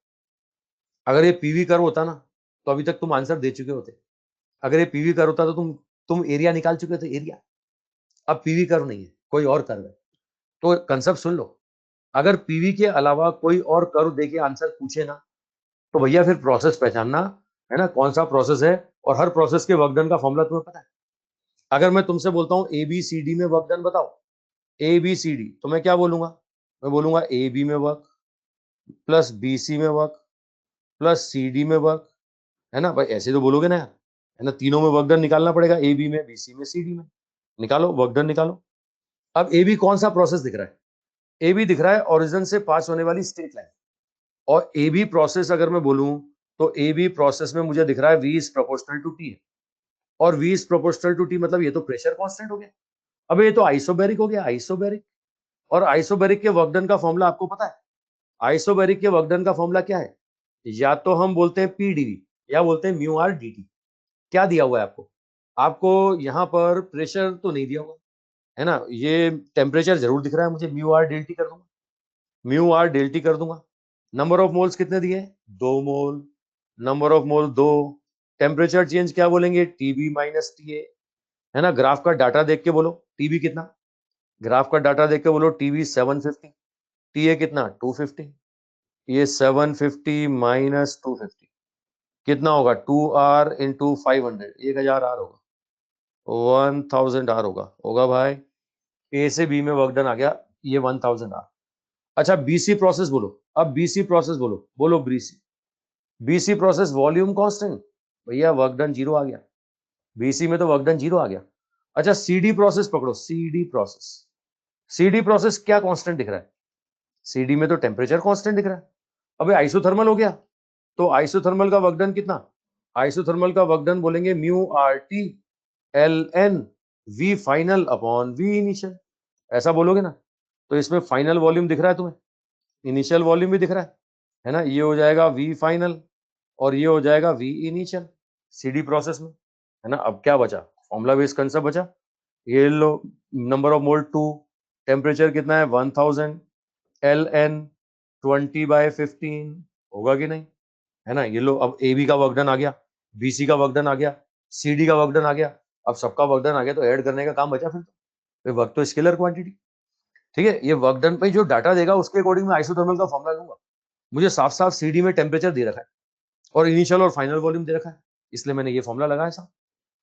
अगर ये पीवी कर्व होता ना तो अभी तक तुम आंसर दे चुके होते। अगर ये पीवी कर्व होता तो तुम एरिया निकाल चुके थे, एरिया। अब पीवी कर्व नहीं है, कोई और कर्व है। तो कंसेप्ट सुन लो, अगर पीवी के अलावा कोई और कर्व देके आंसर पूछे ना, तो भैया फिर प्रोसेस पहचानना, है ना, कौन सा प्रोसेस है। और हर प्रोसेस के वर्क डन का फॉर्मूला तुम्हें पता है। अगर मैं तुमसे बोलता हूँ एबीसीडी में वर्क डन बताओ, एबीसीडी, तो मैं क्या बोलूंगा, मैं बोलूंगा ए बी में वर्क प्लस बी सी में वर्क प्लस सी डी में वर्क, है ना भाई, ऐसे तो बोलोगे ना यार, है ना। तीनों में वर्क डन निकालना पड़ेगा, ए बी में, बी सी में, सी डी में। निकालो वर्क डन निकालो। अब ए बी कौन सा प्रोसेस दिख रहा है, ए बी दिख रहा है ओरिजिन से पास होने वाली स्ट्रेट लाइन। और ए बी प्रोसेस अगर मैं बोलूं तो ए बी प्रोसेस में मुझे दिख रहा है V is proportional to T है। और V is proportional to T मतलब ये तो प्रेशर कांस्टेंट हो गया। अब ये तो आइसोबैरिक हो गया, आइसोबैरिक। और आइसोबैरिक के वर्क डन का फॉर्मूला आपको पता है। आइसोबैरिक के वर्क डन का फॉर्मूला क्या है, या तो हम बोलते हैं पीडीवी या बोलते हैं म्यू आर dt। क्या दिया हुआ है आपको, आपको यहाँ पर प्रेशर तो नहीं दिया हुआ, है ना। ये टेम्परेचर जरूर दिख रहा है मुझे, म्यू आर डेल्टी कर दूंगा, म्यू आर डेल्टी कर दूंगा। नंबर ऑफ मोल्स कितने दिए, 2 mole. Number of mole 2। Temperature change क्या बोलेंगे, टीबी माइनस टीए, है ना। ग्राफ का डाटा देख के बोलो टीबी कितना, ग्राफ का डाटा देख के बोलो टीबी 750, टीए कितना 250। ये 750 माइनस 250 कितना होगा, 2R इंटू 500, 1000 R होगा, 1000 R होगा भाई। ए से बी में वर्क डन आ गया, ये 1000 R। अच्छा बीसी प्रोसेस बोलो, अब बीसी प्रोसेस बोलो, बोलो BC, BC process volume constant, भैया वर्क डन 0 आ गया, बीसी में तो वर्क डन 0 आ गया। अच्छा सीडी प्रोसेस पकड़ो, सीडी प्रोसेस, सीडी प्रोसेस क्या कांस्टेंट दिख रहा है, सीडी में तो टेम्परेचर कांस्टेंट दिख रहा है। अबे आइसोथर्मल हो गया, तो आइसोथर्मल का वर्क डन कितना, आइसोथर्मल का वर्क डन बोलेंगे mu R T L N V final upon V initial, ऐसा बोलोगे ना। तो इसमें फाइनल वॉल्यूम दिख रहा है तुम्हें, इनिशियल वॉल्यूम भी दिख रहा है ना। ये हो जाएगा वी फाइनल और ये हो जाएगा वी इनिशियल सीडी प्रोसेस में, है ना। अब क्या बचा, फॉर्मूला बेस्ड कंसेप्ट बचा। ये लो, नंबर ऑफ मोल 2, टेम्परेचर कितना है 1000, एल एन 20/15, होगा कि नहीं, है ना। ये लो, अब ए बी का वर्क डन आ गया, बीसी का वर्क डन आ गया, सी डी का वर्क डन आ गया। अब सबका वर्क डन आ गया तो ऐड करने का काम बचा फिर तो वर्क तो स्केलर क्वांटिटी। ठीक है, ये वर्क डन पे जो डाटा देगा उसके अकॉर्डिंग मैं आइसोथर्मल का फॉर्मूला दूंगा। मुझे साफ साफ सीडी में टेम्परेचर दे रखा है और इनिशियल और फाइनल वॉल्यूम दे रखा है, इसलिए मैंने ये फॉर्मूला लगाया साहब।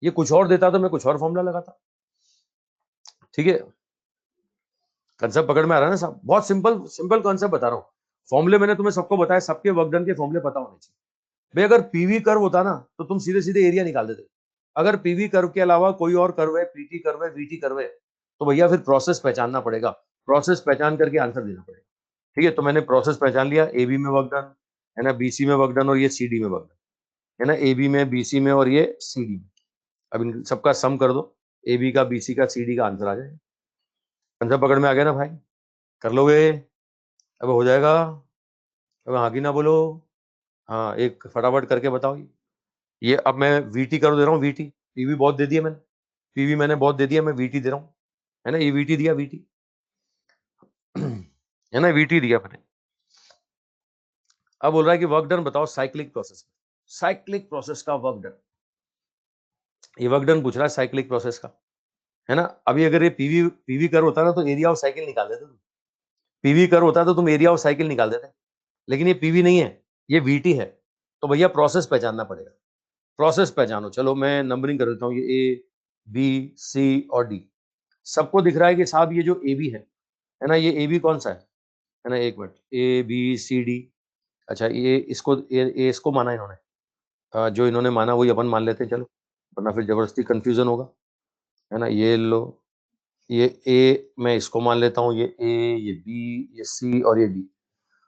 ये कुछ और देता तो मैं कुछ और फॉर्मूला लगाता। ठीक है, कंसेप्ट पकड़ में आ रहा है ना साहब, बहुत सिंपल सिंपल कंसेप्ट बता रहा हूँ। फॉर्मूले मैंने तुम्हें सबको बताया, सबके वर्क डन के फॉर्मूले पता होने चाहिए भाई। अगर पीवी कर्व होता ना तो तुम सीधे सीधे एरिया निकाल देते। अगर पीवी कर्व के अलावा कोई और कर्व है, पीटी कर्व है, वीटी कर्व है, तो भैया फिर प्रोसेस पहचानना पड़ेगा, प्रोसेस पहचान करके आंसर देना पड़ेगा। ठीक है, तो मैंने प्रोसेस पहचान लिया, ए बी में वर्क डन, है ना, बीसी में वर्क डन और ये सी डी में वर्क डन, है ना, ए बी में, बीसी में और ये सी डी में। अब इन सबका सम कर दो, ए बी का, बीसी का, सी डी का आंसर आ जाएगा। आंसर पकड़ में आ गया ना भाई, कर लोगे, अब हो जाएगा, अब हाँ की ना बोलो। हाँ, एक फटाफट करके बताओ। ये अब मैं वीटी कर दे रहा हूँ, वीटी, पीवी बहुत दे दिया मैंने, पीवी मैंने बहुत दे दिया, मैं वीटी दे रहा हूँ, है ना, ये वीटी दिया, वीटी है ना, वीटी दिया मैंने। अब बोल रहा है कि वर्क डन बताओ साइक्लिक प्रोसेस में, साइक्लिक प्रोसेस का वर्क डन, ये वर्क डन पूछ रहा है साइक्लिक प्रोसेस का, है ना। अभी अगर ये पीवी पीवी कर होता ना तो एरिया ऑफ साइकिल निकाल देते तुम, पीवी कर होता तो तुम एरिया ऑफ साइकिल निकाल देते, लेकिन ये पीवी नहीं है, ये वीटी है, तो भैया प्रोसेस पहचानना पड़ेगा, प्रोसेस पहचानो। चलो मैं नंबरिंग कर देता हूँ, ये ए बी सी और डी, सबको दिख रहा है कि साहब ये जो ए बी है ना, ये ए बी कौन सा है ना, एक minute, A B C D, अच्छा ये इसको इसको माना इन्होंने, जो इन्होंने माना वही अपन मान लेते हैं, चलो, वरना फिर जबरदस्ती कंफ्यूजन होगा, है ना। ये लो, ये ए मैं इसको मान लेता हूँ, ये ए, ये बी, ये सी और ये डी।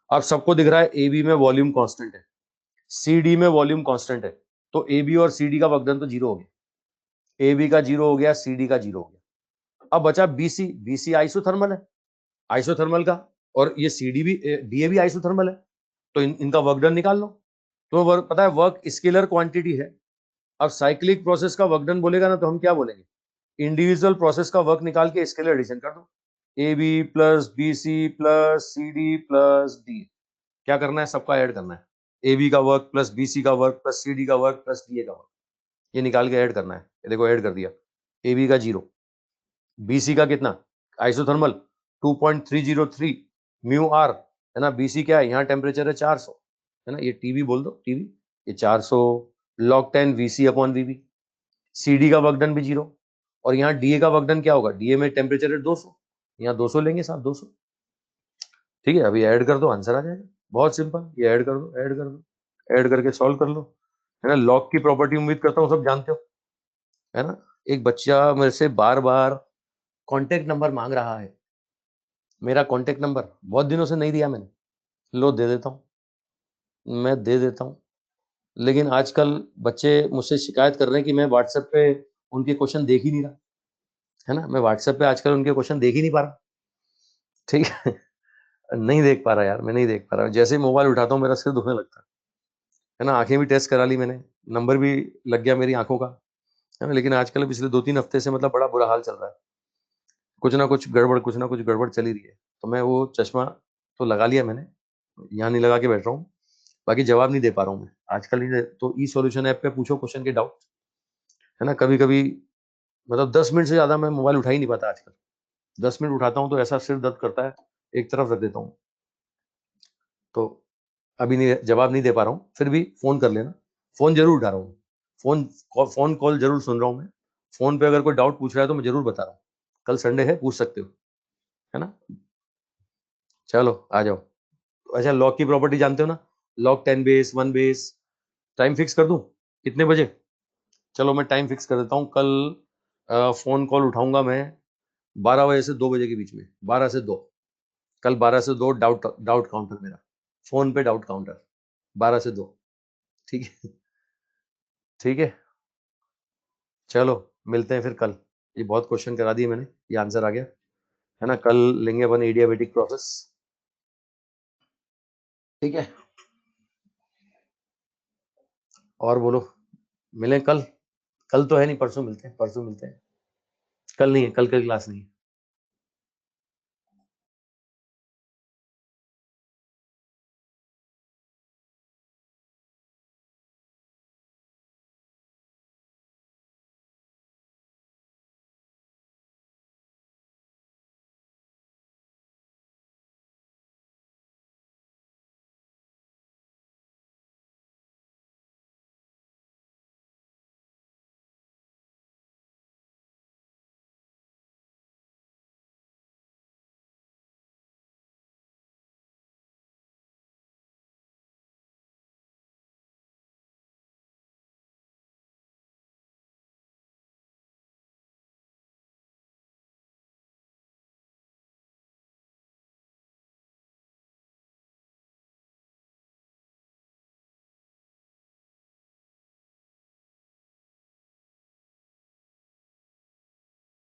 अब सबको दिख रहा है ए बी में वॉल्यूम कांस्टेंट है, सी डी में वॉल्यूम कांस्टेंट है, तो ए बी और सी डी का वर्कडन तो जीरो हो गया, ए बी का जीरो हो गया, सी डी का जीरो हो गया। अब बचा B C, B C isothermal है, आइसोथर्मल का, और ये सी डी भी, डी ए भी आइसोथर्मल है, तो इनका वर्कडन निकाल लो। तो वर्क पता है, वर्क स्केलर क्वांटिटी है। अब साइक्लिक प्रोसेस का वर्कडन बोलेगा ना तो हम क्या बोलेंगे, इंडिविजुअल प्रोसेस का वर्क निकाल के स्केलर एडिशन कर दो, A B plus B C plus C D plus D, क्या करना है, सबका ऐड करना है, ए बी का वर्क प्लस बी सी का वर्क प्लस सी डी का वर्क प्लस डी ए का वर्क, ये निकाल के ऐड करना है। ये देखो ऐड कर दिया, ए बी का जीरो, बी सी का कितना, आइसोथर्मल 2.303 म्यू आर, है ना, बी सी क्या है, यहाँ टेम्परेचर है 400, है ना, ये टीवी बोल दो, टीवी, ये 400 log 10 वीसी अपॉन वीबी, सी डी का वर्कडन भी जीरो, और यहाँ डीए का वर्कडन क्या होगा, डीए में टेम्परेचर है 200, यहाँ 200 लेंगे साहब, 200, ठीक है। अभी ऐड कर दो, आंसर आ जाएगा, बहुत सिंपल, ये ऐड कर दो, ऐड कर दो, ऐड करके सॉल्व कर लो, है ना। लॉग की प्रॉपर्टी उम्मीद करता हूँ सब जानते हो, है ना। एक बच्चा मेरे से बार बार कॉन्टेक्ट नंबर मांग रहा है, मेरा कॉन्टेक्ट नंबर बहुत दिनों से नहीं दिया मैंने, लो दे देता हूँ, मैं दे देता हूँ। लेकिन आजकल बच्चे मुझसे शिकायत कर रहे हैं कि मैं व्हाट्सएप पे उनके क्वेश्चन देख ही नहीं रहा, है ना, मैं व्हाट्सएप पे आजकल उनके क्वेश्चन देख ही नहीं पा रहा, ठीक है नहीं देख पा रहा यार, मैं नहीं देख पा रहा, जैसे ही मोबाइल उठाता हूँ मेरा सिर दुखने लगता है ना। आंखें भी टेस्ट करा ली मैंने, नंबर भी लग गया मेरी आंखों का, है ना, लेकिन आजकल पिछले 2-3 हफ्ते से मतलब बड़ा बुरा हाल चल रहा है, कुछ ना कुछ गड़बड़, कुछ ना कुछ गड़बड़ चल ही रही है। तो मैं वो चश्मा तो लगा लिया मैंने, यहाँ नहीं लगा के बैठ रहा हूँ, बाकी जवाब नहीं दे पा रहा हूँ मैं आजकल, नहीं तो ई सॉल्यूशन ऐप पे पूछो क्वेश्चन के डाउट, है ना। कभी कभी मतलब 10 मिनट से ज्यादा मैं मोबाइल उठा ही नहीं पाता आजकल, 10 मिनट उठाता हूँ तो ऐसा सिर दर्द करता है, एक तरफ रख देता हूँ, तो अभी नहीं, जवाब नहीं दे पा रहा हूँ, फिर भी फोन कर लेना, फोन जरूर उठा रहा हूँ, फोन कॉल जरूर सुन रहा हूँ मैं, फोन पे अगर कोई डाउट पूछ रहा है तो मैं जरूर बता रहा हूँ, कल संडे है, पूछ सकते हो, है ना। चलो आ जाओ। अच्छा, लॉग की प्रॉपर्टी जानते हो ना, log 10 base 1 base, time fix कर दूं कितने बजे, चलो मैं टाइम फिक्स कर देता हूँ, कल फोन कॉल उठाऊंगा मैं 12 बजे से 2 बजे के बीच में, 12 से 2, कल 12 से 2 डाउट डाउट काउंटर मेरा, फोन पे डाउट काउंटर 12 से 2, ठीक है, ठीक है, चलो मिलते हैं फिर कल। ये बहुत क्वेश्चन करा दिए मैंने, ये आंसर आ गया, है ना। कल लेंगे अपन एडियाबेटिक प्रोसेस, ठीक है। और बोलो, मिलें कल, कल तो है नहीं, परसों मिलते हैं, परसों मिलते हैं, कल नहीं है, कल क्लास नहीं है।